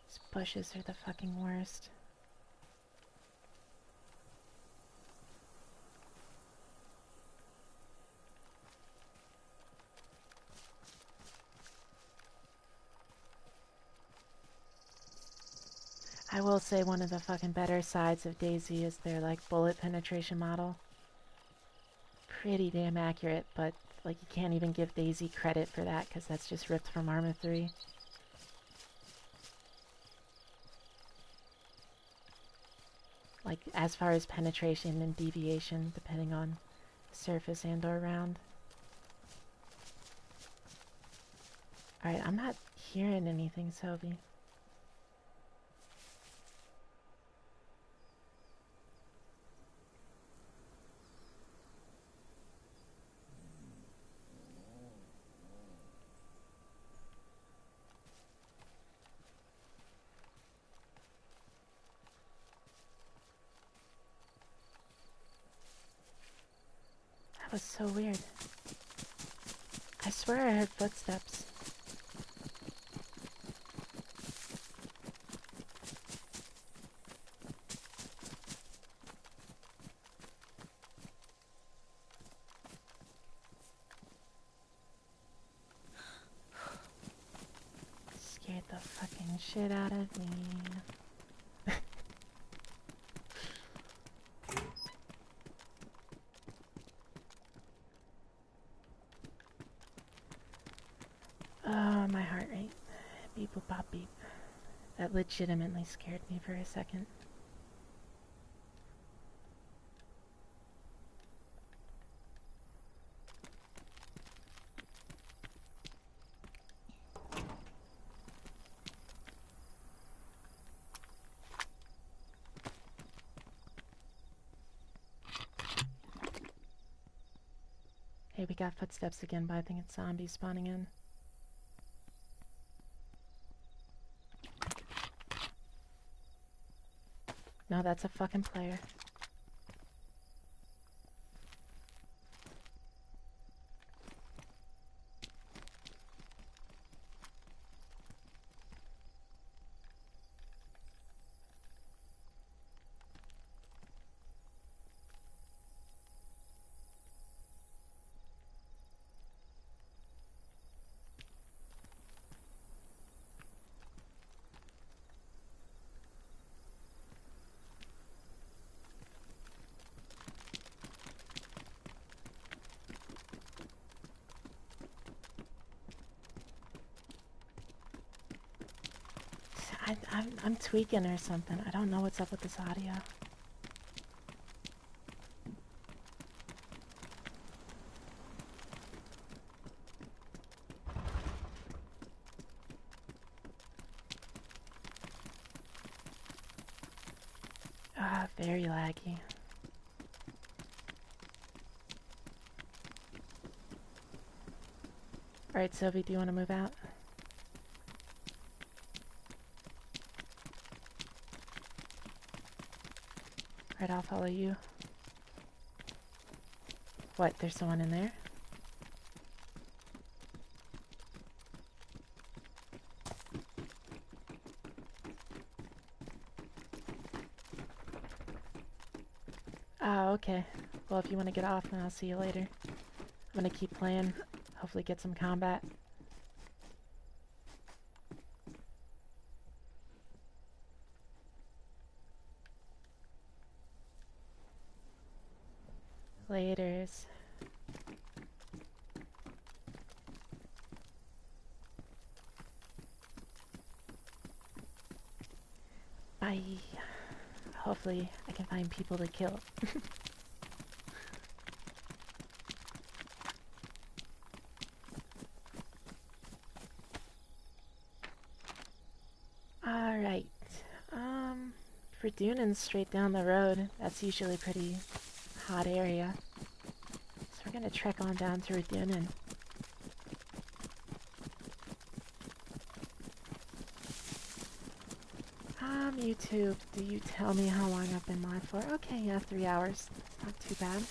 These bushes are the fucking worst. I will say one of the fucking better sides of Dayz is their like bullet penetration model. Pretty damn accurate, but like you can't even give Dayz credit for that because that's just ripped from Arma 3. Like as far as penetration and deviation depending on surface and or round. Alright, I'm not hearing anything, Sophie. That was so weird. I swear I heard footsteps. Scared the fucking shit out of me. Oh, my heart rate. Beep boop bop beep. That legitimately scared me for a second. Hey, we got footsteps again, but I think it's zombies spawning in. No, that's a fucking player. I'm tweaking or something. I don't know what's up with this audio. Ah, very laggy. Alright, Sylvie, do you want to move out? Alright, I'll follow you. What, there's someone in there? Oh, okay. Well, if you want to get off, then I'll see you later. I'm gonna keep playing. Hopefully get some combat. Laters. Bye. Hopefully I can find people to kill. Alright. Verdunan's straight down the road. That's usually a pretty hot area. So we're gonna trek on down to Verdunan. YouTube, do you tell me how long I've been live for? Okay, yeah, 3 hours. It's not too bad.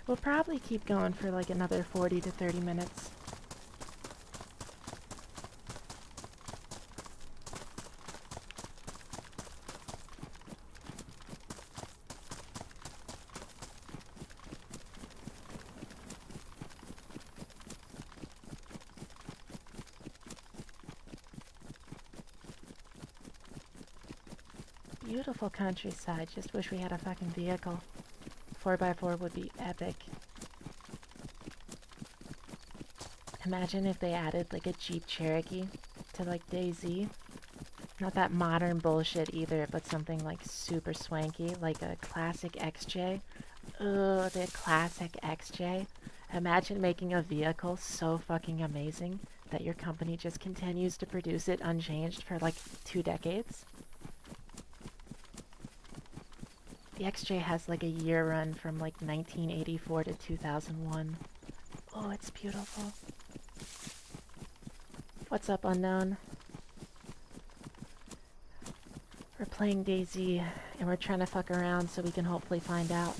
We'll probably keep going for like another 40 to 30 minutes. Beautiful countryside. Just wish we had a fucking vehicle. 4x4 would be epic. Imagine if they added like a Jeep Cherokee to like Dayz. Not that modern bullshit either, but something like super swanky, like a classic XJ. Ugh, the classic XJ. Imagine making a vehicle so fucking amazing that your company just continues to produce it unchanged for like 2 decades. The XJ has like a year run from like 1984 to 2001. Oh, it's beautiful. What's up, unknown? We're playing Daisy, and we're trying to fuck around so we can hopefully find out.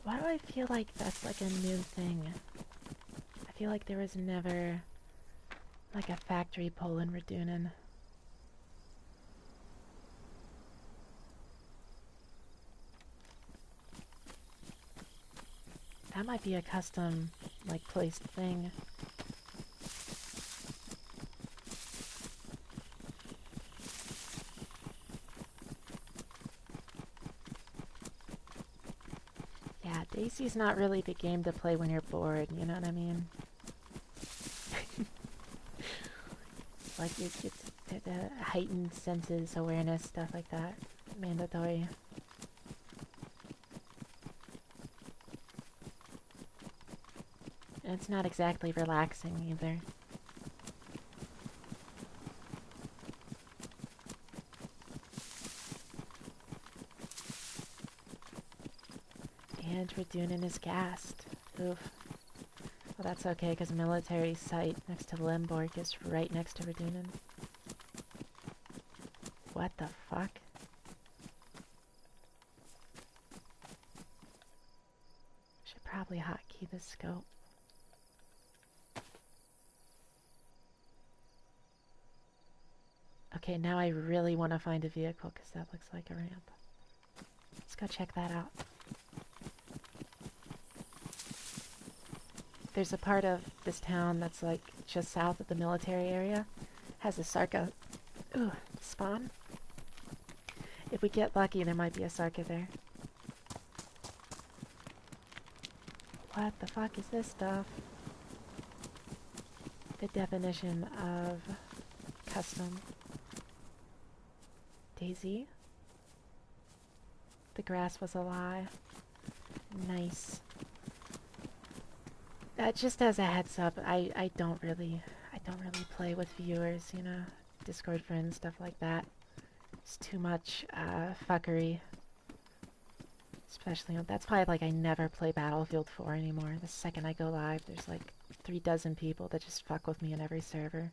Why do I feel like that's like a new thing? I feel like there was never like a factory poll in Redunin. That might be a custom, like, placed thing. Yeah, Daisy's not really the game to play when you're bored, you know what I mean? Like, it's the heightened senses, awareness, stuff like that. Mandatory. And it's not exactly relaxing either. And Redunin is gassed. Oof. Well, that's okay, because military site next to Limborg is right next to Redunin. What the fuck? Should probably hotkey the scope. Okay, now I really want to find a vehicle, because that looks like a ramp. Let's go check that out. There's a part of this town that's like just south of the military area. Has a Sarka spawn. If we get lucky, there might be a Sarka there. What the fuck is this stuff? The definition of custom. Daisy? The grass was a lie. Nice. Just as a heads up, I don't really play with viewers, you know, Discord friends, stuff like that. It's too much fuckery. Especially, that's why like I never play Battlefield 4 anymore. The second I go live, there's like 36 people that just fuck with me in every server.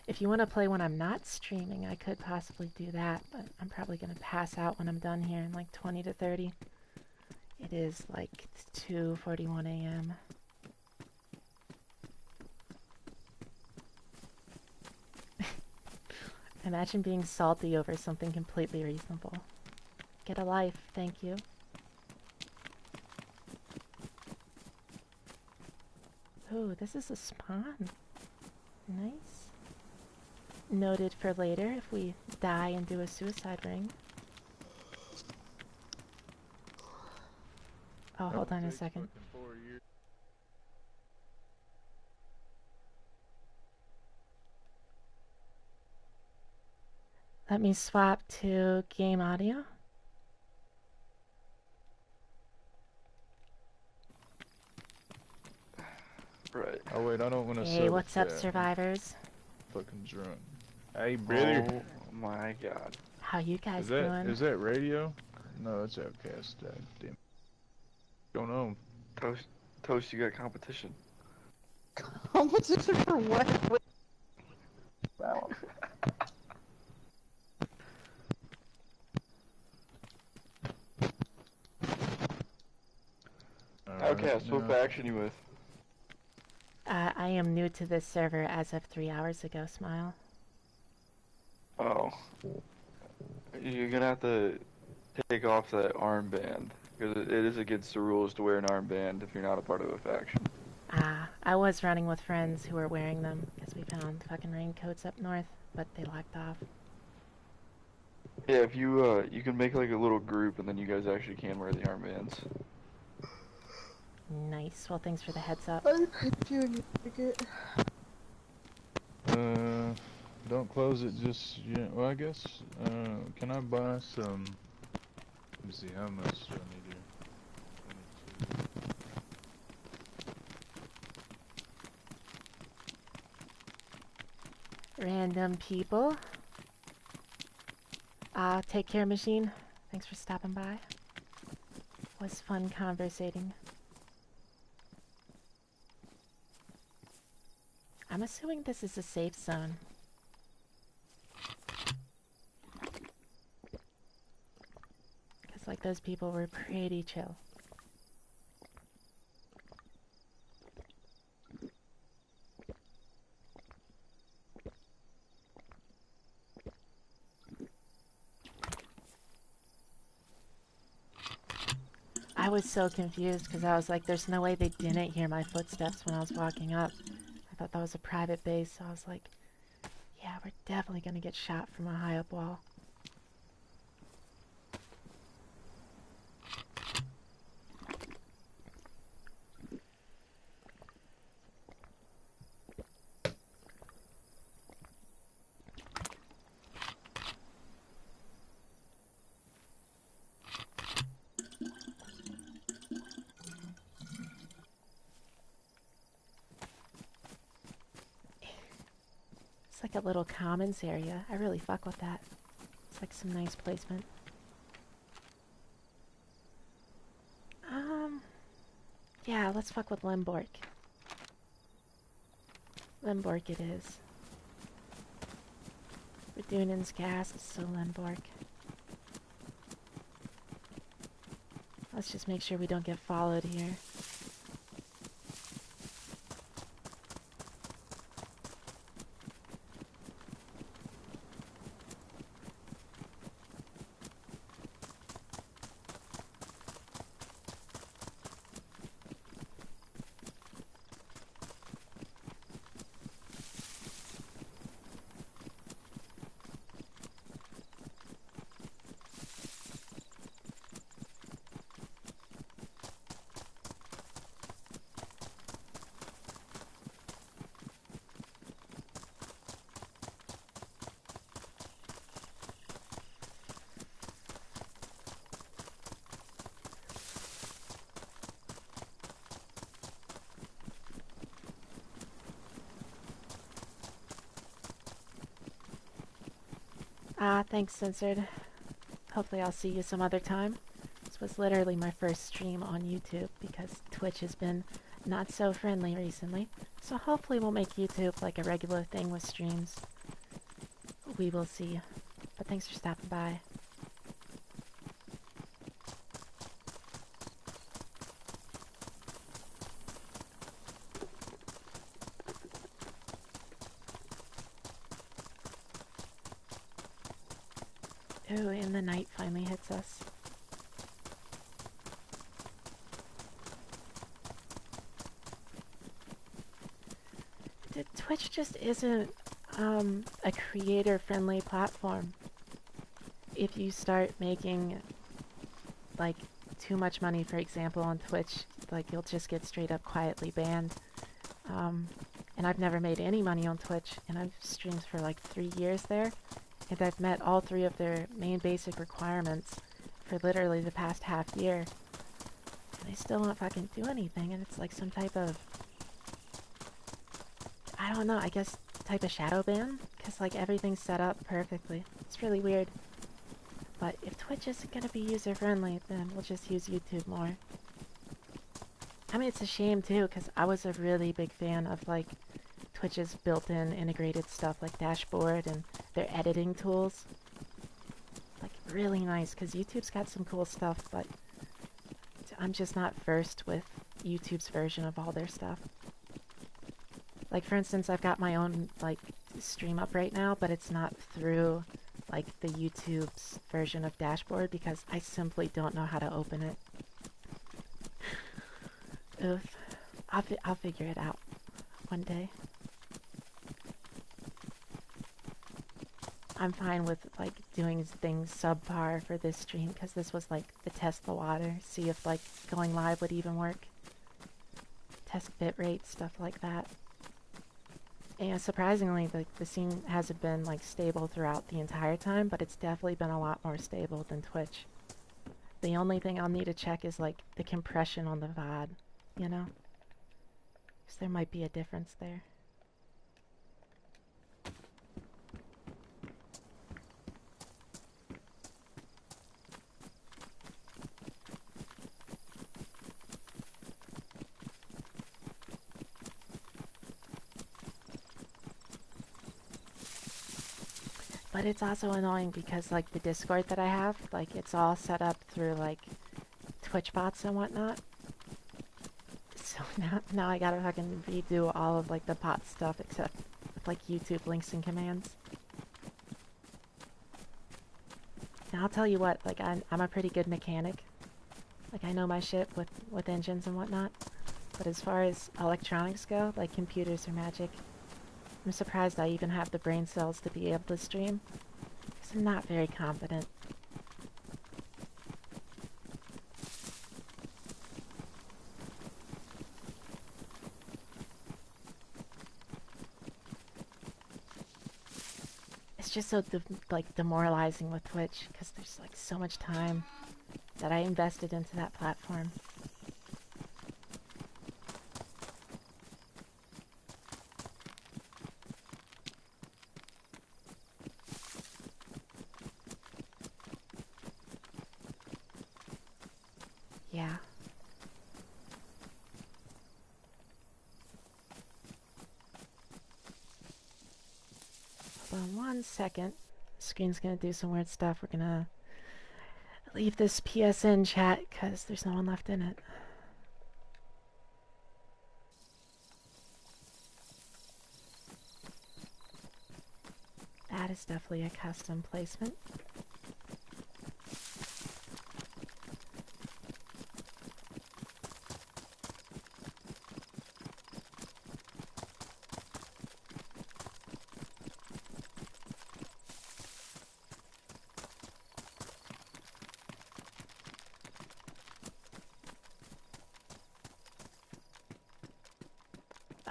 If you want to play when I'm not streaming, I could possibly do that, but I'm probably going to pass out when I'm done here in like 20 to 30. It is like 2:41 a.m. Imagine being salty over something completely reasonable. Get a life, thank you. Ooh, this is a spawn. Nice. Noted for later if we die and do a suicide ring. Oh, hold on a second. Let me swap to game audio. Right. Oh wait, I don't want to. Hey, what's up, survivors? Fucking drunk. Hey, brother. Oh my god. How you guys doing? Is that radio? No, it's Outcast. Damn. Going on. Toast, you got competition. Competition for what? Wow. Outcast, what faction you with? I am new to this server as of 3 hours ago, Smile. Oh. You're gonna have to take off that armband. Because it is against the rules to wear an armband if you're not a part of a faction. I was running with friends who were wearing them because we found fucking raincoats up north, but they locked off. Yeah, if you, you can make like a little group and then you guys actually can wear the armbands. Nice. Well, thanks for the heads up. I'm doing it. Don't close it just yet. Well, I guess, can I buy some? Let me see, how much do I need here? 22. Random people. Take care, machine. Thanks for stopping by. Was fun conversating. I'm assuming this is a safe zone. Because, like, those people were pretty chill. I was so confused because I was like, there's no way they didn't hear my footsteps when I was walking up. I thought that was a private base, so I was like, yeah, we're definitely gonna get shot from a high up wall. It's like a little commons area. I really fuck with that. It's like some nice placement. Yeah, let's fuck with Limbork. Limbork it is. Redunan's gas, so Limbork. Let's just make sure we don't get followed here. Thanks, Censored. Hopefully I'll see you some other time. This was literally my first stream on YouTube because Twitch has been not so friendly recently. So hopefully we'll make YouTube like a regular thing with streams. We will see. But thanks for stopping by. Ooh, and the night finally hits us. Twitch just isn't a creator-friendly platform. If you start making like too much money, for example, on Twitch, like you'll just get straight up quietly banned. And I've never made any money on Twitch, and I've streamed for like 3 years there. And I've met all 3 of their main basic requirements for literally the past half year. And they still won't fucking do anything, and it's like some type of, I don't know, I guess type of shadow ban? Because like everything's set up perfectly. It's really weird. But if Twitch isn't going to be user-friendly, then we'll just use YouTube more. I mean, it's a shame too, because I was a really big fan of like Twitch's built-in integrated stuff like Dashboard and their editing tools. Like really nice, because YouTube's got some cool stuff, but I'm just not versed with YouTube's version of all their stuff. Like for instance, I've got my own like stream up right now, but it's not through like the YouTube's version of Dashboard because I simply don't know how to open it. Oof. I'll figure it out one day. I'm fine with like doing things subpar for this stream because this was like the test the water, see if like going live would even work. Test bitrate, stuff like that. And surprisingly, the scene hasn't been like stable throughout the entire time, but it's definitely been a lot more stable than Twitch. The only thing I'll need to check is like the compression on the VOD, you know? Because there might be a difference there. But it's also annoying because like the Discord that I have, like it's all set up through like Twitch bots and whatnot. So now I gotta fucking redo all of like the bot stuff except with like YouTube links and commands. Now I'll tell you what, like I'm a pretty good mechanic. Like I know my shit with engines and whatnot. But as far as electronics go, like computers are magic. I'm surprised I even have the brain cells to be able to stream. Because I'm not very confident. It's just so like demoralizing with Twitch because there's like so much time that I invested into that platform. Yeah. Hold on 1 second. Screen's gonna do some weird stuff. We're gonna leave this PSN chat because there's no one left in it. That is definitely a custom placement.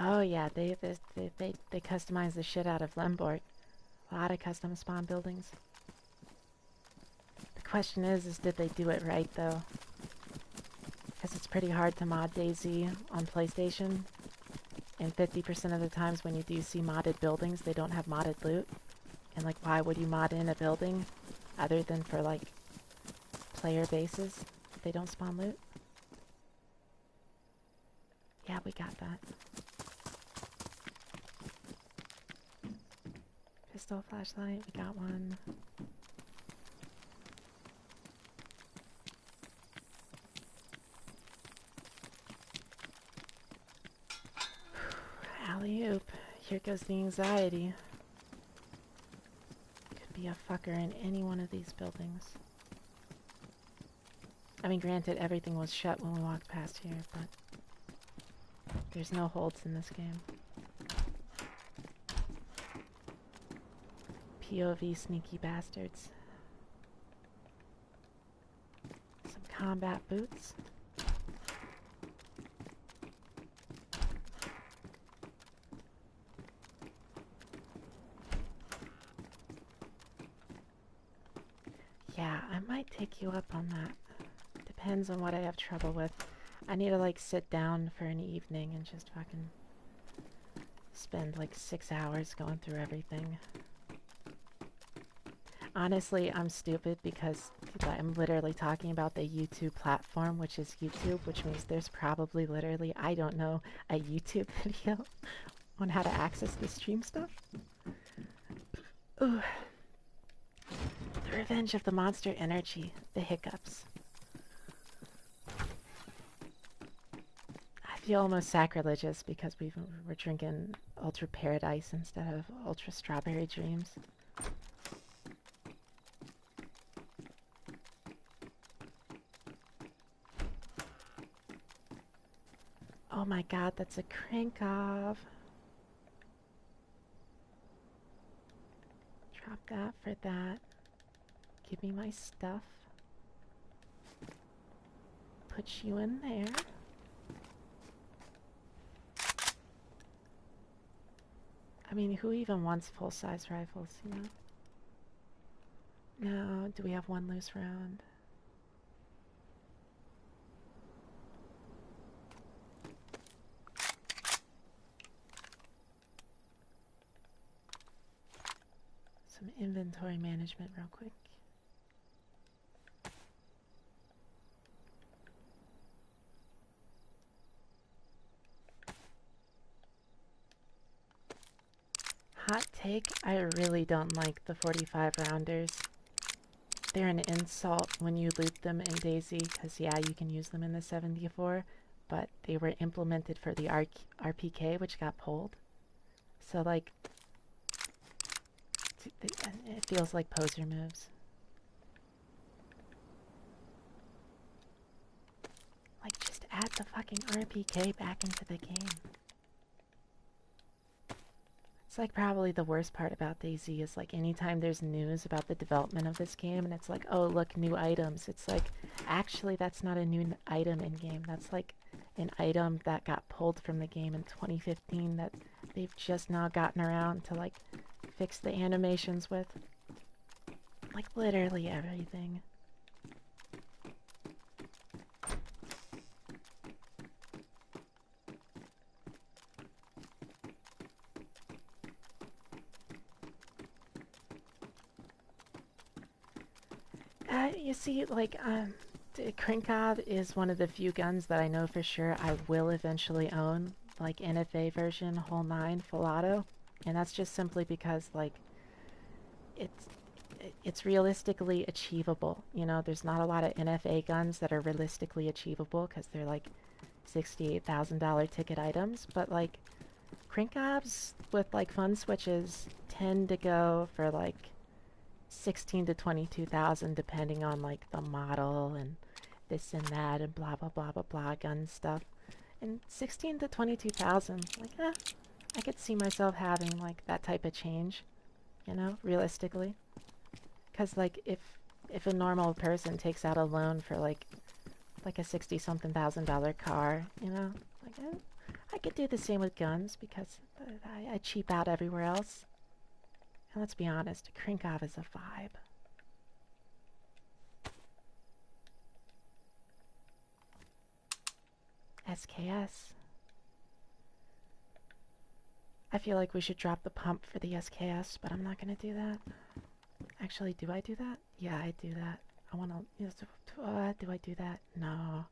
Oh yeah, they customize the shit out of Lemborg. A lot of custom spawn buildings. The question is did they do it right though? Because it's pretty hard to mod Dayz on PlayStation, and 50% of the times when you do see modded buildings, they don't have modded loot. And like, why would you mod in a building other than for like player bases if they don't spawn loot? Yeah, we got that. Pistol flashlight, we got one. Alley-oop. Here goes the anxiety. Could be a fucker in any one of these buildings. I mean, granted, everything was shut when we walked past here, but there's no holds in this game. POV sneaky bastards. Some combat boots. Yeah, I might take you up on that. Depends on what I have trouble with. I need to like sit down for an evening and just fucking spend like 6 hours going through everything. Honestly, I'm stupid because I'm literally talking about the YouTube platform, which is YouTube, which means there's probably literally, I don't know, a YouTube video on how to access the stream stuff. Ooh. The revenge of the monster energy, the hiccups. I feel almost sacrilegious because we're drinking Ultra Paradise instead of Ultra Strawberry Dreams. Oh my god, that's a crank off. Drop that for that. Give me my stuff. Put you in there. I mean, who even wants full-size rifles, you know? No, do we have one loose round? Some inventory management real quick. Hot take, I really don't like the 45 rounders. They're an insult when you loot them in Daisy, because yeah, you can use them in the 74, but they were implemented for the RPK, which got pulled. So like, it feels like poser moves. Like, just add the fucking RPK back into the game. It's like probably the worst part about DayZ is like anytime there's news about the development of this game and it's like, oh look, new items. It's like, actually that's not a new item in game. That's like an item that got pulled from the game in 2015 that they've just now gotten around to like fix the animations with. Like literally everything. You see, like, Krinkov is one of the few guns that I know for sure I will eventually own, like NFA version, whole 9, full auto, and that's just simply because, like, it's realistically achievable. You know, there's not a lot of NFA guns that are realistically achievable because they're like $68,000 ticket items, but like Krinkovs with like fun switches tend to go for like 16 to 22,000 depending on like the model and this and that and blah blah blah blah blah gun stuff. And 16 to 22,000, like I could see myself having like that type of change, you know, realistically. Cause like if a normal person takes out a loan for like a 60-something thousand dollar car, you know, like I could do the same with guns because I cheap out everywhere else. And let's be honest, Krinkov is a vibe. SKS. I feel like we should drop the pump for the SKS, but I'm not gonna do that. Actually, do I do that? Yeah, I do that. I wanna... do I do that? No.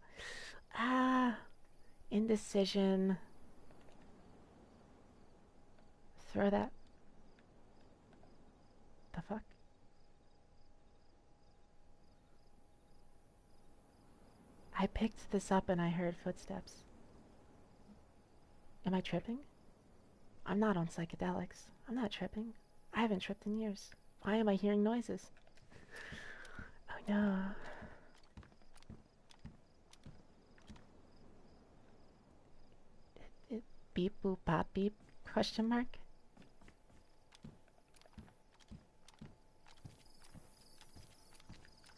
Indecision. Throw that... The fuck? I picked this up and I heard footsteps. Am I tripping? I'm not on psychedelics. I'm not tripping. I haven't tripped in years. Why am I hearing noises? Oh no. Beep boop bop beep? Question mark?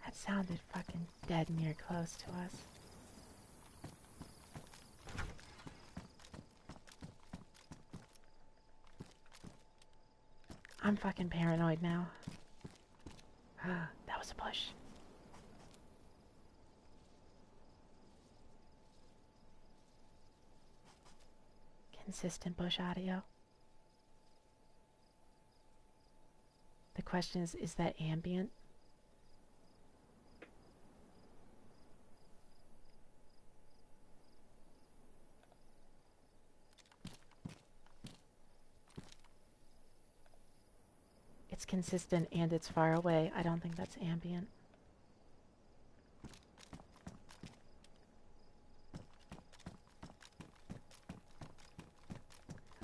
That sounded fucking dead near close to us. I'm fucking paranoid now. That was a push. Consistent bush audio. The question is that ambient? It's consistent and it's far away. I don't think that's ambient.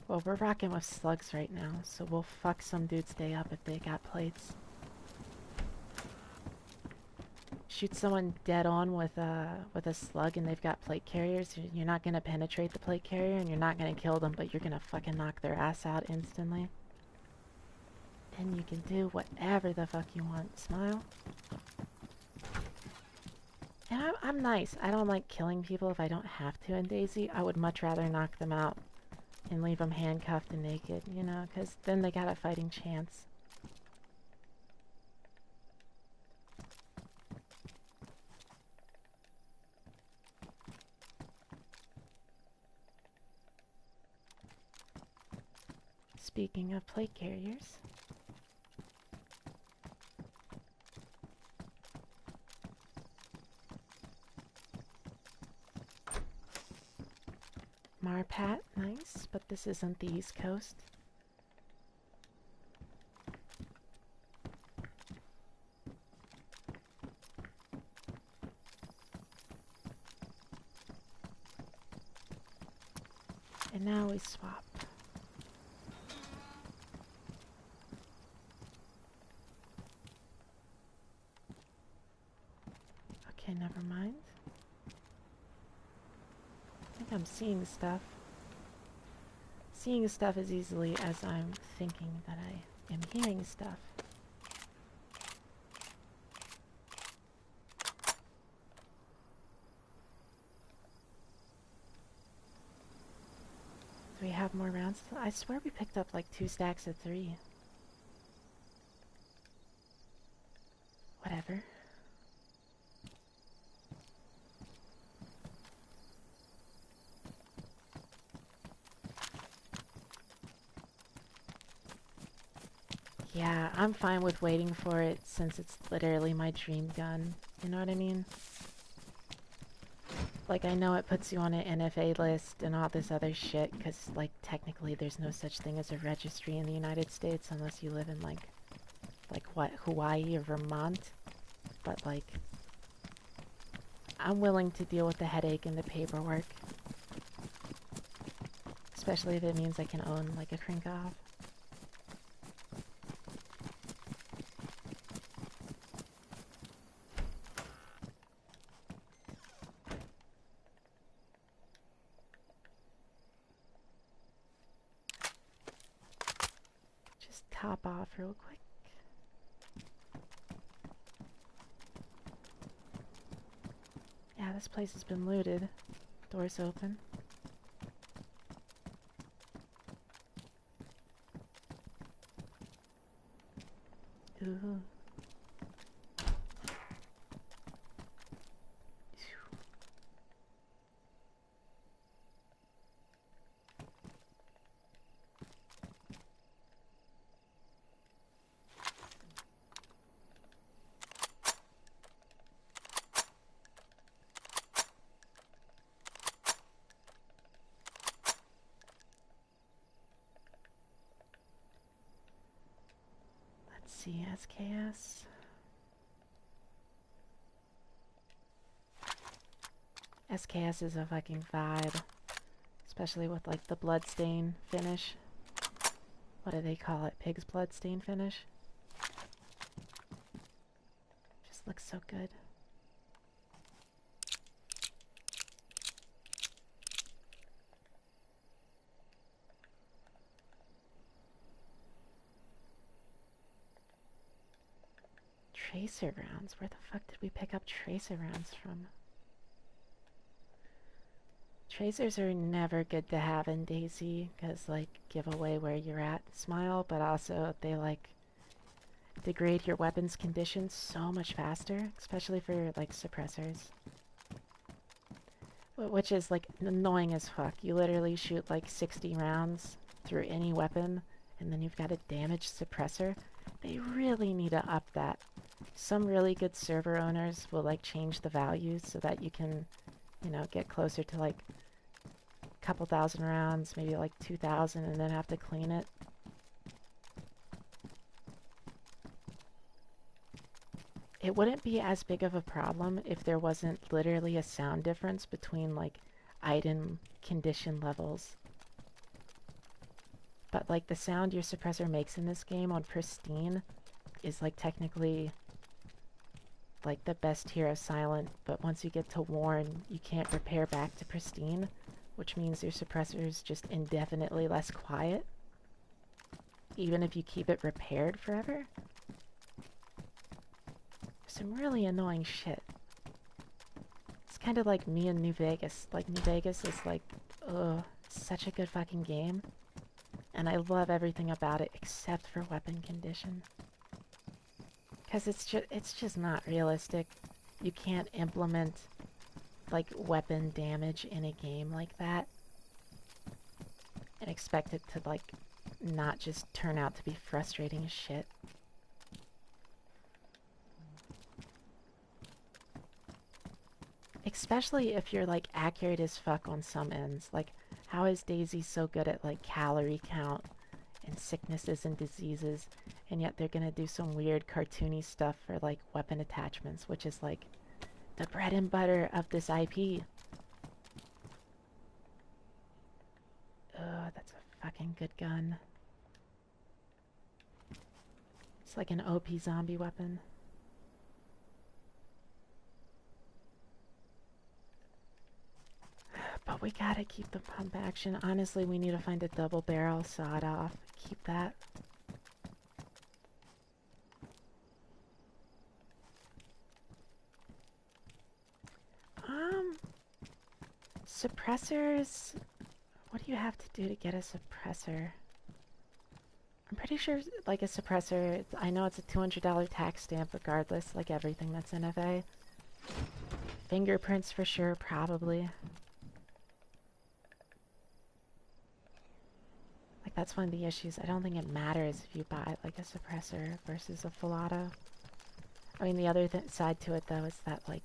Well, we're rocking with slugs right now, so we'll fuck some dude's day up if they got plates. Shoot someone dead on with a slug and they've got plate carriers. You're not gonna penetrate the plate carrier and you're not gonna kill them, but you're gonna fucking knock their ass out instantly. And you can do whatever the fuck you want. Smile. And I'm nice. I don't like killing people if I don't have to in Daisy. I would much rather knock them out and leave them handcuffed and naked, you know, because then they got a fighting chance. Speaking of plate carriers, Marpat, nice, but this isn't the East Coast. And now we swap. Okay, never mind. I think I'm seeing stuff. Seeing stuff as easily as I'm thinking that I am hearing stuff. Do we have more rounds? I swear we picked up like 2 stacks of 3. Whatever. Yeah, I'm fine with waiting for it since it's literally my dream gun. You know what I mean? Like, I know it puts you on an NFA list and all this other shit, because, like, technically there's no such thing as a registry in the United States unless you live in, like what, Hawaii or Vermont. But, like, I'm willing to deal with the headache and the paperwork. Especially if it means I can own, like, a Krinkov. Top off real quick. Yeah, this place has been looted. Doors open. Ooh. See, SKS. SKS is a fucking vibe. Especially with like the bloodstain finish. What do they call it? Pig's bloodstain finish? Just looks so good. Tracer rounds? Where the fuck did we pick up tracer rounds from? Tracers are never good to have in Dayz, because, like, give away where you're at, smile, but also they, like, degrade your weapon's condition so much faster, especially for, like, suppressors. Which is, like, annoying as fuck. You literally shoot, like, 60 rounds through any weapon, and then you've got a damaged suppressor. They really need to up that. Some really good server owners will, like, change the values so that you can, you know, get closer to, like, a couple thousand rounds, maybe, like, 2,000, and then have to clean it. It wouldn't be as big of a problem if there wasn't literally a sound difference between, like, item condition levels. But, like, the sound your suppressor makes in this game on pristine is, like, technically, like, the best tier of silent, but once you get to worn, you can't repair back to pristine, which means your suppressor is just indefinitely less quiet, even if you keep it repaired forever. Some really annoying shit. It's kind of like me in New Vegas. Like, New Vegas is like, ugh, such a good fucking game. And I love everything about it except for weapon condition. Because it's just not realistic. You can't implement, like, weapon damage in a game like that and expect it to, like, not just turn out to be frustrating as shit. Especially if you're, like, accurate as fuck on some ends. Like, how is Daisy so good at, like, calorie count and sicknesses and diseases, and yet they're gonna do some weird cartoony stuff for, like, weapon attachments, which is, like, the bread and butter of this IP. Ugh, that's a fucking good gun. It's like an OP zombie weapon. But we gotta keep the pump action. Honestly, we need to find a double barrel sawed off. Keep that. Suppressors. What do you have to do to get a suppressor? I'm pretty sure, like, a suppressor, I know it's a $200 tax stamp regardless, like everything that's NFA. Fingerprints for sure, probably. Like, that's one of the issues. I don't think it matters if you buy, like, a suppressor versus a full auto. I mean, the other side to it, though, is that, like,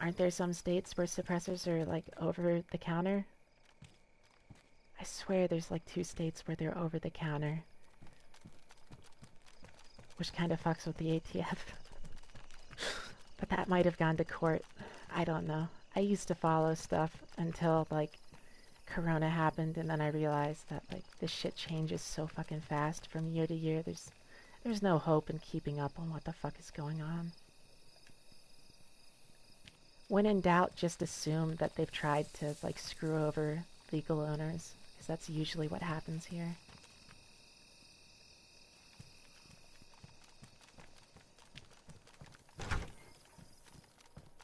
aren't there some states where suppressors are, like, over the counter? I swear there's, like, 2 states where they're over the counter. Which kind of fucks with the ATF. But that might have gone to court. I don't know. I used to follow stuff until, like, Corona happened, and then I realized that, like, this shit changes so fucking fast from year to year. There's no hope in keeping up on what the fuck is going on. When in doubt, just assume that they've tried to, like, screw over legal owners, because that's usually what happens here.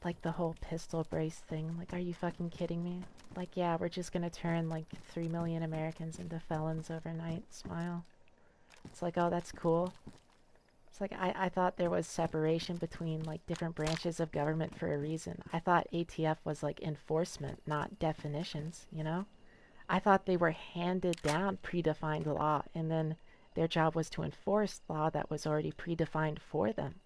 Like the whole pistol brace thing. Like, are you fucking kidding me? Like, yeah, we're just gonna turn, like, 3 million Americans into felons overnight. Smile. It's like, oh, that's cool. It's like, I thought there was separation between, like, different branches of government for a reason. I thought ATF was, like, enforcement, not definitions, you know? I thought they were handed down predefined law, and then their job was to enforce law that was already predefined for them.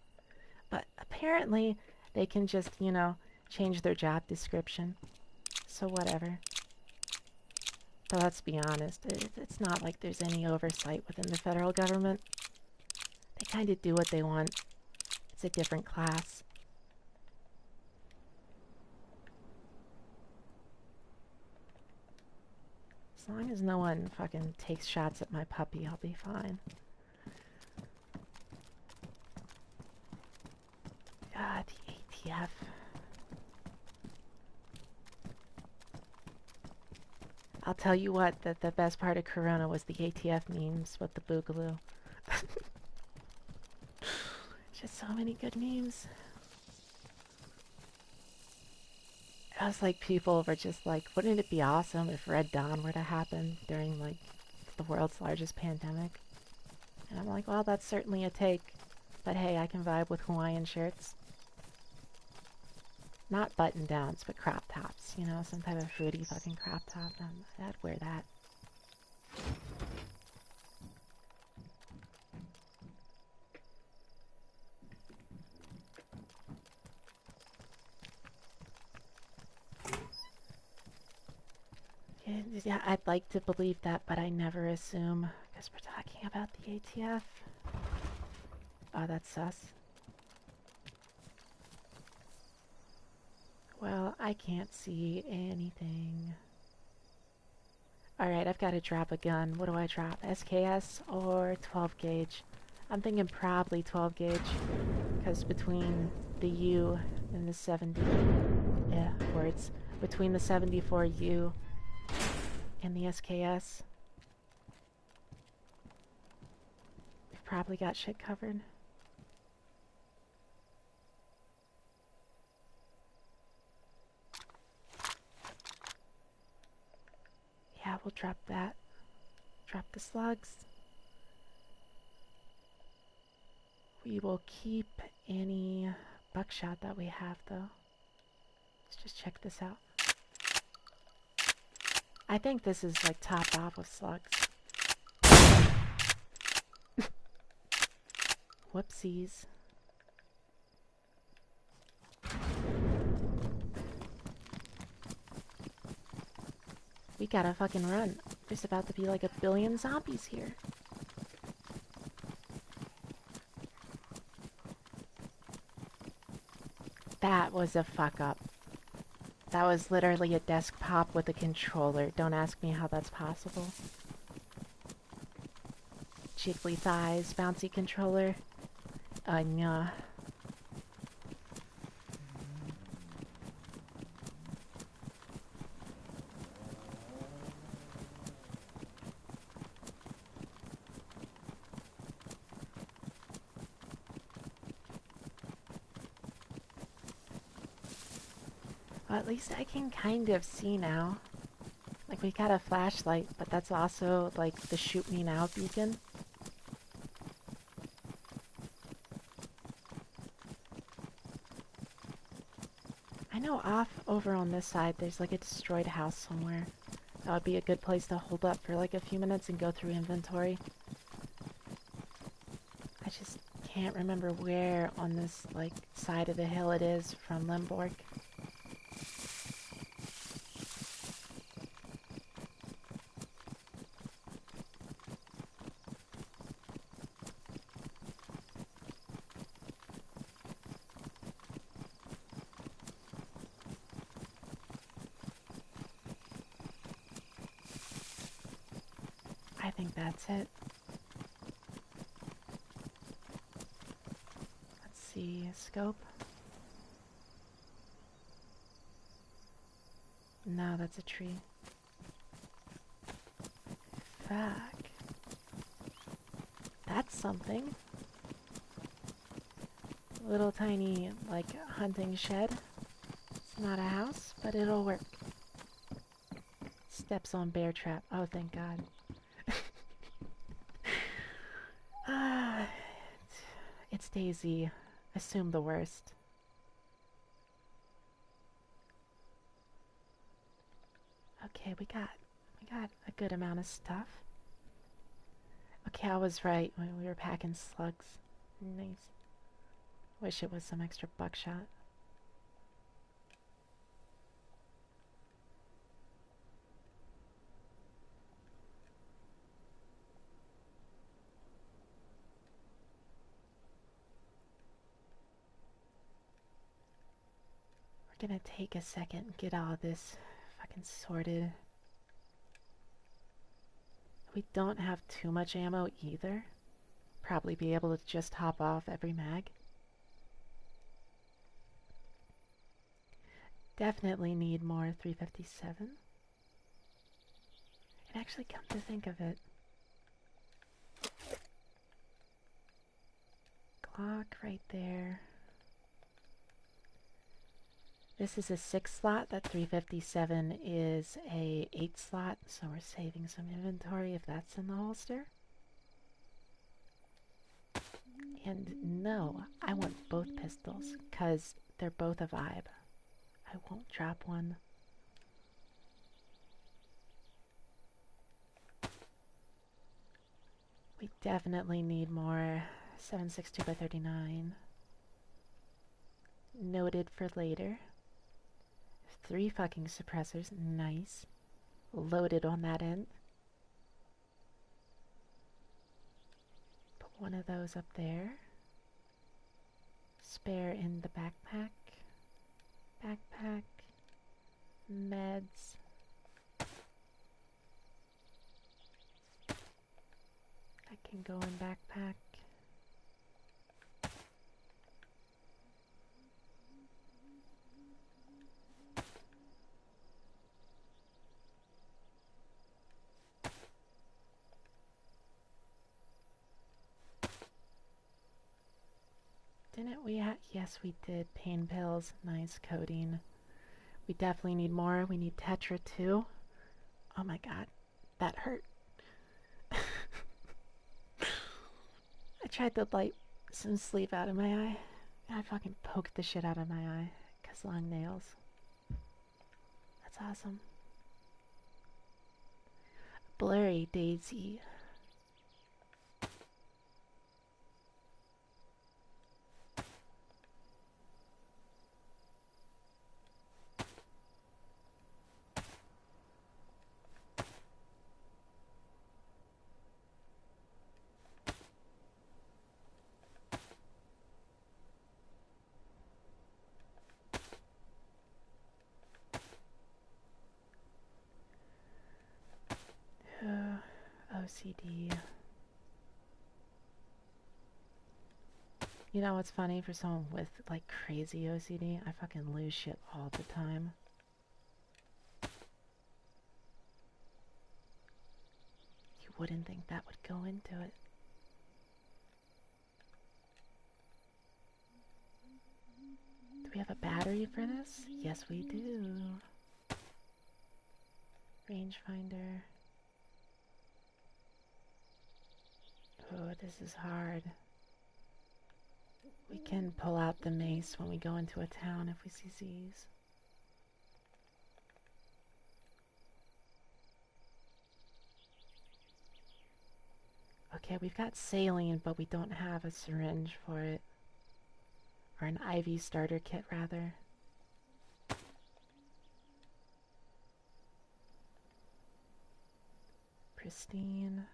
But apparently, they can just, you know, change their job description. So whatever. But let's be honest, it's not like there's any oversight within the federal government. They kind of do what they want. It's a different class. As long as no one fucking takes shots at my puppy, I'll be fine. God, the ATF. I'll tell you what, the best part of Corona was the ATF memes with the boogaloo. Just so many good memes. I was like, people were just like, wouldn't it be awesome if Red Dawn were to happen during, like, the world's largest pandemic? And I'm like, well, that's certainly a take. But hey, I can vibe with Hawaiian shirts. Not button downs, but crop tops, you know, some type of fruity fucking crop top. I'd wear that. Yeah, I'd like to believe that, but I never assume, because we're talking about the ATF. Oh, that's sus. Well, I can't see anything. Alright, I've got to drop a gun. What do I drop? SKS or 12 gauge? I'm thinking probably 12 gauge, because between the U and the 70... words. Between the 74U and the SKS, we've probably got shit covered. will drop that. Drop the slugs. We will keep any buckshot that we have, though. Let's just check this out. I think this is like topped off with slugs. Whoopsies. We gotta fucking run. There's about to be like 1 billion zombies here. That was a fuck up. That was literally a desk pop with a controller. Don't ask me how that's possible. Jiggly thighs, bouncy controller. Nah. Well, at least I can kind of see now. Like, we got a flashlight, but that's also, like, the shoot me now beacon. I know off over on this side, there's, like, a destroyed house somewhere. That would be a good place to hold up for, like, a few minutes and go through inventory. I just can't remember where on this, like, side of the hill it is from Limborg. I think that's it. Let's see, scope. No, that's a tree. Fuck. That's something. Little tiny, like, hunting shed. It's not a house, but it'll work. Steps on bear trap. Oh, thank God. It's Daisy. Assume the worst. Okay, we got a good amount of stuff. Okay, I was right when we were packing slugs. Nice. Wish it was some extra buckshot. We're gonna take a second and get all this fucking sorted. We don't have too much ammo either. Probably be able to just hop off every mag. Definitely need more 357. And actually, come to think of it, clock right there. This is a 6 slot. That 357 is a 8 slot, so we're saving some inventory if that's in the holster. And no, I want both pistols, because they're both a vibe. I won't drop one. We definitely need more 7.62x39. Noted for later. 3 fucking suppressors, nice. Loaded on that end. Put one of those up there. Spare in the backpack. Backpack. Meds. That can go in backpack. Didn't we yes, we did. Pain pills. Nice. Codeine. We definitely need more. We need Tetra too. Oh my God. That hurt. I tried to light some sleep out of my eye. And I fucking poked the shit out of my eye. 'Cause long nails. That's awesome. Blurry Daisy. OCD. You know what's funny for someone with like crazy OCD? I fucking lose shit all the time. You wouldn't think that would go into it. Do we have a battery for this? Yes, we do. Rangefinder. Oh, this is hard. We can pull out the mace when we go into a town if we see Z's. Okay, we've got saline, but we don't have a syringe for it. Or an IV starter kit, rather. Pristine.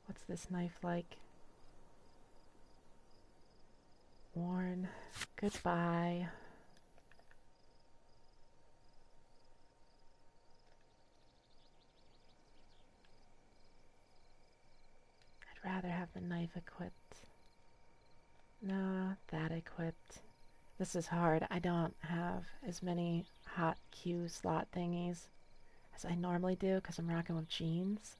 What's this knife like? Worn. Goodbye. I'd rather have the knife equipped. Nah, that equipped. This is hard. I don't have as many hot Q slot thingies as I normally do because I'm rocking with jeans.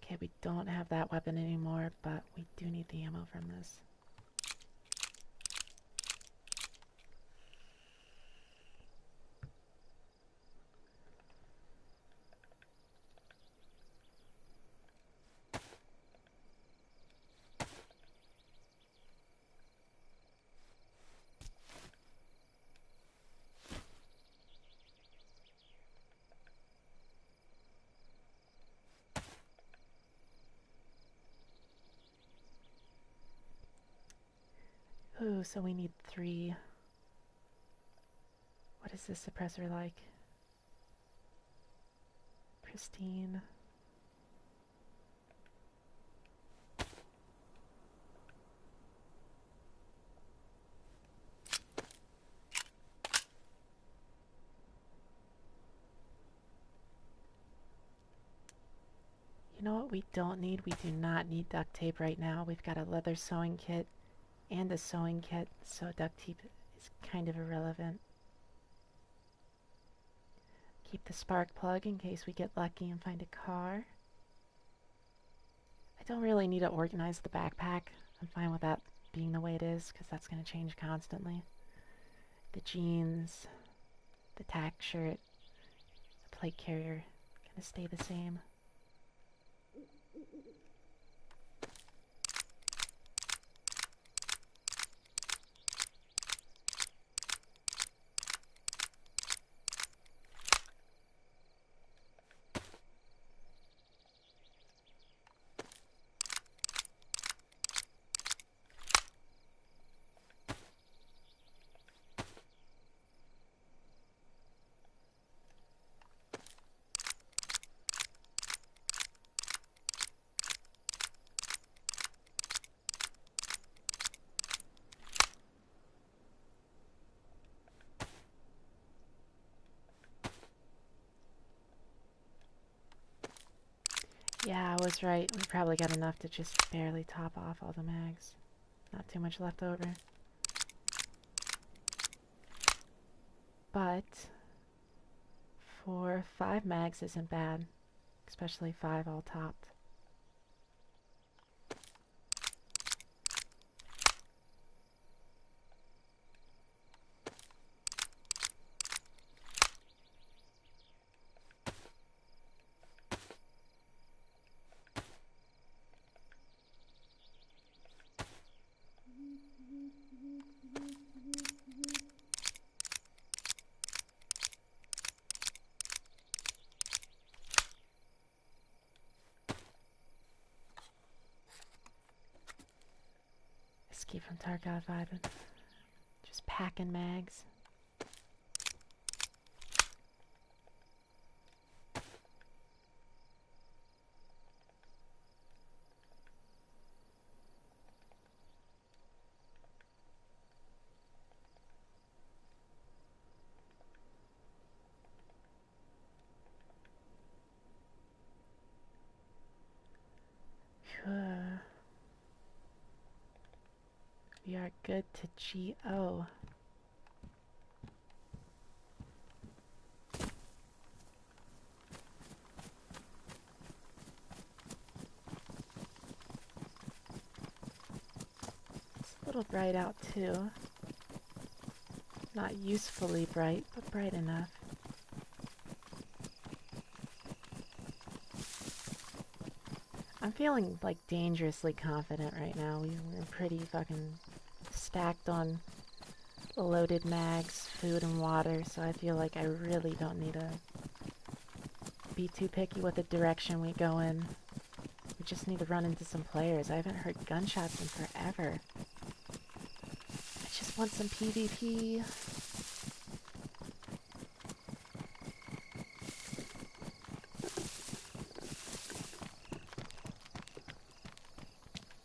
Okay, we don't have that weapon anymore, but we do need the ammo from this. Ooh, so we need 3. What is this suppressor like? Pristine. You know what we don't need? We do not need duct tape right now. We've got a leather sewing kit and a sewing kit, so duct tape is kind of irrelevant. Keep the spark plug in case we get lucky and find a car. I don't really need to organize the backpack. I'm fine with that being the way it is, because that's going to change constantly. The jeans, the tack shirt, the plate carrier, going to stay the same. Yeah, I was right. We probably got enough to just barely top off all the mags. Not too much left over. But 5 mags isn't bad, especially 5 all topped. keep from Tarkov vibing. Just packing mags. Phew. We are good to GO. It's a little bright out too. Not usefully bright, but bright enough. I'm feeling like dangerously confident right now. We're pretty fucking stacked on loaded mags, food and water, so I feel like I really don't need to be too picky with the direction we go in. We just need to run into some players. I haven't heard gunshots in forever. I just want some PvP.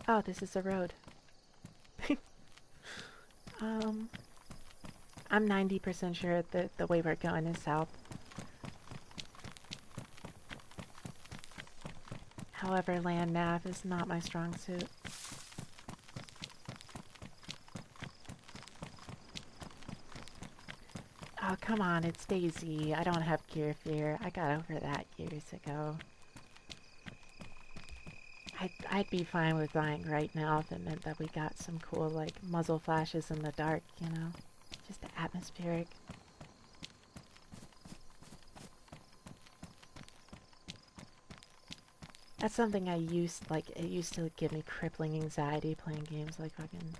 Oh, this is the road. I'm 90% sure that the way we're going is south. However, land nav is not my strong suit. Oh, come on, it's Dayz. I don't have gear fear. I got over that years ago. I'd be fine with dying right now if it meant that we got some cool, like, muzzle flashes in the dark, you know? Just atmospheric. That's something it used to give me crippling anxiety playing games like fucking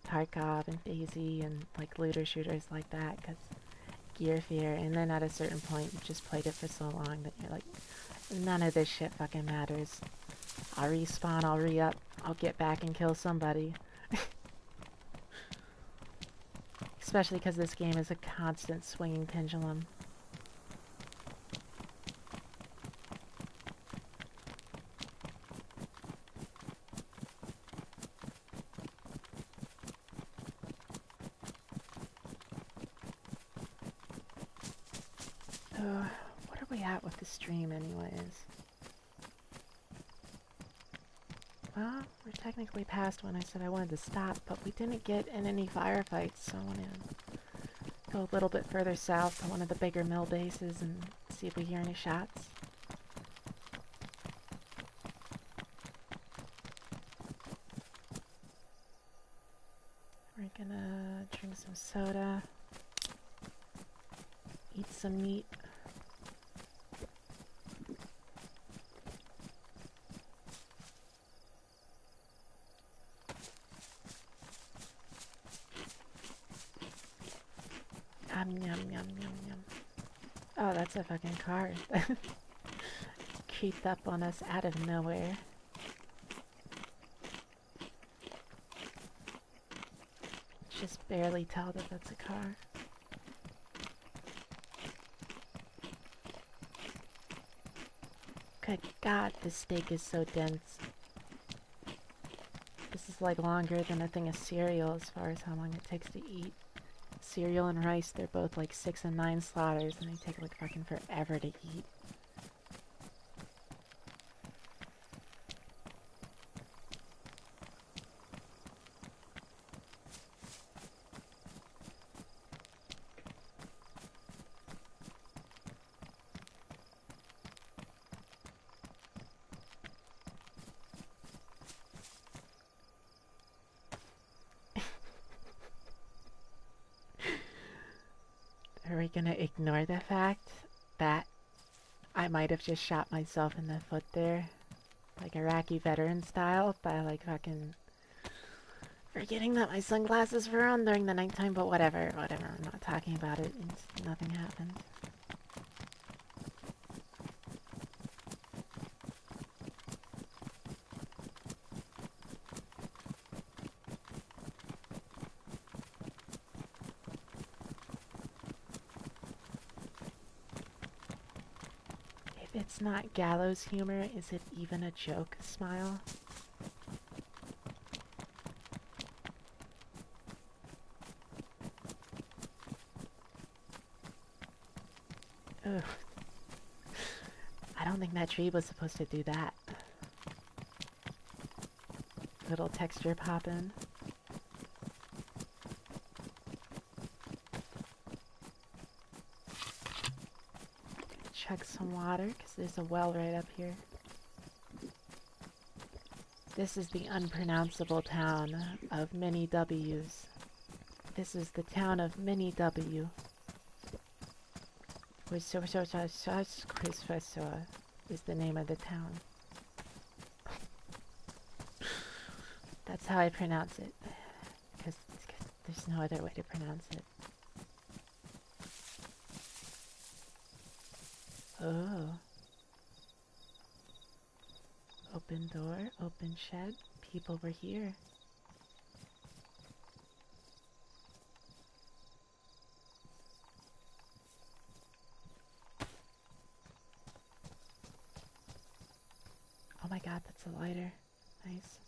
Tarkov and Dayz and, like, looter shooters like that, because gear fear, and then at a certain point you just played it for so long that you're like, none of this shit fucking matters. I'll respawn, I'll re-up, I'll get back and kill somebody. Especially because this game is a constant swinging pendulum. What are we at with the stream anyways? Well, we're technically past when I said I wanted to stop, but we didn't get in any firefights, so I want to go a little bit further south to one of the bigger mill bases and see if we hear any shots. We're gonna drink some soda, eat some meat. Yum, yum, yum, yum. Oh, that's a fucking car. Creeped up on us out of nowhere. Just barely tell that that's a car. Good God, this steak is so dense. This is like longer than a thing of cereal as far as how long it takes to eat. Cereal and rice, they're both like 6 and 9 slaughters, and they take like fucking forever to eat. Are we gonna ignore the fact that I might have just shot myself in the foot there? Like Iraqi veteran style, by like fucking forgetting that my sunglasses were on during the nighttime, but whatever, I'm not talking about it, nothing happened. it's not gallows humor, is it even a joke smile? Ugh. I don't think that tree was supposed to do that. Little texture poppin'. Chug some water, because there's a well right up here. This is the unpronounceable town of many W's. This is the town of many W. Is the name of the town. That's how I pronounce it. Because there's no other way to pronounce it. Oh. Open door, open shed. People were here. Oh my god, that's a lighter. Nice.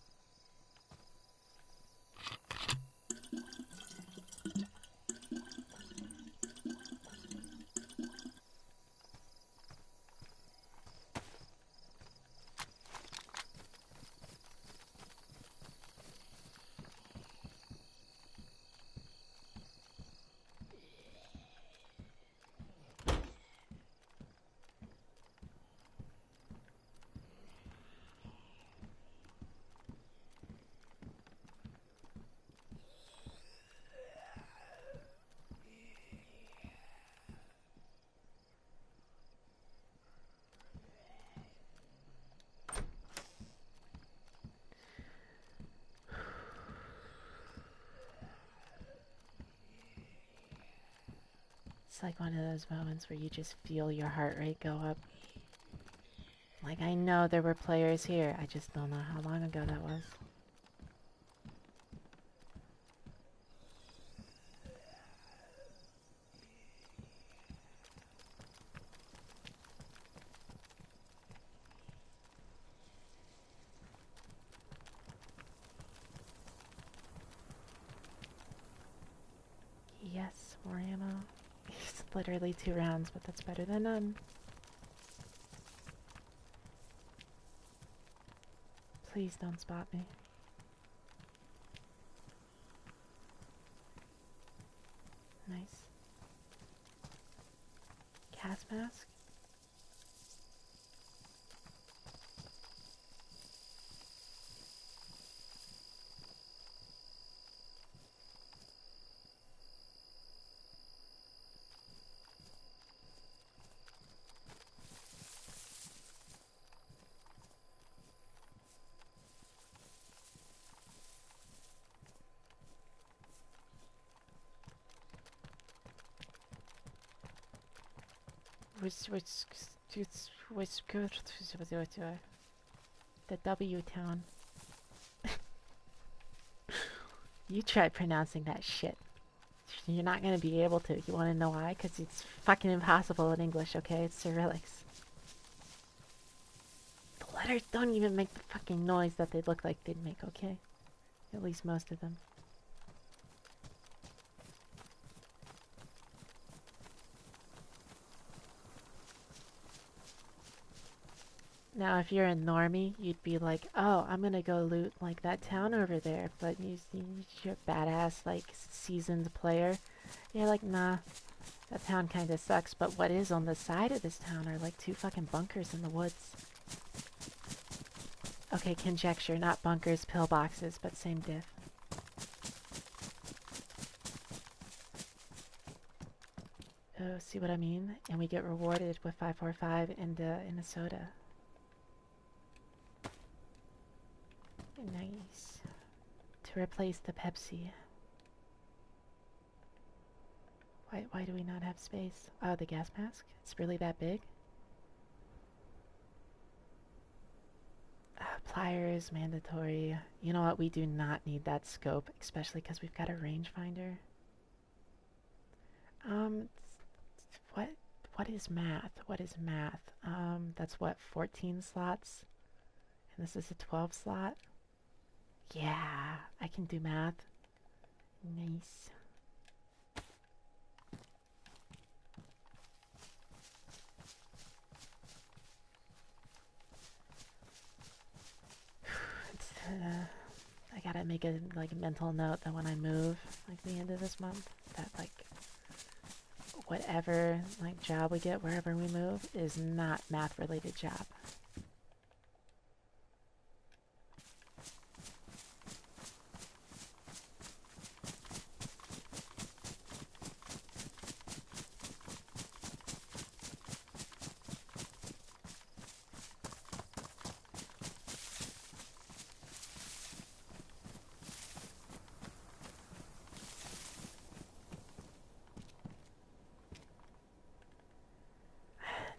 It's like one of those moments where you just feel your heart rate go up. Like, I know there were players here, I just don't know how long ago that was. Yes, more ammo. It's literally 2 rounds, but that's better than none. Please don't spot me. Nice. Gas mask? The W town. You try pronouncing that shit. You're not gonna be able to. You wanna know why? Because it's fucking impossible in English, okay? It's Cyrillics. The letters don't even make the fucking noise that they look like they'd make, okay? At least most of them. Now, if you're a normie, you'd be like, oh, I'm gonna go loot, like, that town over there. But you're a badass, like, seasoned player. You're like, nah, that town kinda sucks. But what is on the side of this town are, like, 2 fucking bunkers in the woods. Okay, conjecture, not bunkers, pillboxes, but same diff. Oh, see what I mean? And we get rewarded with 545 and a soda. Nice. To replace the Pepsi. Why do we not have space? Oh, the gas mask? It's really that big? Pliers, mandatory. You know what? We do not need that scope, especially because we've got a rangefinder. What What is math? What is math? That's what, 14 slots? And this is a 12 slot? Yeah, I can do math. Nice. It's, I gotta make a mental note that when I move, the end of this month, that whatever job we get wherever we move is not math related job.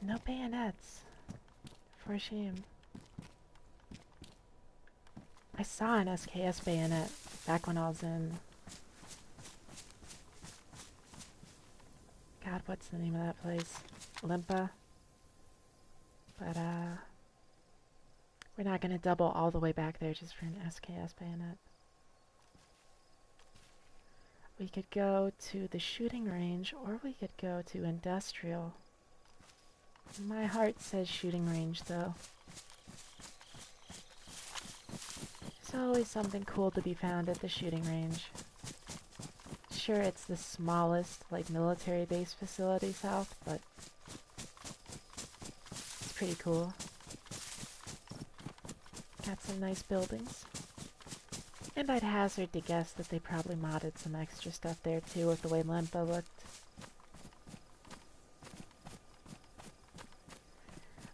No bayonets. For shame. I saw an SKS bayonet back when I was in... God, what's the name of that place? Limpa? But, we're not gonna double all the way back there just for an SKS bayonet. We could go to the shooting range, or we could go to industrial. My heart says shooting range, though. There's always something cool to be found at the shooting range. Sure, it's the smallest, military base facility south, but it's pretty cool. Got some nice buildings. And I'd hazard to guess that they probably modded some extra stuff there too with the way Lempa looked.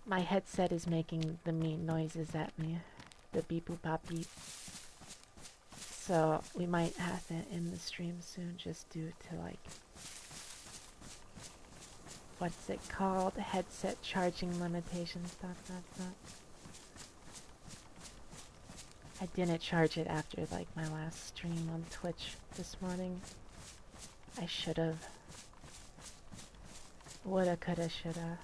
My headset is making the mean noises at me. The beep boop pop beep. So we might have to end the stream soon just due to what's it called? Headset charging limitations. I didn't charge it after my last stream on Twitch this morning. I should've. Woulda, coulda, shoulda.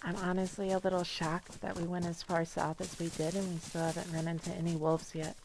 I'm honestly a little shocked that we went as far south as we did and we still haven't run into any wolves yet.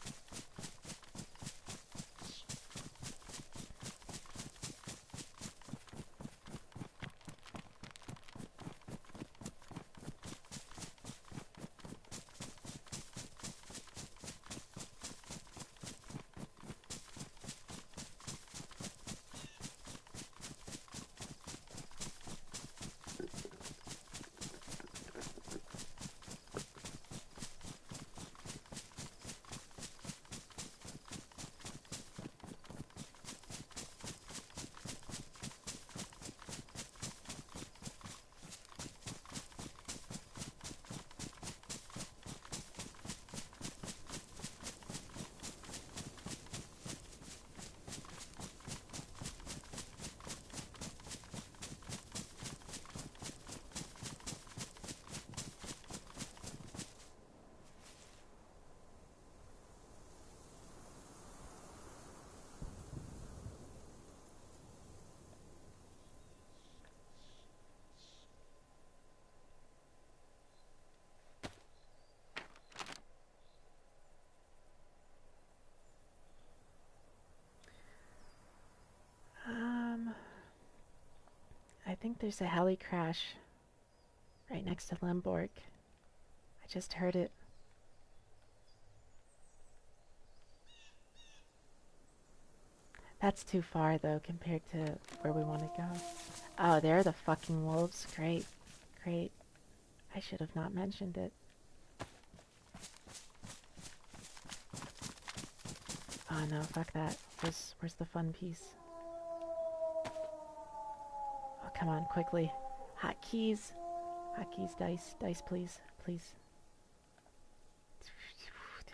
I think there's a heli crash right next to Lemborg. I just heard it. That's too far though compared to where we want to go. Oh, there are the fucking wolves. Great. Great. I should have not mentioned it. Oh no, fuck that. Where's the fun piece? Oh, come on, quickly. Hotkeys. Hotkeys, dice. Dice, please. Please.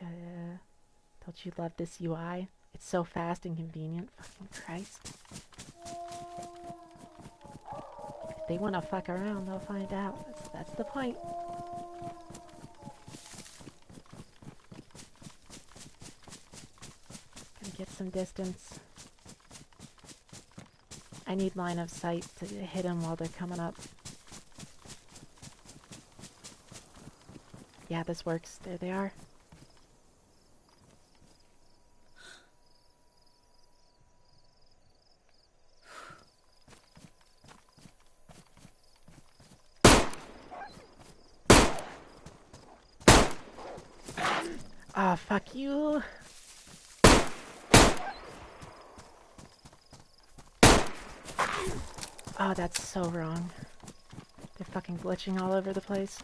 Don't you love this UI? It's so fast and convenient. Fucking Christ. If they want to fuck around, they'll find out. That's the point. Gonna get some distance. I need line of sight to hit them while they're coming up. Yeah, this works. There they are. Ah, fuck you. Oh, that's so wrong. They're fucking glitching all over the place.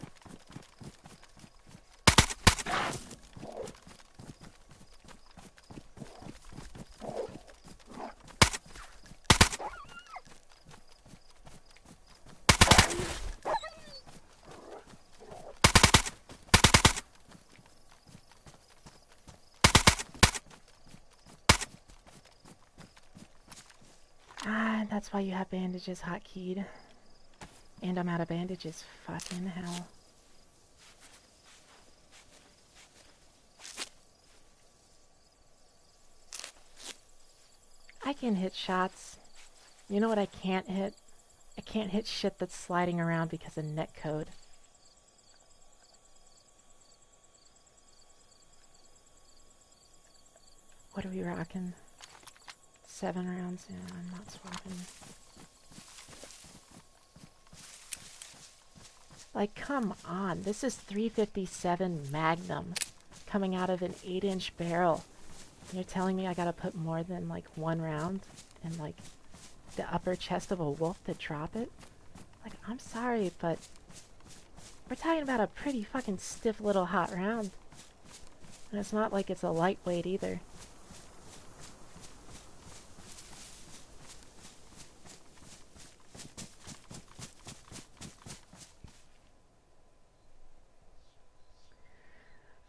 Ah, that's why you have bandages hotkeyed. And I'm out of bandages. Fucking hell. I can hit shots. You know what I can't hit? I can't hit shit that's sliding around because of netcode. What are we rocking? 7 rounds? Yeah, I'm not swapping. Like, come on. This is 357 Magnum coming out of an 8-inch barrel. And you're telling me I gotta put more than, like, 1 round in, like, the upper chest of a wolf to drop it? Like, I'm sorry, but we're talking about a pretty fucking stiff little hot round. And it's not like it's a lightweight either.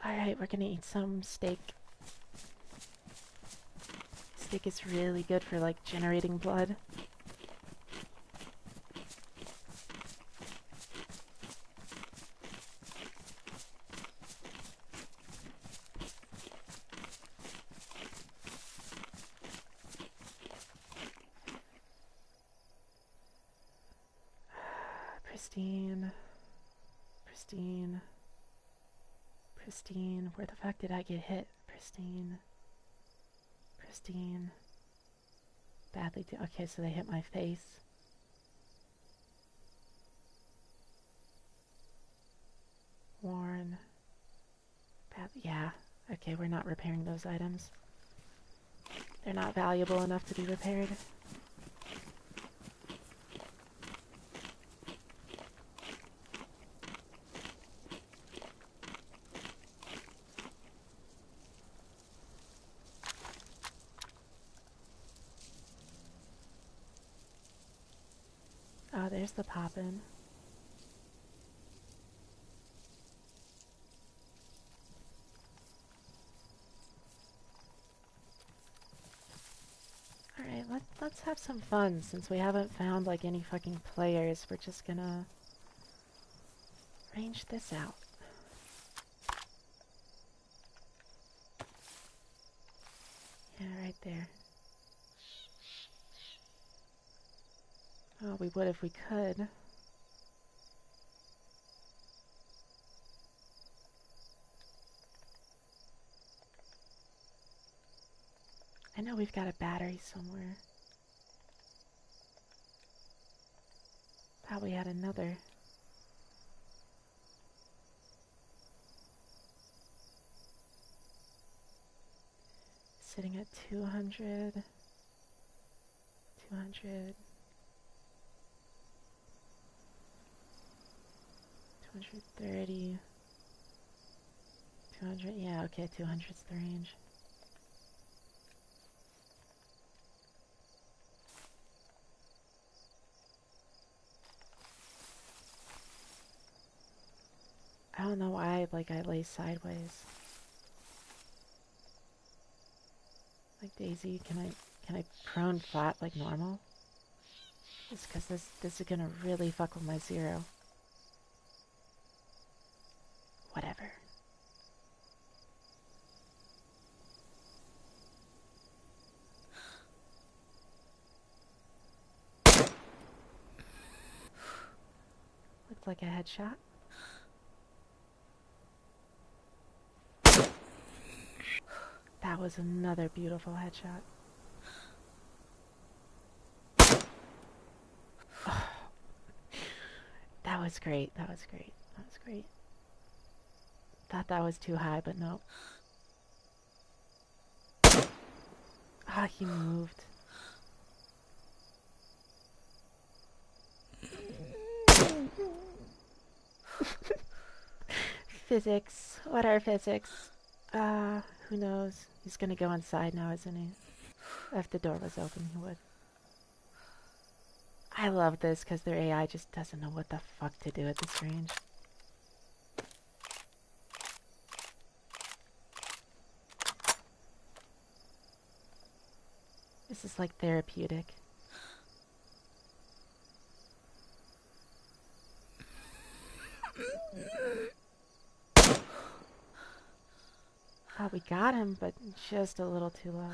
Alright, we're gonna eat some steak. Steak is really good for, like, generating blood. Pristine. Pristine. Pristine. Where the fuck did I get hit? Pristine. Pristine. Badly do. Okay, so they hit my face. Worn. Bad. Yeah. Okay, we're not repairing those items. They're not valuable enough to be repaired. Oh, there's the poppin'. Alright, let's have some fun. Since we haven't found, like, any fucking players, we're just gonna range this out. Yeah, right there. Oh, we would if we could. I know we've got a battery somewhere. Thought we had another. Sitting at 200. 200. 230. 200. Yeah, okay, 200's the range. I don't know why, like, I lay sideways. Like, Daisy, can I prone flat like normal? Just because this is gonna really fuck with my zero. Whatever. Looked like a headshot. That was another beautiful headshot. Oh, that was great. That was great. That was great. Thought that was too high, but no. Ah, he moved. Physics. What are physics? Who knows? He's gonna go inside now, isn't he? If the door was open, he would. I love this because their AI just doesn't know what the fuck to do at this range. This is like therapeutic. Oh, we got him, but just a little too low.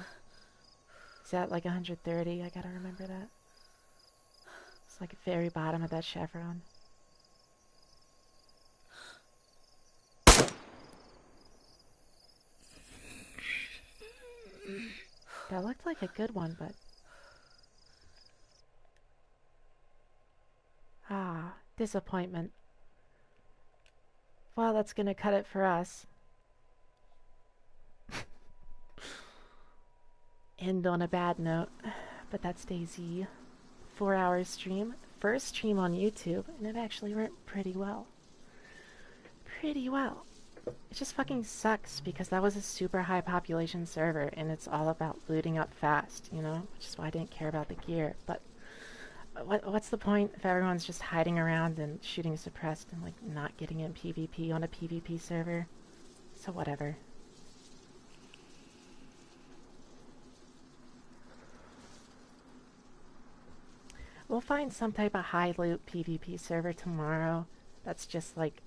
He's at like 130, I gotta remember that. It's like very bottom of that chevron. That looked like a good one, but... Ah, disappointment. Well, that's gonna cut it for us. End on a bad note, but that's Dayz. 4-hour stream, first stream on YouTube, and it actually went pretty well. Pretty well. It just fucking sucks because that was a super high population server and it's all about looting up fast, you know? Which is why I didn't care about the gear. But what's the point if everyone's just hiding around and shooting suppressed and like not getting in PvP on a PvP server? So whatever. We'll find some type of high loot PvP server tomorrow that's just like,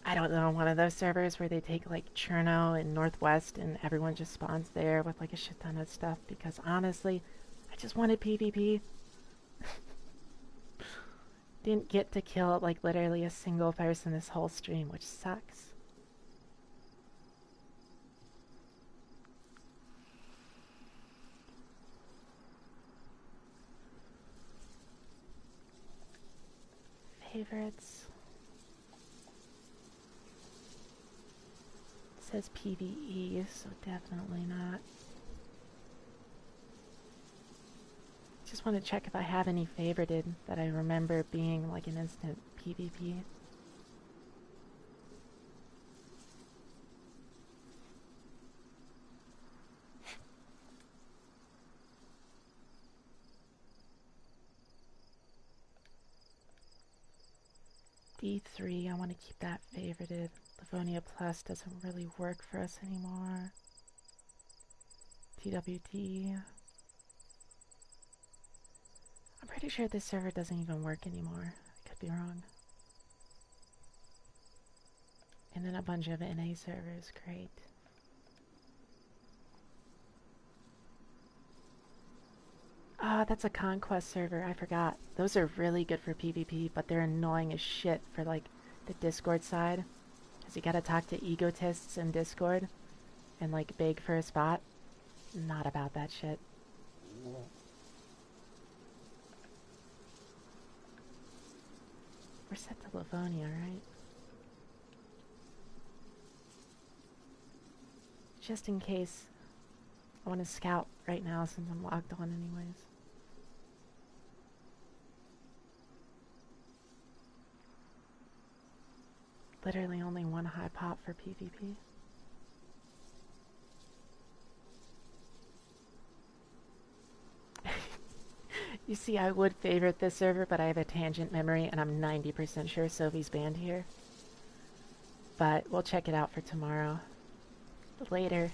I don't know, one of those servers where they take like Cherno and Northwest and everyone just spawns there with like a shit ton of stuff because honestly, I just wanted PvP. Didn't get to kill like literally a single person this whole stream, which sucks. Favorites. It says PvE, so definitely not. Just want to check if I have any favorited that I remember being like an instant PvP. D3, I want to keep that favorited. Livonia Plus doesn't really work for us anymore. TWD. I'm pretty sure this server doesn't even work anymore. I could be wrong. And then a bunch of NA servers, great. Ah, that's a Conquest server, I forgot. Those are really good for PvP, but they're annoying as shit for like the Discord side. Cause you gotta talk to egotists in Discord and like beg for a spot. Not about that shit. We're set to Livonia, right? Just in case. I want to scout right now since I'm logged on anyways. Literally only one high pop for PvP. You see, I would favorite this server, but I have a tangent memory and I'm 90% sure Sophie's banned here. But we'll check it out for tomorrow. Later.